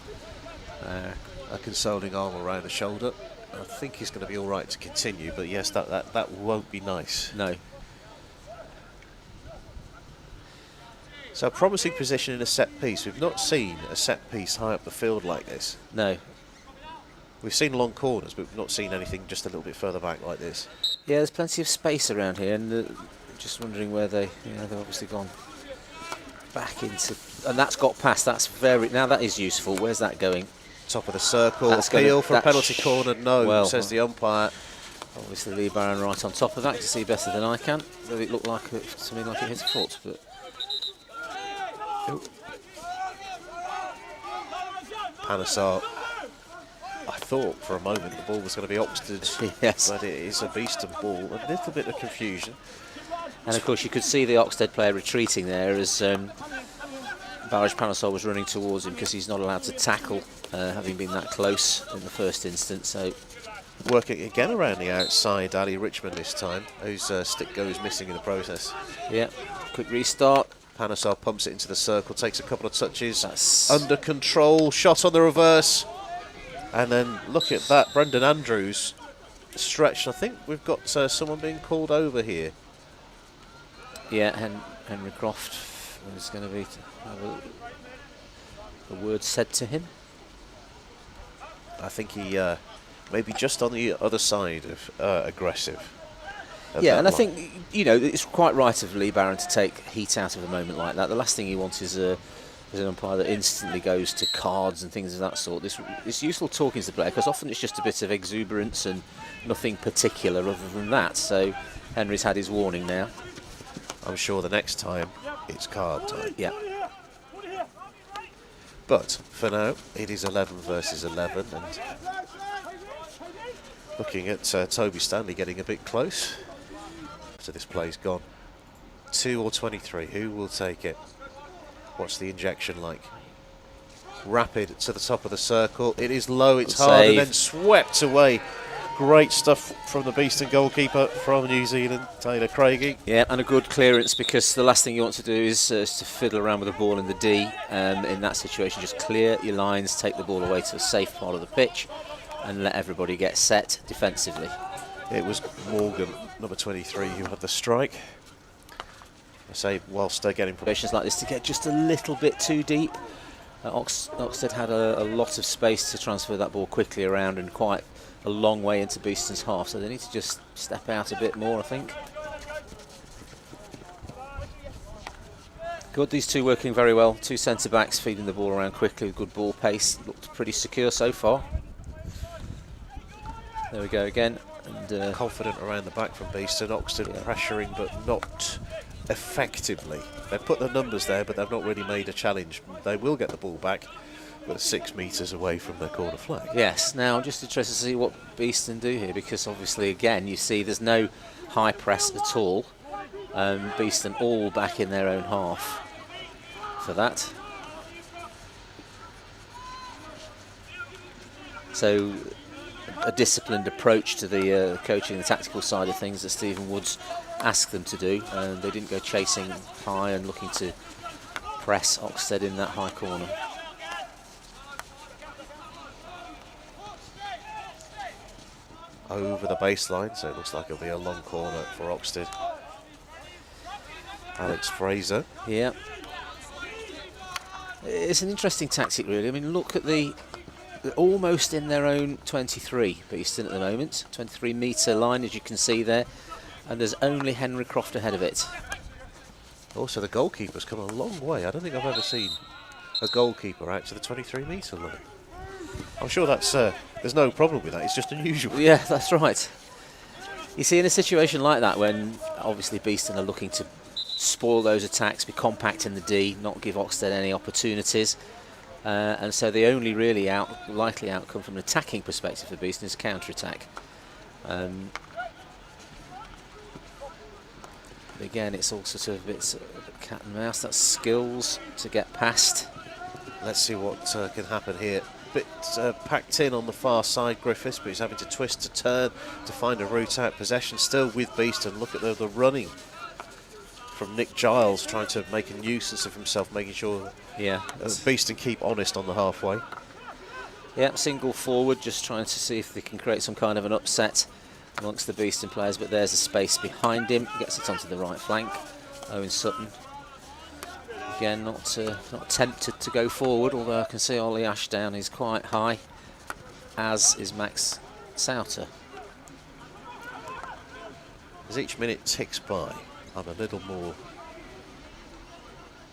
A consoling arm around the shoulder. I think he's going to be all right to continue, but yes, that won't be nice. No. So a promising position in a set piece. We've not seen a set piece high up the field like this. No. We've seen long corners, but we've not seen anything just a little bit further back like this. Yeah, there's plenty of space around here, and just wondering where they've obviously gone back into, and that's got past. That's now that is useful. Where's that going? Top of the circle. Appeal for a penalty corner. No, says the umpire. Obviously, Lee Barron right on top of that. You can see better than I can. Though it looked like to me like it hit a foot, but. Panasar. I thought for a moment the ball was going to be Oxted, yes, but it is a Beeston ball. A little bit of confusion. And of course, you could see the Oxted player retreating there as Barrage Panasar was running towards him, because he's not allowed to tackle, having been that close in the first instance. So, working again around the outside, Ali Richmond this time, whose stick goes missing in the process. Yeah, quick restart. Panasar pumps it into the circle, takes a couple of touches. That's under control, shot on the reverse. And then look at that, Brendan Andrews stretched. I think we've got someone being called over here. Yeah, Henry Croft is going to be have a word said to him. I think he maybe just on the other side of aggressive. Yeah, and I think, it's quite right of Lee Barron to take heat out of a moment like that. The last thing he wants is a There's an umpire that instantly goes to cards and things of that sort. It's useful talking to the player because often it's just a bit of exuberance and nothing particular other than that. So Henry's had his warning now. I'm sure the next time it's card time. Yeah. But for now, it is 11 versus 11, and looking at Toby Stanley getting a bit close. So this play's gone. 2 or 23, who will take it? What's the injection like? Rapid to the top of the circle. It is low, it's hard, save. and then swept away. Great stuff from the Beeston goalkeeper from New Zealand, Taylor Craigie. Yeah, and a good clearance, because the last thing you want to do is to fiddle around with the ball in the D. In that situation, just clear your lines, take the ball away to a safe part of the pitch, and let everybody get set defensively. It was Morgan, number 23, who had the strike. I say, whilst they're getting Situations like this to get just a little bit too deep. Oxted had a lot of space to transfer that ball quickly around and quite a long way into Beeston's half, so they need to just step out a bit more, I think. Good, these two working very well. Two centre-backs feeding the ball around quickly with good ball pace. Looked pretty secure so far. There we go again. And confident around the back from Beeston. Oxted pressuring, but not effectively. They've put the numbers there, but they've not really made a challenge. They will get the ball back, but 6 metres away from their corner flag. Yes, now I'm just interested to see what Beeston do here, because obviously again you see there's no high press at all. Beeston all back in their own half for that. So a disciplined approach to the coaching and the tactical side of things that Stephen Woods asked them to do. They didn't go chasing high and looking to press Oxted in that high corner. Over the baseline, so it looks like it'll be a long corner for Oxted. Alex Fraser. Yeah. It's an interesting tactic, really. I mean, look at they're almost in their own 23, Beeston at the moment. 23-metre line, as you can see there. And there's only Henry Croft ahead of it. Also, the goalkeeper's come a long way. I don't think I've ever seen a goalkeeper out to the 23-metre line. I'm sure that's there's no problem with that. It's just unusual. Yeah, that's right. You see, in a situation like that, when obviously Beeston are looking to spoil those attacks, be compact in the D, not give Oxted any opportunities, and so the only really likely outcome from an attacking perspective for Beeston is counter-attack. But again, it's all sort of a bit cat and mouse. That's skills to get past. Let's see what can happen here. Bit packed in on the far side, Griffiths, but he's having to twist to turn to find a route out. Possession still with Beeston. Look at the running from Nick Giles, trying to make a nuisance of himself, making sure Beeston keep honest on the halfway. Yeah, single forward, just trying to see if they can create some kind of an upset amongst the Beeston players, but there's a space behind him. Gets it onto the right flank. Owen Sutton. Again, not tempted to go forward, although I can see Ollie Ashdown is quite high, as is Max Souter. As each minute ticks by, I'm a little more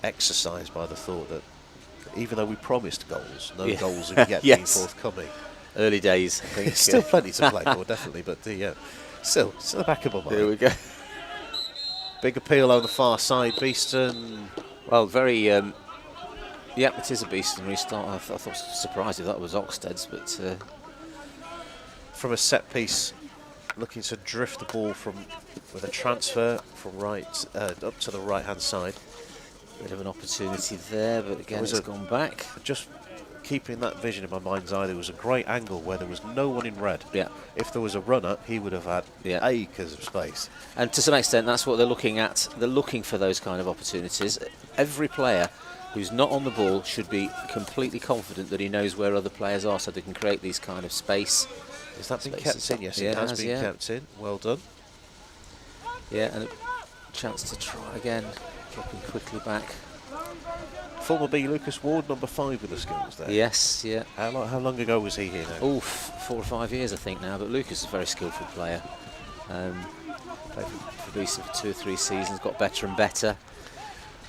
exercised by the thought that even though we promised goals, no goals have yet been forthcoming. Early days, I think. Still plenty to play for, definitely, but still, it's in the back of my mind. There we go. Big appeal on the far side, Beeston. Well, very, it is a Beeston restart. I thought surprised if that was Oxted's, but from a set piece, looking to drift the ball with a transfer from right up to the right hand side. Bit of an opportunity there, but again it's gone back. Just keeping that vision in my mind's eye, there was a great angle where there was no one in red. Yeah. If there was a runner, he would have had acres of space. And to some extent, that's what they're looking at. They're looking for those kind of opportunities. Every player who's not on the ball should be completely confident that he knows where other players are, so they can create these kind of space. Has that been kept in? Yes, it has been kept in. Well done. Yeah, and a chance to try again. Dropping quickly back. Former B Lucas Ward, number 5 with the skills there. Yes, yeah. How long ago was he here now? 4 or 5 years I think now, but Lucas is a very skillful player. Played for Beeston for 2 or 3 seasons, got better and better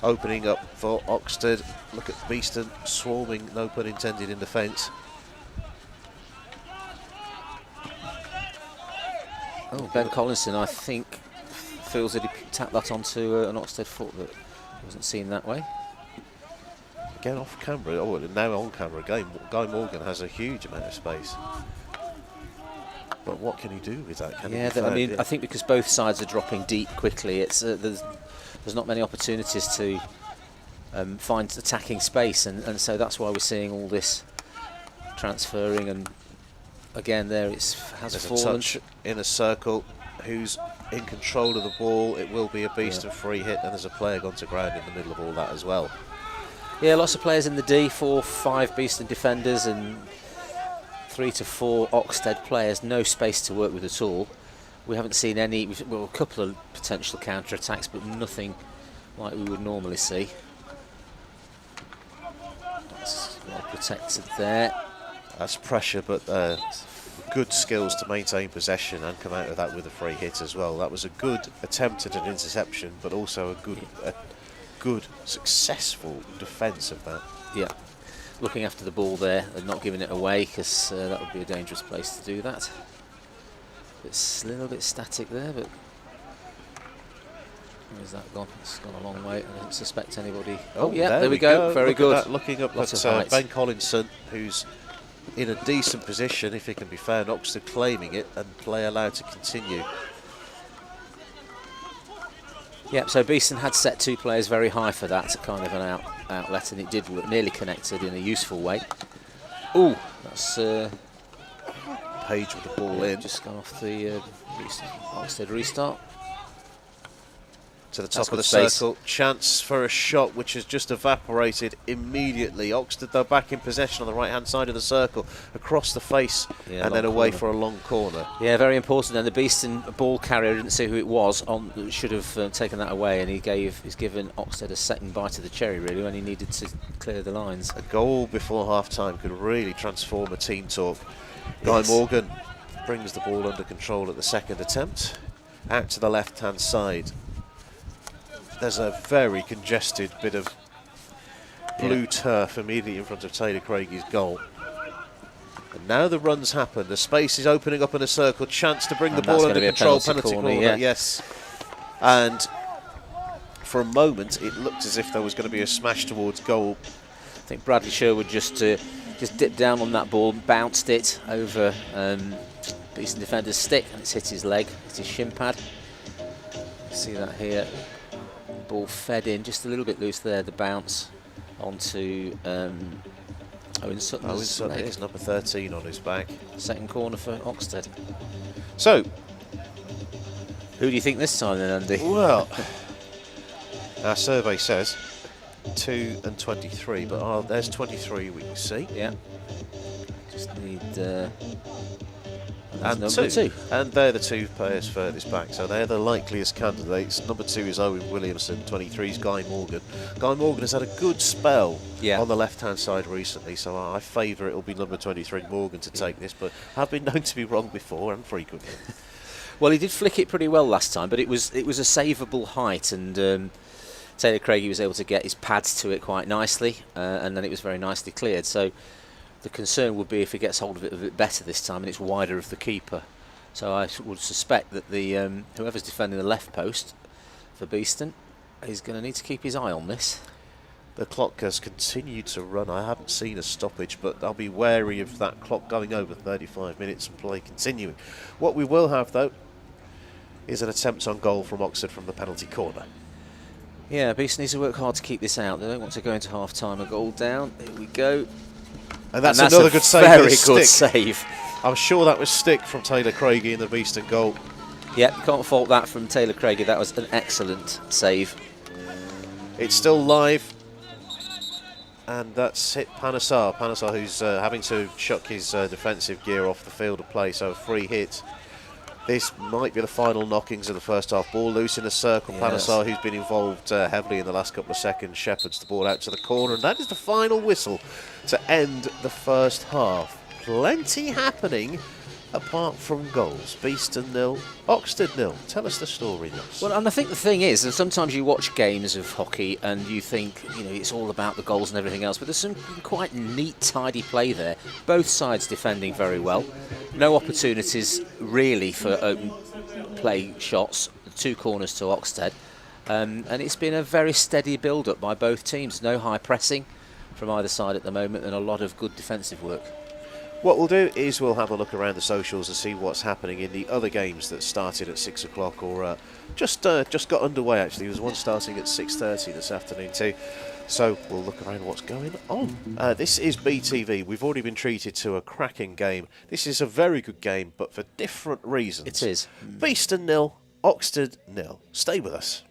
opening up for Oxted. Look at Beeston swarming, no pun intended, in defence. Oh, Ben Collinson, I think, feels that he tapped that onto an Oxted foot that wasn't seen that way. Again off camera, oh, now on camera again. Guy Morgan has a huge amount of space. But what can he do with that? Can Yeah, I mean, I think because both sides are dropping deep quickly, it's there's not many opportunities to find attacking space, and so that's why we're seeing all this transferring. And again, there has fallen. A touch in a circle. Who's in control of the ball? It will be a Beeston free hit, and there's a player gone to ground in the middle of all that as well. Yeah, lots of players in the D, 4, 5 Beeston defenders and 3 to 4 Oxted players. No space to work with at all. We haven't seen any, well, a couple of potential counter-attacks, but nothing like we would normally see. That's well protected there. That's pressure, but good skills to maintain possession and come out of that with a free hit as well. That was a good attempt at an interception, but also a good successful defence of that. Yeah, looking after the ball there and not giving it away, because that would be a dangerous place to do that. It's a little bit static there, but where's that gone? It's gone a long way. I don't suspect anybody. Oh yeah, there we go. Very good. Looking up Lots at of Ben Collinson, who's in a decent position, if he can be fair. Oxted claiming it and play allowed to continue. Yeah, so Beeston had set 2 players very high for that kind of an outlet, and it did work, nearly connected in a useful way. Ooh, that's Page with the ball in. Just gone off the Oxted restart. To the That's top of the good space. circle. Chance for a shot which has just evaporated immediately. Oxted, though, back in possession on the right-hand side of the circle, across the face, Yeah, and then away corner. for a long corner. Yeah, very important. And the Beeston ball carrier, didn't see who it was, should have taken that away, and he's given Oxted a second bite of the cherry, really, when he needed to clear the lines. A goal before half-time could really transform a team talk. Guy Yes. Morgan brings the ball under control at the second attempt. Out to the left-hand side. There's a very congested bit of blue turf immediately in front of Taylor Craigie's goal. And now the runs happen. The space is opening up in a circle. Chance to bring the ball under control. Penalty corner, yes. And for a moment, it looked as if there was going to be a smash towards goal. I think Bradley Sherwood just dipped down on that ball, bounced it over Beeston defender's stick, and it's hit his leg, hit his shin pad. See that here. Ball fed in just a little bit loose there, the bounce onto Owen Sutton's leg. It is number 13 on his back. Second corner for Oxted. So, Who do you think this time then, Andy? well, our survey says 2 and 23, but there's 23 we can see. Yeah. Just need And number 2. And they're the 2 players furthest back, so they're the likeliest candidates. Number 2 is Owen Williamson, 23 is Guy Morgan. Guy Morgan has had a good spell on the left-hand side recently, so I favour it'll be number 23 Morgan to take this, but I've been known to be wrong before and frequently. Well, he did flick it pretty well last time, but it was a savable height, and Taylor Craigie was able to get his pads to it quite nicely, and then it was very nicely cleared. So the concern would be if he gets hold of it a bit better this time and it's wider of the keeper. So I would suspect that the whoever's defending the left post for Beeston is going to need to keep his eye on this. The clock has continued to run. I haven't seen a stoppage, but I'll be wary of that clock going over 35 minutes and play continuing. What we will have, though, is an attempt on goal from Oxted from the penalty corner. Yeah, Beeston needs to work hard to keep this out. They don't want to go into half-time a goal down. Here we go. And that's another good save. Very good save. I'm sure that was stick from Taylor Craigie in the Beeston goal. Yeah, can't fault that from Taylor Craigie. That was an excellent save. It's still live. And that's hit Panesar. Panesar, who's having to chuck his defensive gear off the field of play, so a free hit. This might be the final knockings of the first half. Ball loose in a circle. Yes. Panesar, who's been involved heavily in the last couple of seconds, shepherds the ball out to the corner, and that is the final whistle to end the first half. Plenty happening apart from goals. Beeston 0, Oxted 0. Tell us the story, Ross. Well, and I think the thing is that sometimes you watch games of hockey and you think, it's all about the goals and everything else, but there's some quite neat, tidy play there. Both sides defending very well. No opportunities really for open play shots. 2 corners to Oxted. And it's been a very steady build-up by both teams. No high pressing from either side at the moment, and a lot of good defensive work. What we'll do is we'll have a look around the socials and see what's happening in the other games that started at 6 o'clock or just got underway. Actually, there was one starting at 6:30 this afternoon too. So we'll look around what's going on. This is BTV. We've already been treated to a cracking game. This is a very good game, but for different reasons. It is. Beeston 0, Oxted 0. Stay with us.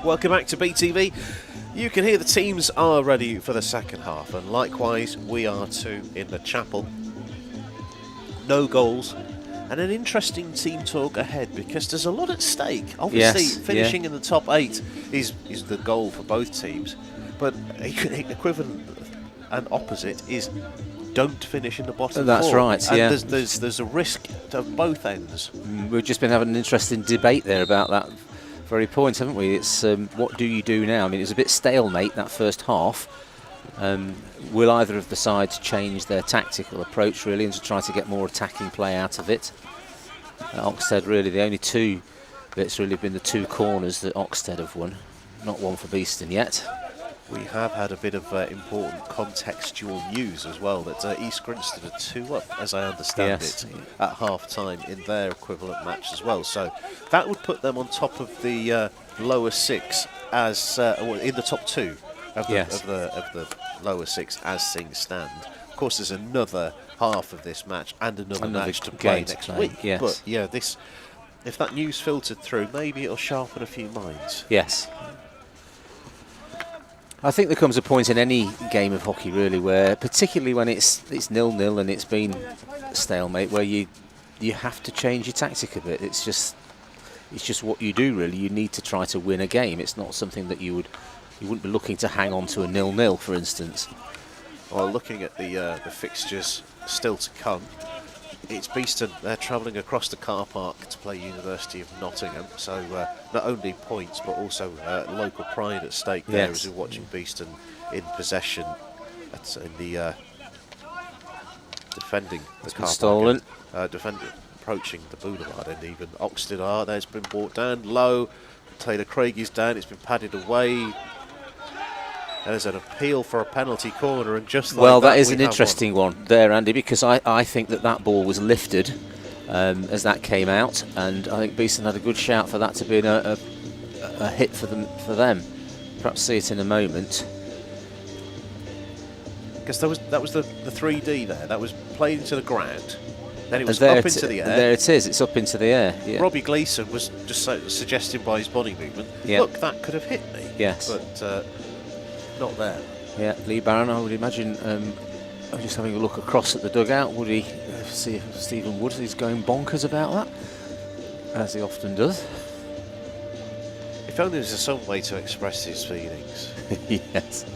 Welcome back to BTV. You can hear the teams are ready for the second half, and likewise we are too in the chapel. No goals, and an interesting team talk ahead because there's a lot at stake. Obviously, Yes, finishing in the top 8 is the goal for both teams, but equivalent and opposite is don't finish in the bottom That's 4. right, and yeah. There's a risk to both ends. We've just been having an interesting debate there about that very point, haven't we? It's what do you do now? I mean, it was a bit stalemate that first half. Will either of the sides change their tactical approach really and to try to get more attacking play out of it? Oxted really the only two that's really been the two corners that Oxted have won, not one for Beeston yet. We have had a bit of important contextual news as well, that East Grinstead are 2 up, as I understand Yes. it, at half-time in their equivalent match as well. So that would put them on top of the lower 6 as in the top 2 of the, Yes. of the lower 6 as things stand. Of course, there's another half of this match and another match to play game to next play, week. yes. But yeah, this, if that news filtered through, maybe it'll sharpen a few minds. Yes. I think there comes a point in any game of hockey really where, particularly when it's 0-0 and it's been stalemate, where you have to change your tactic a bit. It's just what you do really. You need to try to win a game. It's not something that you wouldn't be looking to hang on to a 0-0, for instance. Well, looking at the fixtures still to come, it's Beeston. They're travelling across the car park to play University of Nottingham. So not only points, but also local pride at stake there, Yes. as you're watching Beeston in possession. That's in the defending the car stolen. park. Approaching the boulevard, and even Oxted are. There's been brought down low. Taylor Craig is down. It's been padded away. There's an appeal for a penalty corner, and just like Well, that that is we an have interesting one there, Andy, because I think that ball was lifted as that came out, and I think Beeston had a good shout for that to be a hit for them. Perhaps see it in a moment. Because that was the 3D there. That was played into the ground. Then it was And there up into the air. There it is. It's up into the air. Yeah. Robbie Gleeson was just suggesting by his body movement, Yeah. look, that could have hit me. Yes. But not there. Yeah, Lee Barron, I would imagine, I'm just having a look across at the dugout. Would he see if Stephen Wood is going bonkers about that, as he often does? If only there was some way to express his feelings. Yes.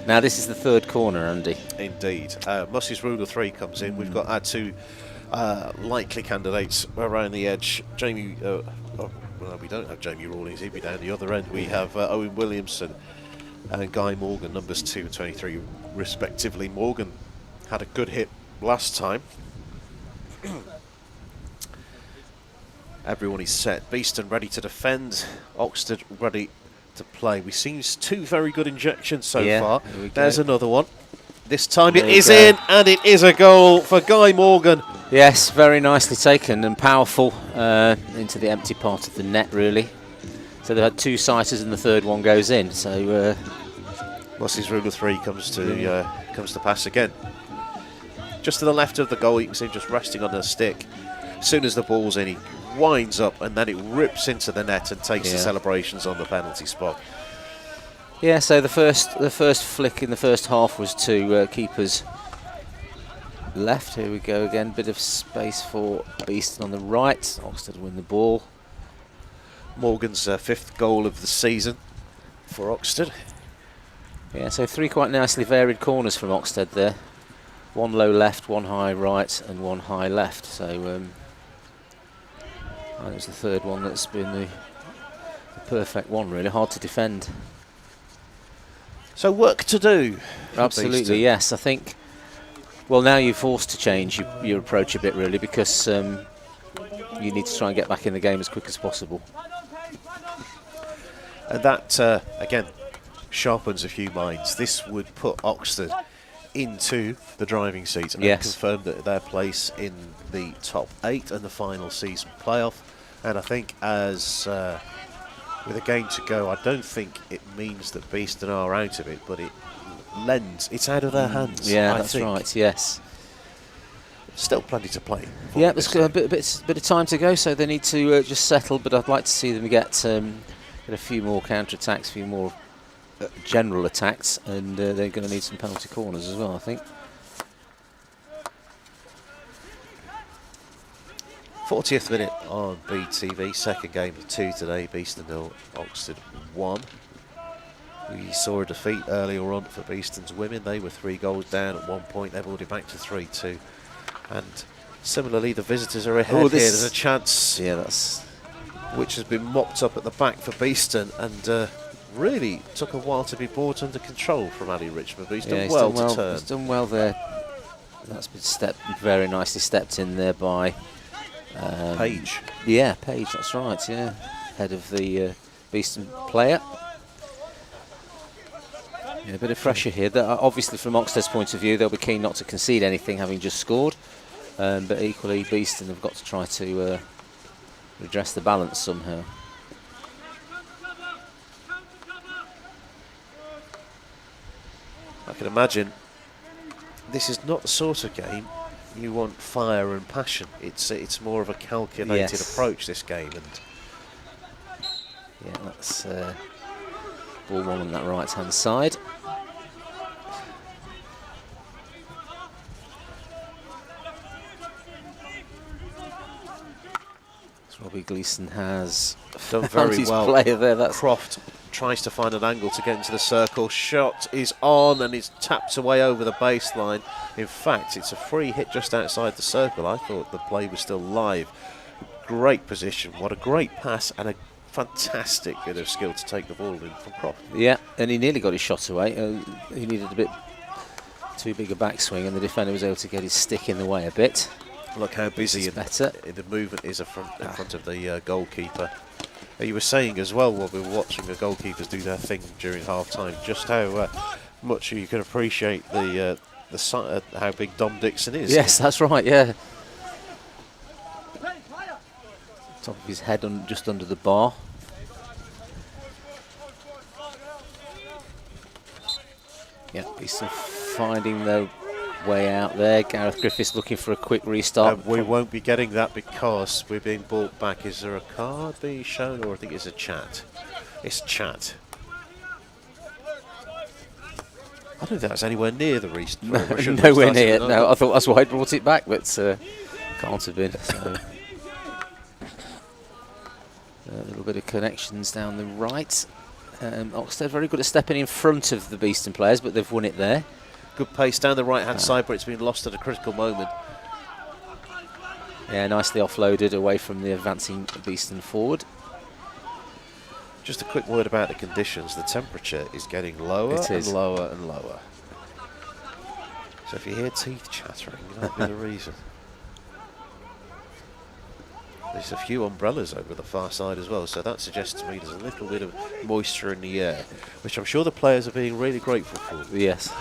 Now this is the third corner, Andy. Indeed. Mussey's Rule of 3 comes in. We've got our two likely candidates around the edge. Jamie, well, we don't have Jamie Rawlings. He'd be down the other end. We have Owen Williamson and Guy Morgan, numbers 2 and 23 respectively. Morgan had a good hit last time. Everyone is set. Beeston ready to defend. Oxted ready to play. We've seen 2 very good injections so far. There's another one. This time it is in, and it is a goal for Guy Morgan. Yes, very nicely taken and powerful into the empty part of the net, really. So they've had 2 sighters and the third one goes in. So Mussey's Rule of 3 comes to pass again. Just to the left of the goal, you can see him just resting on the stick. As soon as the ball's in, he winds up and then it rips into the net and takes the celebrations on the penalty spot. yeah, so the first flick in the first half was to keepers left. Here we go again. Bit of space for Beeston on the right. Oxted win the ball. Morgan's 5th goal of the season for Oxted. Yeah, so 3 quite nicely varied corners from Oxted there. 1 low left, 1 high right, and 1 high left. So I think it's the third one that's been the perfect one, really. Hard to defend. So work to do. for Absolutely, Beeston. yes. I think, well, now you're forced to change your approach a bit, really, because you need to try and get back in the game as quick as possible. And that, again, sharpens a few minds. This would put Oxted into the driving seat and confirm that their place in the top 8 and the final season playoff. And I think as with a game to go, I don't think it means that Beeston are out of it, but it's out of their hands. Yeah, I that's think. right, yes. Still plenty to play. Yeah, there's a bit of time to go, so they need to just settle. But I'd like to see them get a few more counter-attacks, a few more general attacks, and they're going to need some penalty corners as well, I think. 40th minute on BTV, second game of 2 today. Beeston 0, Oxted 1. We saw a defeat earlier on for Beeston's women. They were 3 goals down at one point. They've already back to 3-2. And similarly, the visitors are ahead here. There's a chance, which has been mopped up at the back for Beeston, and really took a while to be brought under control from Ali Richmond. But he's done well to turn. He's done well there. That's been very nicely stepped in there by Page. Yeah, Page. That's right. Yeah, head of the Beeston player. Yeah, a bit of pressure here. Obviously, from Oxted's point of view, they'll be keen not to concede anything, having just scored. But equally, Beeston have got to try to redress the balance somehow. I can imagine this is not the sort of game you want fire and passion. It's more of a calculated approach, this game. And yeah, that's ball one on that right-hand side. Robbie Gleeson has done very well. Player there. That's Croft tries to find an angle to get into the circle. Shot is on and it's tapped away over the baseline. In fact, it's a free hit just outside the circle. I thought the play was still live. Great position. What a great pass and a fantastic bit of skill to take the ball in from Croft. Yeah, and he nearly got his shot away. He needed a bit too big a backswing, and the defender was able to get his stick in the way a bit. Look how busy the movement is in front of the goalkeeper. You were saying as well while we were watching the goalkeepers do their thing during half-time, just how much you can appreciate how big Dom Dixon is. Yes, that's right, yeah. Top of his head just under the bar. Yeah, he's still finding the way out there. Gareth Griffiths looking for a quick restart. We won't be getting that because we're being brought back. Is there a card being shown, or I think it's a chat? It's chat. I don't think that was anywhere near the restart. Nowhere near. No, I thought that's why I brought it back, but can't have been. So. A little bit of connections down the right. Oxted very good at stepping in front of the Beeston players, but they've won it there. Good pace down the right-hand side, but it's been lost at a critical moment. Yeah, nicely offloaded away from the advancing Beeston forward. Just a quick word about the conditions. The temperature is getting lower and lower and lower. So if you hear teeth chattering, that might be the reason. There's a few umbrellas over the far side as well, so that suggests to me there's a little bit of moisture in the air, which I'm sure the players are being really grateful for. Yes.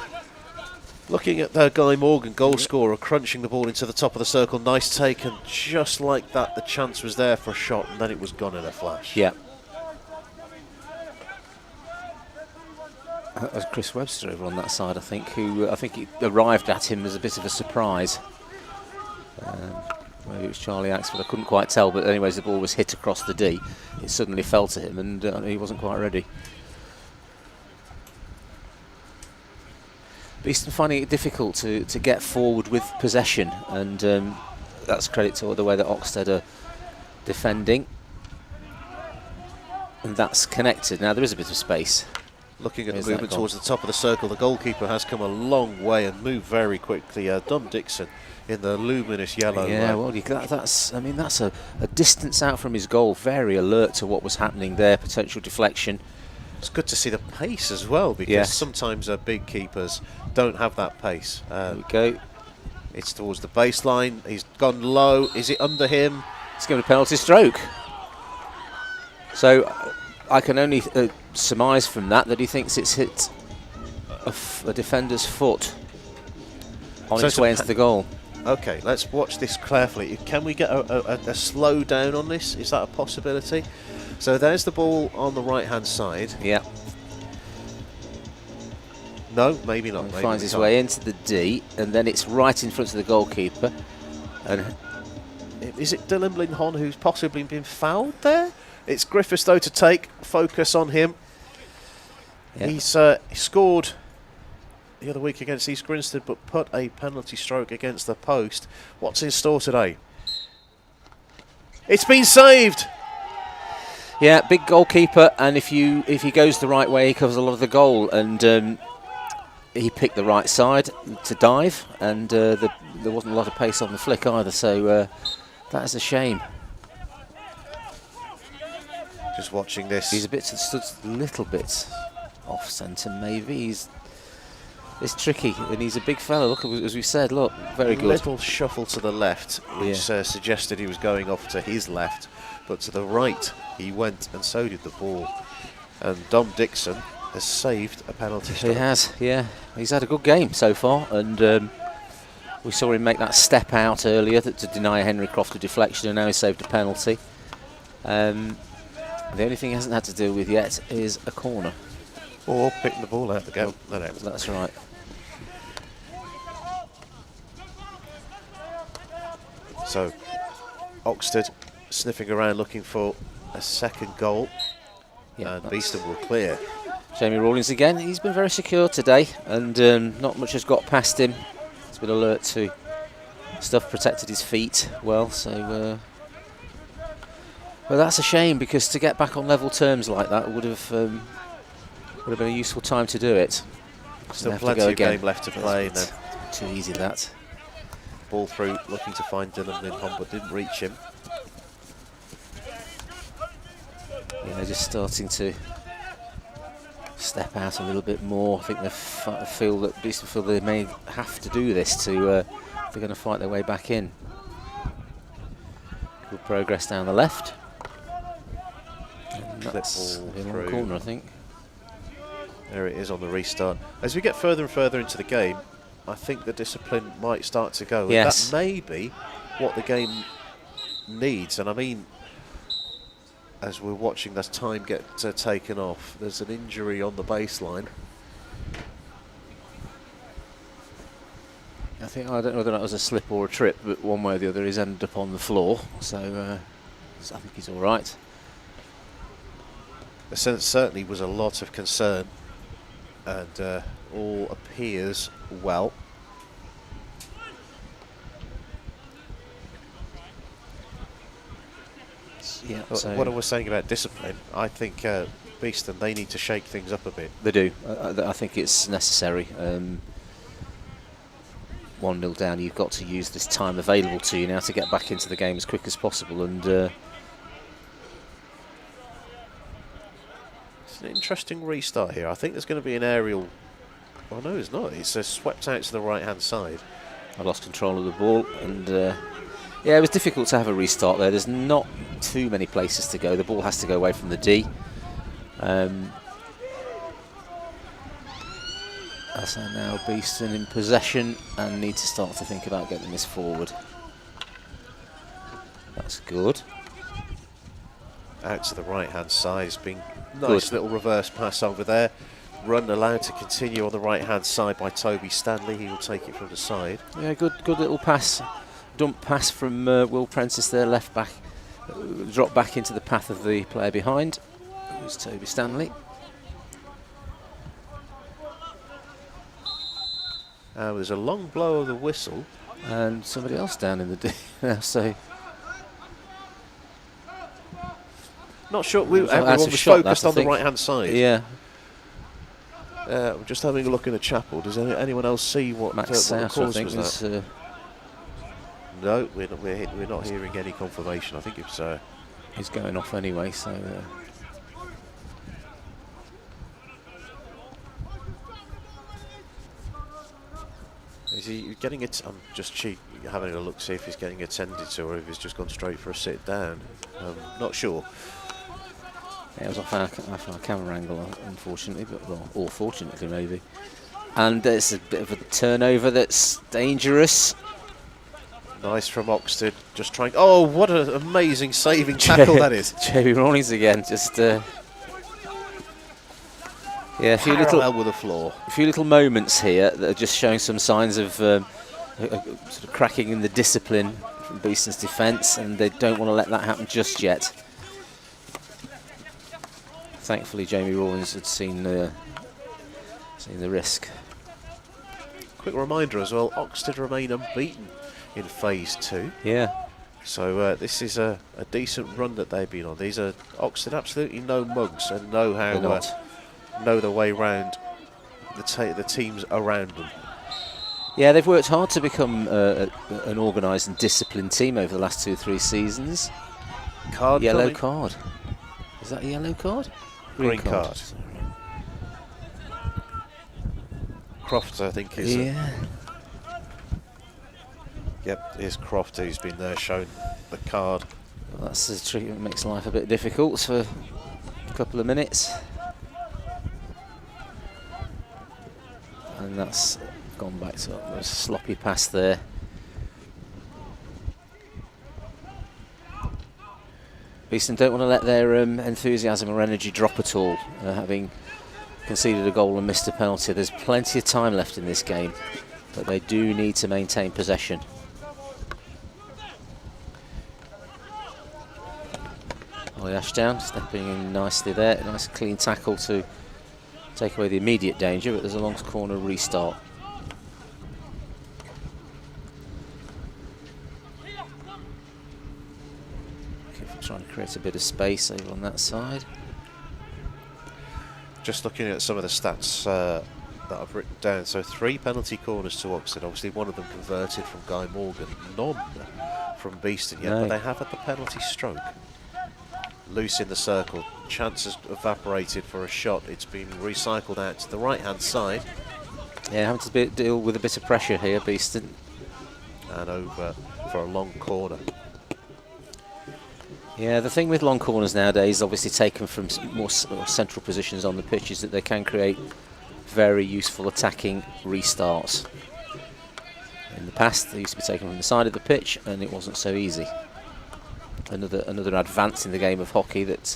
Looking at Guy Morgan, goal scorer, crunching the ball into the top of the circle. Nice take, and just like that, the chance was there for a shot, and then it was gone in a flash. Yeah. That was Chris Webster over on that side, I think, who I think it arrived at him as a bit of a surprise. Maybe it was Charlie Axford, I couldn't quite tell, but anyways, the ball was hit across the D. It suddenly fell to him, and he wasn't quite ready. Beeston finding it difficult to get forward with possession, and that's credit to the way that Oxted are defending. And that's connected. Now there is a bit of space. Looking at the movement towards the top of the circle, the goalkeeper has come a long way and moved very quickly. Dom Dixon in the luminous yellow. Yeah, well, that's a distance out from his goal. Very alert to what was happening there. Potential deflection. It's good to see the pace as well, because sometimes big keepers don't have that pace. There we go. It's towards the baseline. He's gone low. Is it under him? It's given a penalty stroke. So I can only surmise from that he thinks it's hit a defender's foot on its way into the goal. Okay, let's watch this carefully. Can we get a slow down on this? Is that a possibility? So there's the ball on the right-hand side. Yeah. No, maybe not. He finds his way into the D, and then it's right in front of the goalkeeper. And is it Dylan Blinhon who's possibly been fouled there? It's Griffiths though to take focus on him. yeah. He's scored the other week against East Grinstead, but put a penalty stroke against the post. What's in store today? It's been saved. Yeah, big goalkeeper, and if he goes the right way, he covers a lot of the goal. And he picked the right side to dive, and there wasn't a lot of pace on the flick either. So that is a shame. Just watching this. He's stood a little bit off centre, maybe. It's tricky, and he's a big fella. Look, as we said, look, very good. Little shuffle to the left, which suggested he was going off to his left, but to the right he went, and so did the ball. And Dom Dixon has saved a penalty stroke. He has, yeah. He's had a good game so far, and we saw him make that step out earlier to deny Henry Croft a deflection, and now he saved a penalty. The only thing he hasn't had to deal with yet is a corner. Or picking the ball out the goal. No. That's right. So, Oxted sniffing around looking for a second goal, and Beeston will clear. Jamie Rawlings again. He's been very secure today, and not much has got past him. He's been alert to stuff, protected his feet well. So, but that's a shame, because to get back on level terms like that would have been a useful time to do it. Still plenty of game left to play. Too easy that. Ball through, looking to find Dylan Lindholm, but didn't reach him. Yeah, just starting to step out a little bit more. I think Beeston feel they may have to do this to if they're going to fight their way back in. Good progress down the left. And that's in one corner, I think. There it is on the restart. As we get further and further into the game, I think the discipline might start to go. Yes. That may be what the game needs. And I mean, as we're watching this time get taken off, there's an injury on the baseline. I don't know whether that was a slip or a trip, but one way or the other he's ended up on the floor. So I think he's all right. There certainly was a lot of concern, and all appears well. Yeah. What I was saying about discipline, I think Beeston, they need to shake things up a bit. They do. I think it's necessary. 1-0 down, you've got to use this time available to you now to get back into the game as quick as possible. And it's an interesting restart here. I think there's going to be an aerial. Oh no, it's not. It's swept out to the right-hand side. I lost control of the ball, and yeah, it was difficult to have a restart there. There's not too many places to go. The ball has to go away from the D. So now Beeston in possession and need to start to think about getting this forward. That's good. Out to the right-hand side. It's been nice little reverse pass over there. Run allowed to continue on the right-hand side by Toby Stanley. He will take it from the side. Yeah, good little pass. Dump pass from Will Prentice there, left back. Drop back into the path of the player behind. Who's Toby Stanley. There's a long blow of the whistle. And somebody else down in the D now, so... Not sure. Everyone was focused on the right-hand side. Yeah. I'm just having a look in the chapel. Does anyone else see what the cause was that? No, we're not hearing any confirmation. I think it's... He's going off anyway, so... Is he getting it? I'm just having a look, see if he's getting attended to, or if he's just gone straight for a sit down. Not sure. Yeah, it was off our camera angle, unfortunately, or fortunately maybe. And there's a bit of a turnover that's dangerous. Nice from Oxted, just trying. Oh, what an amazing saving tackle that is! Jamie Rawlings again, just. Yeah, a few little moments here that are just showing some signs of sort of cracking in the discipline from Beeston's defence, and they don't want to let that happen just yet. Thankfully, Jamie Rawlins had seen the risk. Quick reminder as well, Oxted remain unbeaten in phase 2. Yeah. So this is a decent run that they've been on. These are Oxted absolutely no mugs and know how know the way round the teams around them. Yeah, they've worked hard to become an organised and disciplined team over the last 2-3 seasons. Card yellow coming. card. Is that a yellow card? Green card. Croft, I think, is. Yeah. Yep, here's Croft who's been shown the card. Well, that's the trick that makes life a bit difficult for a couple of minutes. And that's gone back to a sloppy pass there. Beeston don't want to let their enthusiasm or energy drop at all, having conceded a goal and missed a penalty. There's plenty of time left in this game, but they do need to maintain possession. Ollie Ashdown stepping in nicely there. Nice clean tackle to take away the immediate danger, but there's a long corner restart. Trying to create a bit of space over on that side. Just looking at some of the stats that I've written down. So 3 penalty corners to Oxted. Obviously one of them converted from Guy Morgan. None from Beeston yet, No. but they have had the penalty stroke. Loose in the circle. Chance has evaporated for a shot. It's been recycled out to the right-hand side. Yeah, having to deal with a bit of pressure here, Beeston. And over for a long corner. Yeah, the thing with long corners nowadays, obviously taken from more central positions on the pitch, is that they can create very useful attacking restarts. In the past, they used to be taken from the side of the pitch, and it wasn't so easy. Another advance in the game of hockey that's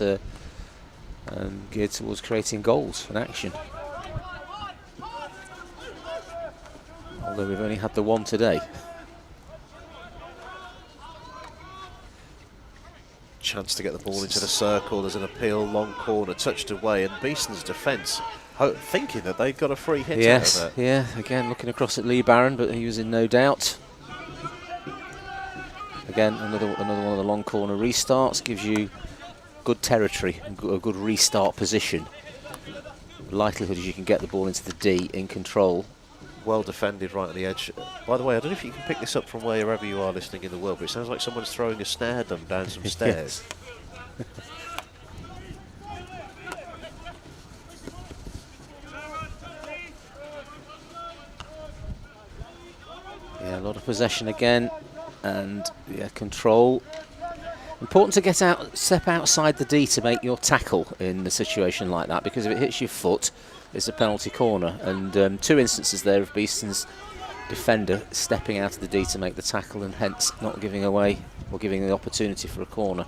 geared towards creating goals and action. Although we've only had the one today. Chance to get the ball into the circle. There's an appeal, long corner, touched away, and Beeston's defence thinking that they've got a free hit Yes, out of it. yeah, again looking across at Lee Barron, but he was in no doubt. Again, another one of the long corner restarts gives you good territory and a good restart position. The likelihood is you can get the ball into the D in control. Well defended right on the edge. By the way, I don't know if you can pick this up from wherever you are listening in the world, but it sounds like someone's throwing a snare drum down some stairs. Yeah, a lot of possession again, and yeah, control. Important to step outside the D to make your tackle in a situation like that, because if it hits your foot, it's a penalty corner. And 2 instances there of Beeston's defender stepping out of the D to make the tackle, and hence not giving away or giving the opportunity for a corner.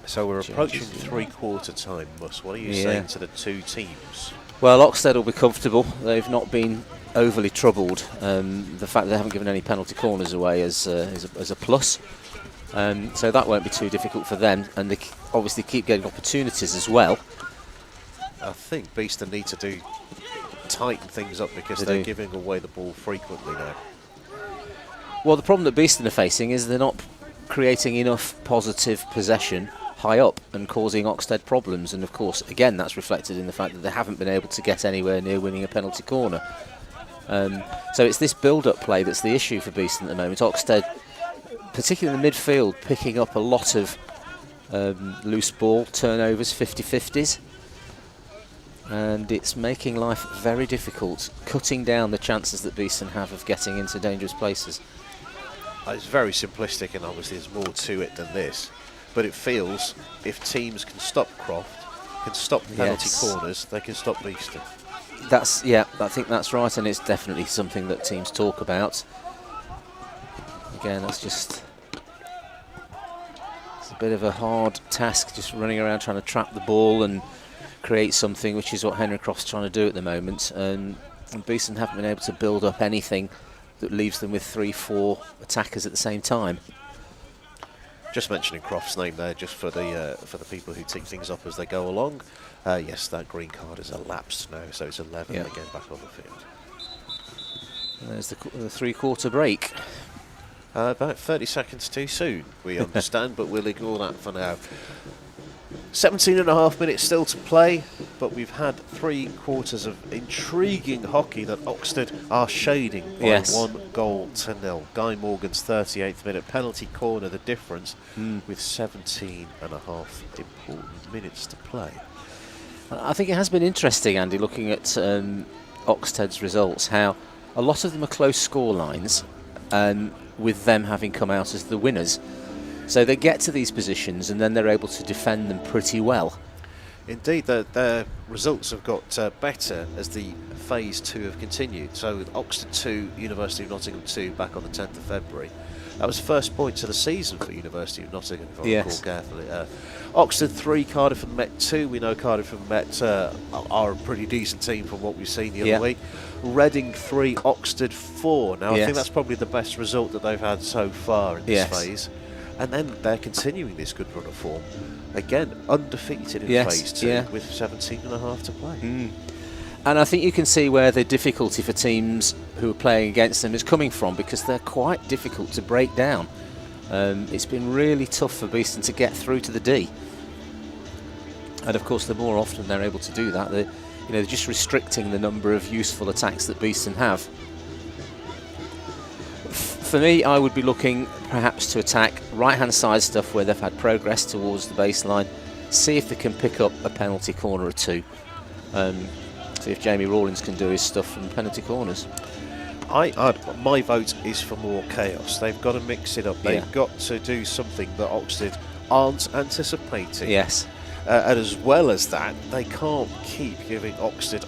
So we're approaching 3/4 time, Mus. What are you saying to the 2 teams? Well, Oxted will be comfortable. They've not been overly troubled. The fact that they haven't given any penalty corners away is a plus. So that won't be too difficult for them, and they obviously keep getting opportunities as well. I think Beeston need to tighten things up, because they're giving away the ball frequently now. Well, the problem that Beeston are facing is they're not creating enough positive possession high up and causing Oxted problems, and of course again that's reflected in the fact that they haven't been able to get anywhere near winning a penalty corner. So it's this build-up play that's the issue for Beeston at the moment. Oxted, particularly in the midfield, picking up a lot of loose ball turnovers, 50-50s, and it's making life very difficult, cutting down the chances that Beeston have of getting into dangerous places. It's very simplistic, and obviously there's more to it than this, but it feels if teams can stop Croft, can stop penalty corners, they can stop Beeston. I think that's right, and it's definitely something that teams talk about. Again, it's a bit of a hard task, just running around trying to trap the ball and create something, which is what Henry Croft's trying to do at the moment. And Beeston haven't been able to build up anything that leaves them with 3-4 attackers at the same time. Just mentioning Croft's name there, just for the people who tick things up as they go along. Yes, that green card has elapsed now, so it's 11 again back on the field. And there's the 3-quarter break. About 30 seconds too soon, we understand, but we'll ignore that for now. 17.5 minutes still to play, but we've had 3 quarters of intriguing hockey that Oxted are shading by 1-0. Guy Morgan's 38th minute penalty corner, the difference, with 17.5 important minutes to play. I think it has been interesting, Andy, looking at Oxted's results, how a lot of them are close score lines, with them having come out as the winners. So they get to these positions and then they're able to defend them pretty well. Indeed, their results have got better as the phase 2 have continued. So with Oxted 2, University of Nottingham 2 back on the 10th of February. That was first points of the season for University of Nottingham, if I recall carefully. Oxted 3, Cardiff and Met 2. We know Cardiff and Met are a pretty decent team from what we've seen the other week. Reading 3, Oxted 4. Now, I think that's probably the best result that they've had so far in this phase. And then they're continuing this good run of form. Again, undefeated in phase 2 with 17.5 to play. And I think you can see where the difficulty for teams who are playing against them is coming from, because they're quite difficult to break down. It's been really tough for Beeston to get through to the D. And of course, the more often they're able to do that, they're just restricting the number of useful attacks that Beeston have. For me, I would be looking perhaps to attack right-hand side stuff where they've had progress towards the baseline, see if they can pick up a penalty corner or two, see if Jamie Rawlins can do his stuff from penalty corners. My vote is for more chaos. They've got to mix it up. They've got to do something that Oxted aren't anticipating. Yes. And as well as that, they can't keep giving Oxted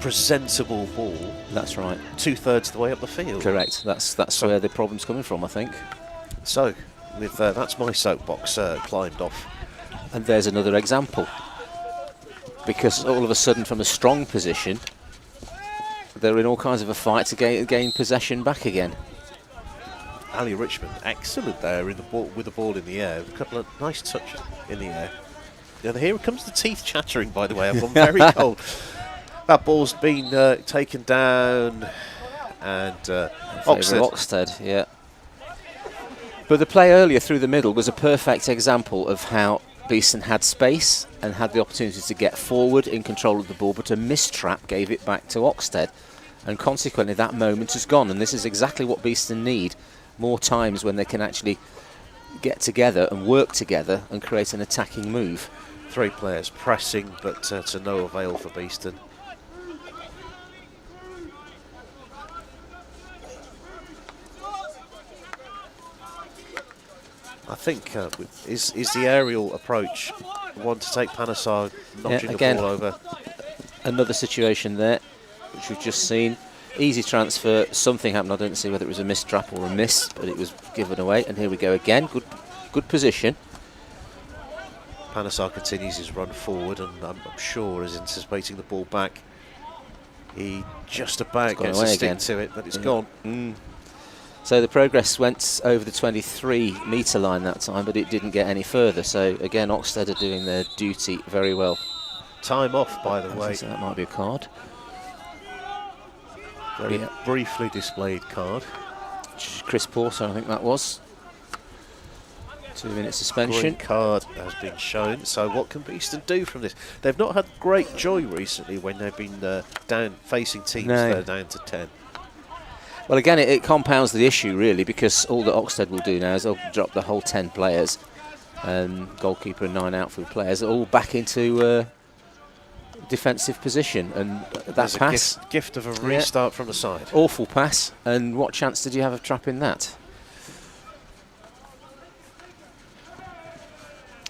presentable ball. That's right. 2/3 the way up the field. Correct. That's where the problem's coming from, I think. So, with that's my soapbox climbed off. And there's another example. Because all of a sudden, from a strong position, they're in all kinds of a fight to gain possession back again. Ali Richmond, excellent there in the ball, with the ball in the air. A couple of nice touches in the air. And here comes the teeth chattering, by the way. I've gone very cold. That ball's been taken down, and Oxted, But the play earlier through the middle was a perfect example of how Beeston had space and had the opportunity to get forward in control of the ball, but a mistrap gave it back to Oxted, and consequently that moment is gone. And this is exactly what Beeston need, more times when they can actually get together and work together and create an attacking move. 3 players pressing, but to no avail for Beeston. I think is the aerial approach one to take Panasar notching the ball over. Another situation there, which we've just seen. Easy transfer, something happened. I don't see whether it was a mistrap or a miss, but it was given away. And here we go again. Good position. Panasar continues his run forward, and I'm sure is anticipating the ball back. He just about gets a stick to it, but it's gone. So the progress went over the 23-metre line that time, but it didn't get any further. So again, Oxted are doing their duty very well. Time off, by the way. So that might be a card. Very briefly displayed card. Chris Porter, I think that was. 2-minute suspension. Green card has been shown. So what can Beeston do from this? They've not had great joy recently when they've been down facing teams that are down to 10. Well, again, it compounds the issue, really, because all that Oxted will do now is they'll drop the whole 10 players, goalkeeper and 9 outfield players, all back into defensive position. And that pass... gift of a restart from the side. Awful pass. And what chance did you have of trapping that?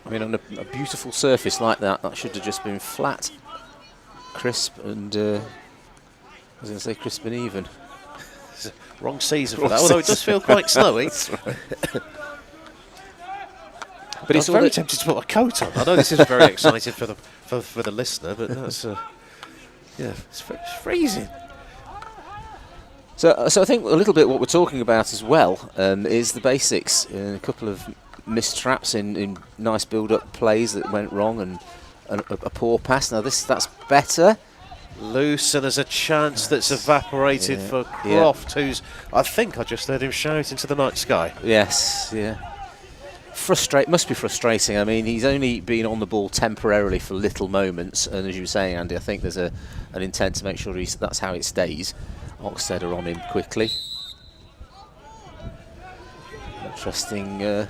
I mean, on a beautiful surface like that, that should have just been flat, crisp, and I was going to say crisp and even. Wrong season for that, although it does feel quite snowy. But it's very tempted to put a coat on. I know this isn't very exciting for the listener, but that's yeah, it's freezing. So I think a little bit what we're talking about as well is the basics. A couple of missed traps in nice build-up plays that went wrong, and a poor pass. Now that's better. Loose, and there's a chance that's evaporated for Croft, who's, I think I just heard him shout into the night sky. Yes, yeah. Must be frustrating. I mean, he's only been on the ball temporarily for little moments, and as you were saying, Andy, I think there's an intent to make sure that's how it stays. Oxted are on him quickly. Interesting.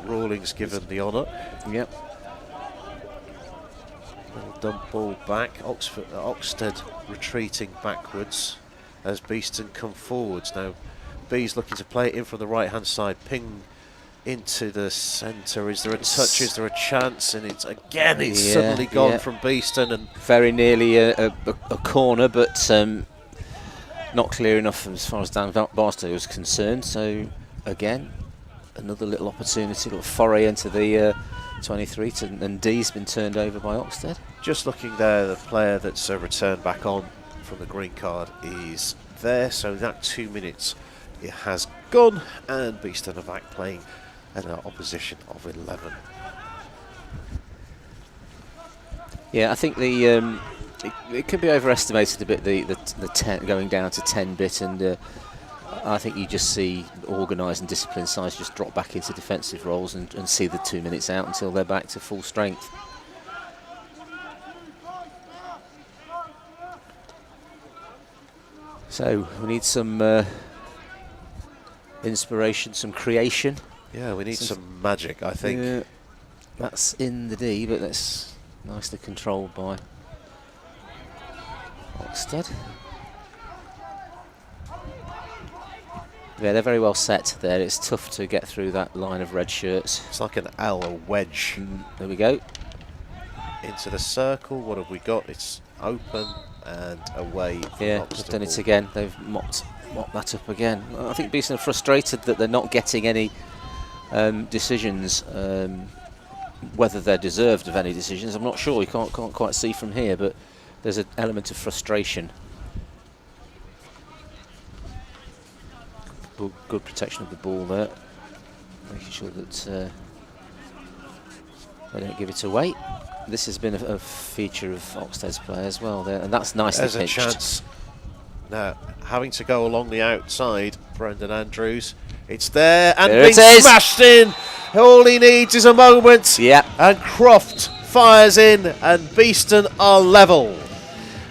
Rawlings given the honour. Yep. Little dump ball back. Oxted retreating backwards as Beeston come forwards. Now, B's looking to play it in from the right-hand side. Ping into the centre. Is there a touch? Is there a chance? And it's suddenly gone from Beeston, and very nearly a corner, but not clear enough as far as Dan Barstow was concerned. So again, another little opportunity, little foray into the 23, and D's been turned over by Oxted. Just looking there, the player that's returned back on from the green card is there. So that 2 minutes it has gone, and Beeston are back playing at an opposition of 11. Yeah, I think it could be overestimated a bit, the 10 going down to 10 bit, and I think you just see organised and disciplined sides just drop back into defensive roles and see the 2 minutes out until they're back to full strength. So we need some inspiration, some creation. Yeah, we need some magic, I think. That's in the D, but that's nicely controlled by Oxted. Yeah, they're very well set there. It's tough to get through that line of red shirts. It's like an L, a wedge. There we go. Into the circle. What have we got? It's open and away. Yeah, they've done it again. They've mopped that up again. I think Beeston are frustrated that they're not getting any decisions. Whether they're deserved of any decisions, I'm not sure. You can't quite see from here, but there's an element of frustration. Good protection of the ball there, making sure that they don't give it away. This has been a feature of Oxted's play as well there, and that's nicely pitched. There's a chance. Now, having to go along the outside, Brendan Andrews. It's there, and being smashed in. All he needs is a moment. Yeah. And Croft fires in, and Beeston are level.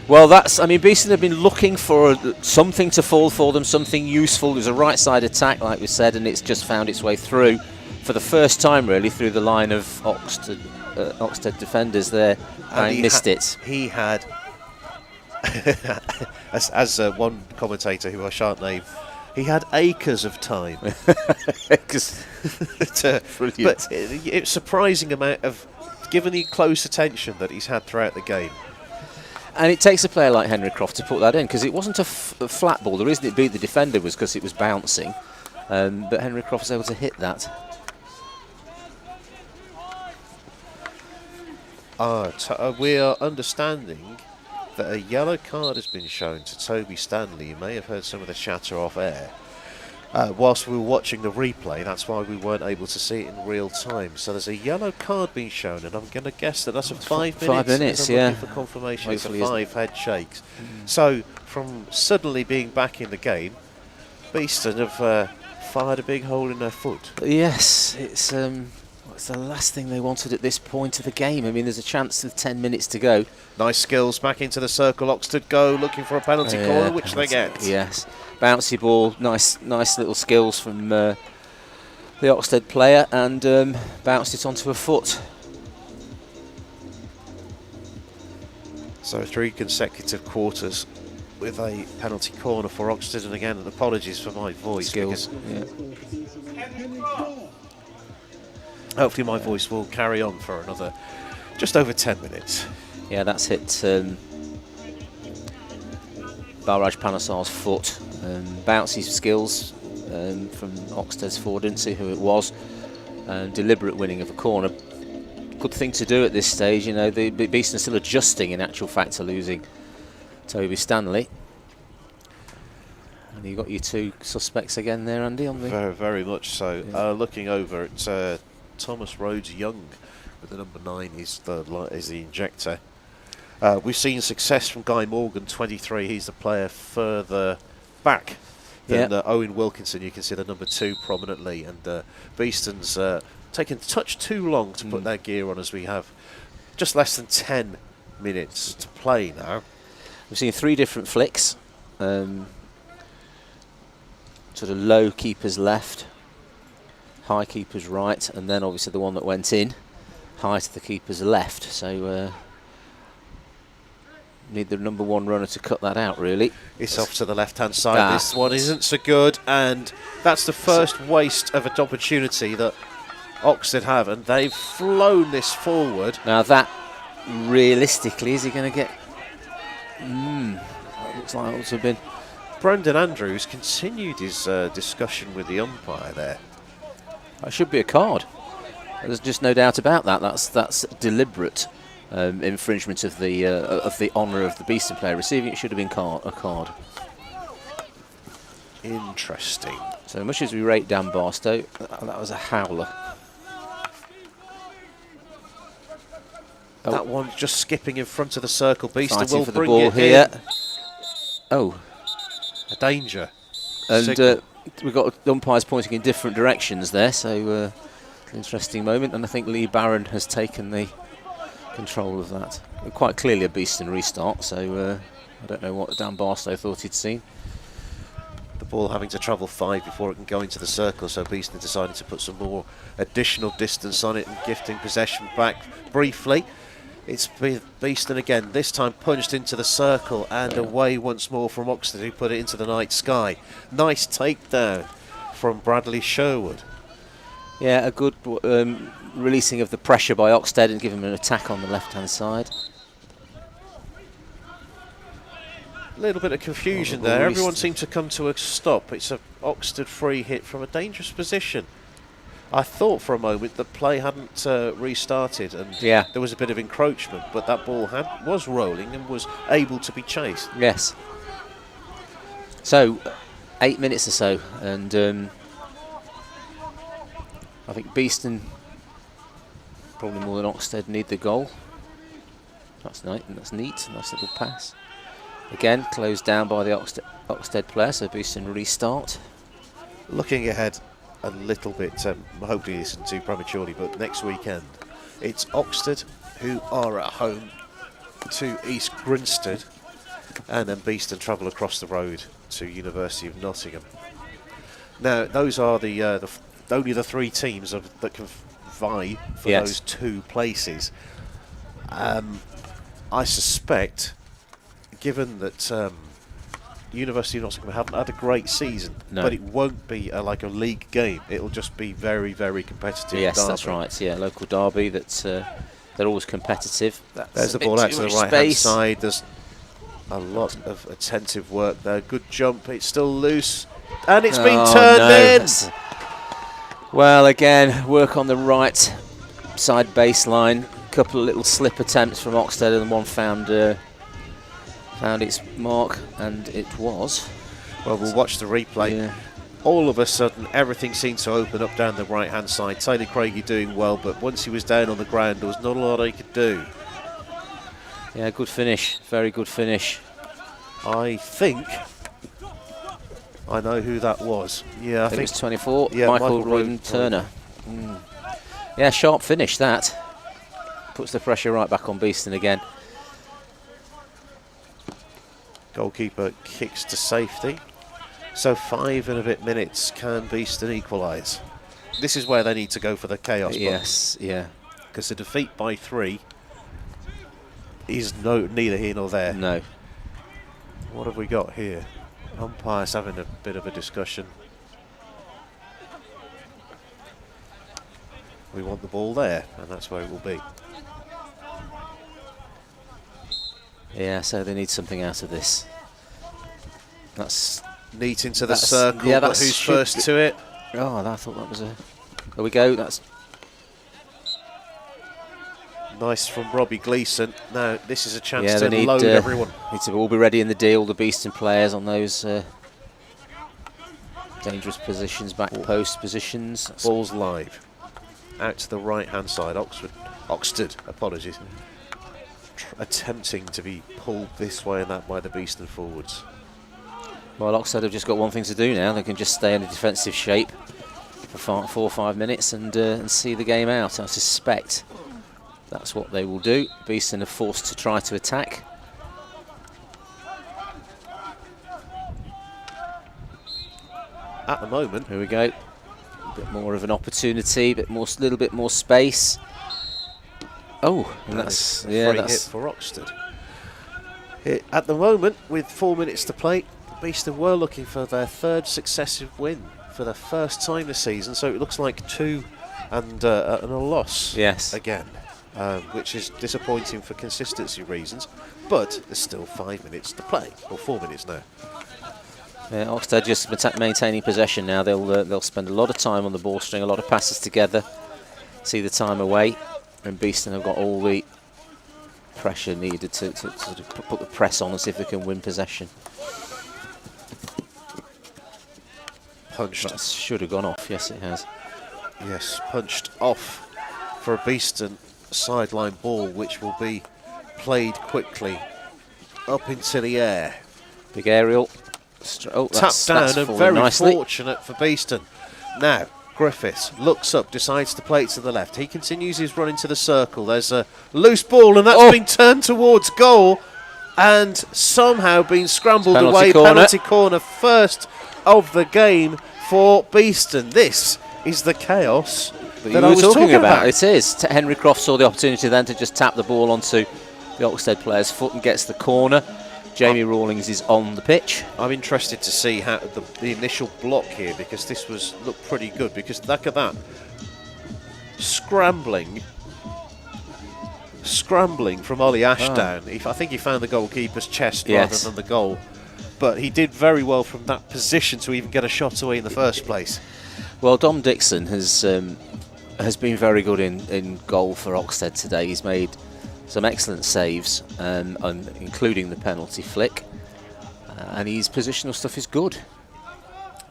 Well, Beeston have been looking for something to fall for them, something useful. There's a right side attack, like we said, and it's just found its way through for the first time, really, through the line of Oxted defenders there, and missed it. He had, as one commentator who I shan't name, he had acres of time. Brilliant. But it's surprising amount of, given the close attention that he's had throughout the game. And it takes a player like Henry Croft to put that in, because it wasn't a flat ball. The reason it beat the defender was because it was bouncing. But Henry Croft was able to hit that. We are understanding that a yellow card has been shown to Toby Stanley. You may have heard some of the chatter off air. Whilst we were watching the replay, that's why we weren't able to see it in real time. So there's a yellow card being shown, and I'm going to guess that that's a 5 minutes. 5 minutes, I'm yeah. looking for confirmation. Hopefully it's a 5 head shakes. So from suddenly being back in the game, Beeston have fired a big hole in their foot. Yes, it's the last thing they wanted at this point of the game. I mean, there's a chance with 10 minutes to go. Nice skills back into the circle. Oxted go looking for a penalty corner, which they get. Yes, bouncy ball, nice little skills from the Oxted player, and bounced it onto a foot. So 3 consecutive quarters with a penalty corner for Oxted, and again, apologies for my voice. Skills. Yeah. Hopefully my voice will carry on for another just over 10 minutes. Yeah, that's hit Balraj Panasar's foot. Bouncy skills from Oxted's forward. Didn't see who it was. deliberate winning of a corner. Good thing to do at this stage. You know, the Beeston still adjusting in actual fact to losing Toby Stanley. And you got your two suspects again there, Andy, on the... Very, very much so. Yeah. Looking over at Thomas Rhodes Young with the number 9 is the injector. We've seen success from Guy Morgan, 23. He's the player further back than Owen Wilkinson. You can see the number 2 prominently, and Beeston's taken a touch too long to put their gear on, as we have just less than 10 minutes to play now. We've seen 3 different flicks. Sort of low keepers left, high keepers right, and then obviously the one that went in, high to the keepers left. So need the number 1 runner to cut that out, really. It's off to the left-hand side. This one isn't so good, and that's the first waste of an opportunity that Oxted have, and they've flown this forward. Now that, realistically, is he going to get... looks like it ought to have been... Brendan Andrews continued his discussion with the umpire there. That should be a card. There's just no doubt about that. That's deliberate infringement of the honour of the Beeston player. Receiving it should have been a card. Interesting. So much as we rate Dan Barstow, that was a howler. That one's just skipping in front of the circle. Beeston will for the bring ball it here. in. Oh. A danger. And we've got umpires pointing in different directions there, so interesting moment. And I think Lee Barron has taken the control of that. Quite clearly a Beeston restart, so I don't know what Dan Barstow thought he'd seen. The ball having to travel 5 before it can go into the circle, so Beeston decided to put some more additional distance on it and gifting possession back briefly. It's Beeston again, this time punched into the circle and away once more from Oxted, who put it into the night sky. Nice takedown from Bradley Sherwood. Yeah, a good releasing of the pressure by Oxted and giving him an attack on the left-hand side. A little bit of confusion there. Everyone seemed to come to a stop. It's a Oxted free hit from a dangerous position. I thought for a moment that play hadn't restarted, and there was a bit of encroachment, but that ball was rolling and was able to be chased. Yes. So, 8 minutes or so, and I think Beeston, probably more than Oxted, need the goal. That's nice, and that's neat. Nice little pass. Again, closed down by the Oxted player, so Beeston restart. Looking ahead a little bit, hopefully this isn't too prematurely, but next weekend it's Oxted who are at home to East Grinstead, and then Beeston travel across the road to University of Nottingham. Now those are only the 3 teams that can vie for those 2 places. I suspect, given that University of Nottingham haven't had a great season, but it won't be like a league game. It'll just be very, very competitive. Yes, derby. that's right. Yeah, local derby. They're always competitive. There's the ball out to the right-hand side. There's a lot of attentive work there. Good jump. It's still loose, and it's been turned in. Well, again, work on the right side baseline. A couple of little slip attempts from Oxted, and one found its mark, and it was. Well, we'll watch the replay. Yeah. All of a sudden, everything seemed to open up down the right-hand side. Taylor Craigie doing well, but once he was down on the ground, there was not a lot he could do. Yeah, good finish. Very good finish. I think I know who that was. Yeah, I think it was 24. Yeah, Michael Roden Turner. Yeah, sharp finish that. Puts the pressure right back on Beeston again. Goalkeeper kicks to safety. So 5 and a bit minutes. Can Beeston equalise? This is where they need to go for the chaos button. Yes, yeah. Because the defeat by 3 is neither here nor there. No. What have we got here? Umpires having a bit of a discussion. We want the ball there, and that's where it will be. Yeah, so they need something out of this. That's neat into the circle, but who's first to it? Oh, I thought that was a... There we go, that's Nice from Robbie Gleeson. Now this is a chance Yeah, to they load everyone. need to all be ready in the deal, the Beeston players on those dangerous positions, back post positions. Ball's live. Out to the right-hand side. Oxted, apologies. Attempting to be pulled this way and that by the Beeston forwards. Well, Oxted have just got one thing to do now. They can just stay in a defensive shape for 4 or 5 minutes and see the game out. I suspect that's what they will do. Beeston are forced to try to attack. At the moment, Here we go. A bit more of an opportunity, little bit more space. Oh, and that's a free hit for Oxted. At the moment, with 4 minutes to play, Beeston were looking for their 3rd successive win for the first time this season. So it looks like 2 and a loss again, which is disappointing for consistency reasons. But there's still 5 minutes to play, or 4 minutes now. Yeah, Oxted just maintaining possession now. They'll spend a lot of time on the ball, string a lot of passes together, see the time away, and Beeston have got all the pressure needed to sort of put the press on and see if they can win possession. Punched. That should have gone off. Yes, it has. Yes, punched off for a Beeston sideline ball, which will be played quickly up into the air. Big aerial. Tapped down and very nicely. Fortunate for Beeston. Now, Griffiths looks up, decides to play it to the left. He continues his run into the circle. There's a loose ball and that's been turned towards goal and somehow been scrambled away. Penalty corner, first of the game for Beeston. This is the chaos that I was talking about. It is. Henry Croft saw the opportunity then to just tap the ball onto the Oxted player's foot and gets the corner. Jamie Rawlings is on the pitch. I'm interested to see how the initial block here, because this looked pretty good, because look at that. Scrambling from Ollie Ashdown. I think he found the goalkeeper's chest rather than the goal. But he did very well from that position to even get a shot away in the first place. Well, Dom Dixon has been very good in goal for Oxted today. He's made some excellent saves, including the penalty flick, and his positional stuff is good.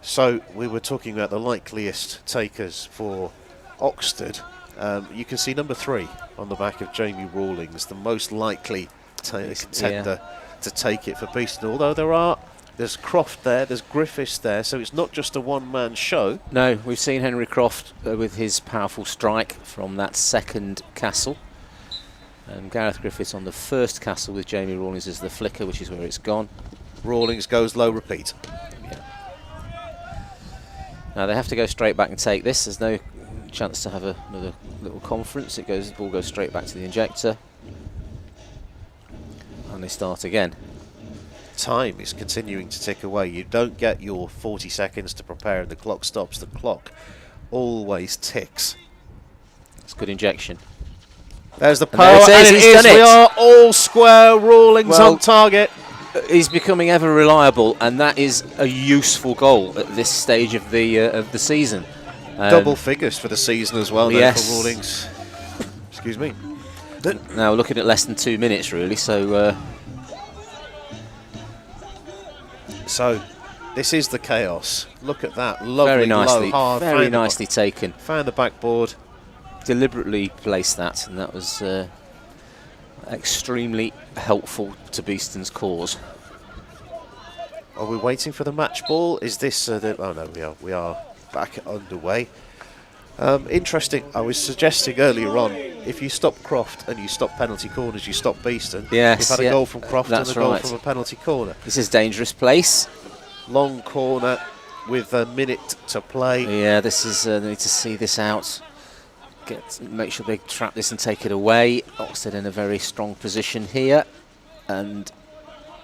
So we were talking about the likeliest takers for Oxted. You can see number 3 on the back of Jamie Rawlings, the most likely contender to take it for Beeston. Although there's Croft there, there's Griffiths there, so it's not just a one-man show. No, we've seen Henry Croft with his powerful strike from that second castle. Gareth Griffiths on the first castle with Jamie Rawlings as the flicker, which is where it's gone. Rawlings goes low, repeat. Yeah. Now they have to go straight back and take this. There's no chance to have another little conference. The ball goes straight back to the injector. And they start again. Time is continuing to tick away. You don't get your 40 seconds to prepare and the clock stops. The clock always ticks. It's good injection. There's the power, and it is. We are all square. Rawlings on target. He's becoming ever reliable, and that is a useful goal at this stage of the season. Double figures for the season as well. Yes. For Rawlings. Excuse me. Now we're looking at less than 2 minutes, really. So this is the chaos. Look at that, lovely, very nicely, low, hard, very nicely taken. Found the backboard. Deliberately placed that, and that was extremely helpful to Beeston's cause. Are we waiting for the match ball? Is this oh no, we are back underway. Interesting. I was suggesting earlier on, if you stop Croft and you stop penalty corners, you stop Beeston. Yes, We've had a goal from Croft and a goal from a penalty corner. This is a dangerous place. Long corner with a minute to play. Yeah, this is they need to see this out. Make sure they trap this and take it away. Oxted in a very strong position here, and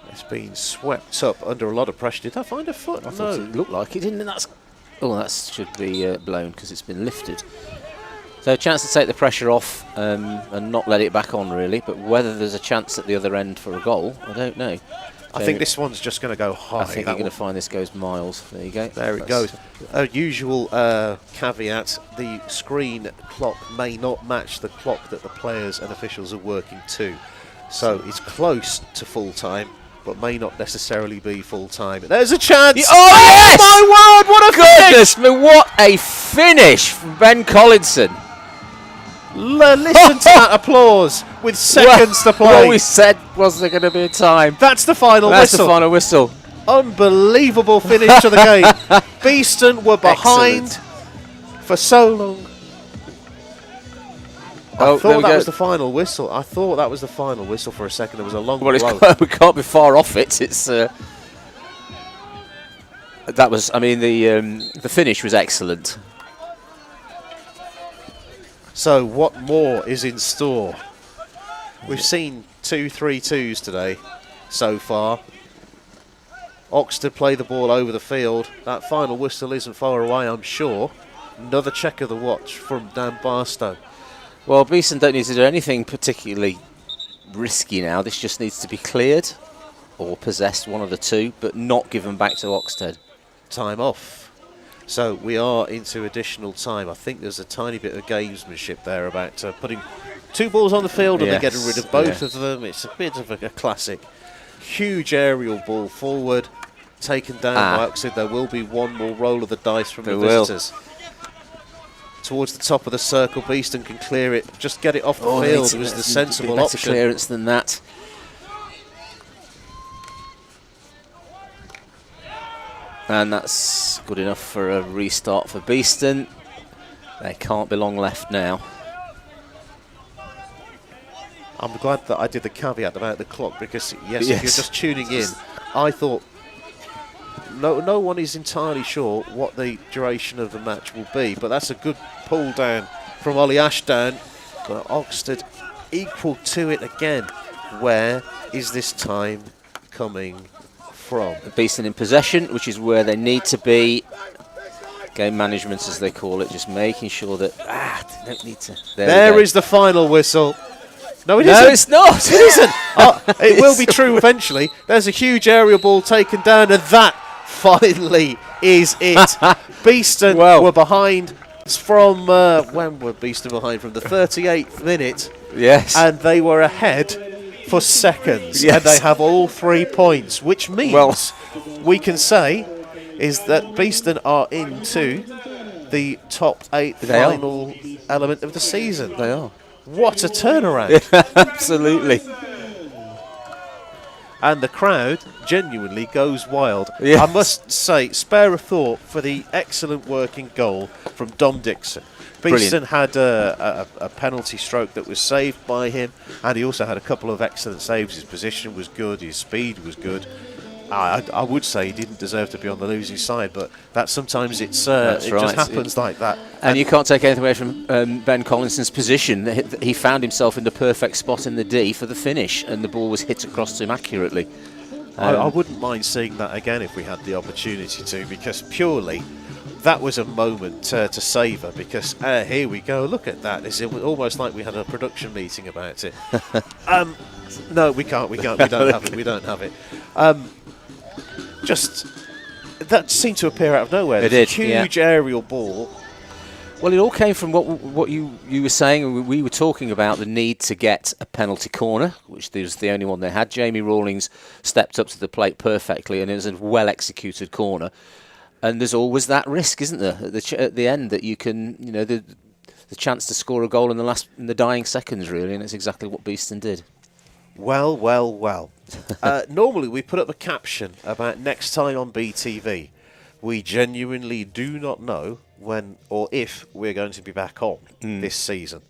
it's been swept up under a lot of pressure. Did I find a foot? I thought it looked like it, didn't it? That should be blown because it's been lifted. So a chance to take the pressure off and not let it back on, really. But whether there's a chance at the other end for a goal, I don't know. I think this one's just going to go high. I think you're going to find this goes miles. There you go. There it goes. A usual caveat, the screen clock may not match the clock that the players and officials are working to. So it's close to full time, but may not necessarily be full time. There's a chance! Oh, yes! My word, what a Goodness finish! me, what a finish from Ben Collinson. Listen to that applause with seconds to play. What we said was there going to be a time. That's the final That's whistle. the final whistle. Unbelievable finish to the game. Beeston were behind for so long. I thought that was the final whistle. I thought that was the final whistle for a second. There was a long blow. We can't be far off it. It's that was. I mean, the finish was excellent. So what more is in store? We've seen 2 3-2s today so far. Oxted play the ball over the field. That final whistle isn't far away, I'm sure. Another check of the watch from Dan Barstow. Well, Beeston don't need to do anything particularly risky now. This just needs to be cleared or possessed, one of the two, but not given back to Oxted. Time off. So we are into additional time. I think there's a tiny bit of gamesmanship there about putting 2 balls on the field and then getting rid of both of them. It's a bit of a classic. Huge aerial ball forward, taken down by Oxted. There will be one more roll of the dice from the visitors. Towards the top of the circle, Beeston can clear it. Just get it off the field. It was the sensible option. Better clearance than that. And that's good enough for a restart for Beeston. There can't be long left now. I'm glad that I did the caveat about the clock because, yes, if you're just tuning in, I thought no one is entirely sure what the duration of the match will be, but that's a good pull down from Ollie Ashdown. But Oxted equal to it again. Where is this time coming from? Beeston in possession, which is where they need to be. Game management, as they call it, just making sure that they don't need to. There is the final whistle. No, No, it's not. It isn't. It will be true eventually. There's a huge aerial ball taken down, and that finally is it. Beeston were behind from when were Beeston behind? From the 38th minute. Yes. And they were ahead for seconds. Yes. And they have all 3 points, which means we can say is that Beeston are into the top 8 final element of the season. They are. What a turnaround. Absolutely. And the crowd genuinely goes wild. Yes. I must say, spare a thought for the excellent working goal from Dom Dixon. Beeston had a penalty stroke that was saved by him, and he also had a couple of excellent saves. His position was good, his speed was good. I would say he didn't deserve to be on the losing side, but that sometimes just happens like that. And you can't take anything away from Ben Collinson's position. He found himself in the perfect spot in the D for the finish, and the ball was hit across to him accurately. I wouldn't mind seeing that again if we had the opportunity to, because purely that was a moment to savour, because here we go, look at that. It's almost like we had a production meeting about it. No, we can't, we don't have it. Just that seemed to appear out of nowhere. It did. Huge aerial ball. Well, it all came from what you were saying, and we were talking about the need to get a penalty corner, which was the only one they had. Jamie Rawlings stepped up to the plate perfectly, and it was a well-executed corner. And there's always that risk, isn't there, at the end, that you can, the chance to score a goal in the dying seconds, really, and it's exactly what Beeston did. Well. Normally we put up a caption about next time on BTV. We genuinely do not know when or if we're going to be back on this season.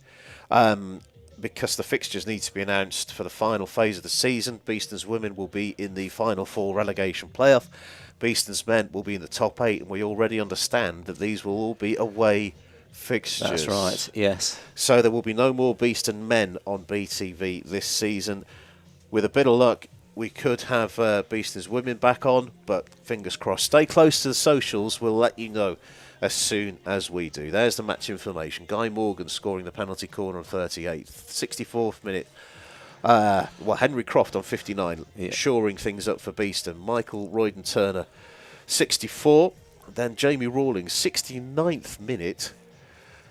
Because the fixtures need to be announced for the final phase of the season. Beeston's women will be in the final 4 relegation playoff. Beeston's men will be in the top 8, and we already understand that these will all be away fixtures. That's right, yes. So there will be no more Beeston men on BTV this season. With a bit of luck, we could have Beeston's women back on, but fingers crossed. Stay close to the socials. We'll let you know as soon as we do. There's the match information. Guy Morgan scoring the penalty corner on 38th. 64th minute Well, Henry Croft on 59, Yeah. shoring things up for Beeston. Michael Royden-Turner, 64. Then Jamie Rawlings, 69th minute.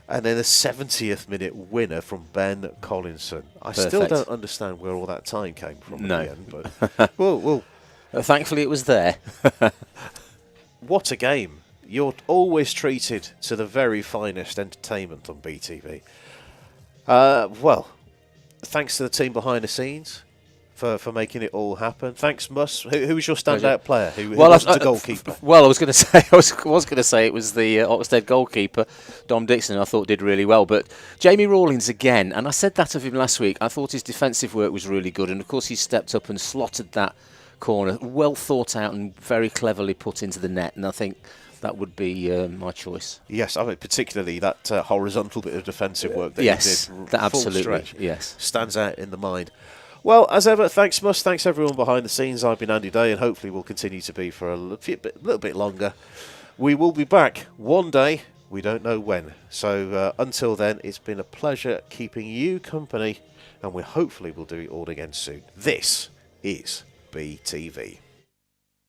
And then a 70th minute winner from Ben Collinson. I still Perfect. don't understand where all that time came from No. at the end. But well, Thankfully, it was there. what a game. You're always treated to the very finest entertainment on BTV. Well, thanks to the team behind the scenes for making it all happen. Thanks, Mus. Who was your standout player? Who was the goalkeeper? Well, I was going to say I was going to say it was the Oxted goalkeeper, Dom Dixon. I thought did really well, but Jamie Rawlings again. And I said that of him last week. I thought his defensive work was really good, and of course he stepped up and slotted that corner, well thought out and very cleverly put into the net. And I think that would be my choice. Yes, I mean particularly that horizontal bit of defensive work that Yes, he did. that full absolutely. stretch, Yes, stands out in the mind. Well, as ever, thanks, Mus. Thanks, everyone behind the scenes. I've been Andy Day, and hopefully we'll continue to be for a little bit longer. We will be back one day. We don't know when. So until then, it's been a pleasure keeping you company, and we hopefully will do it all again soon. This is BTV.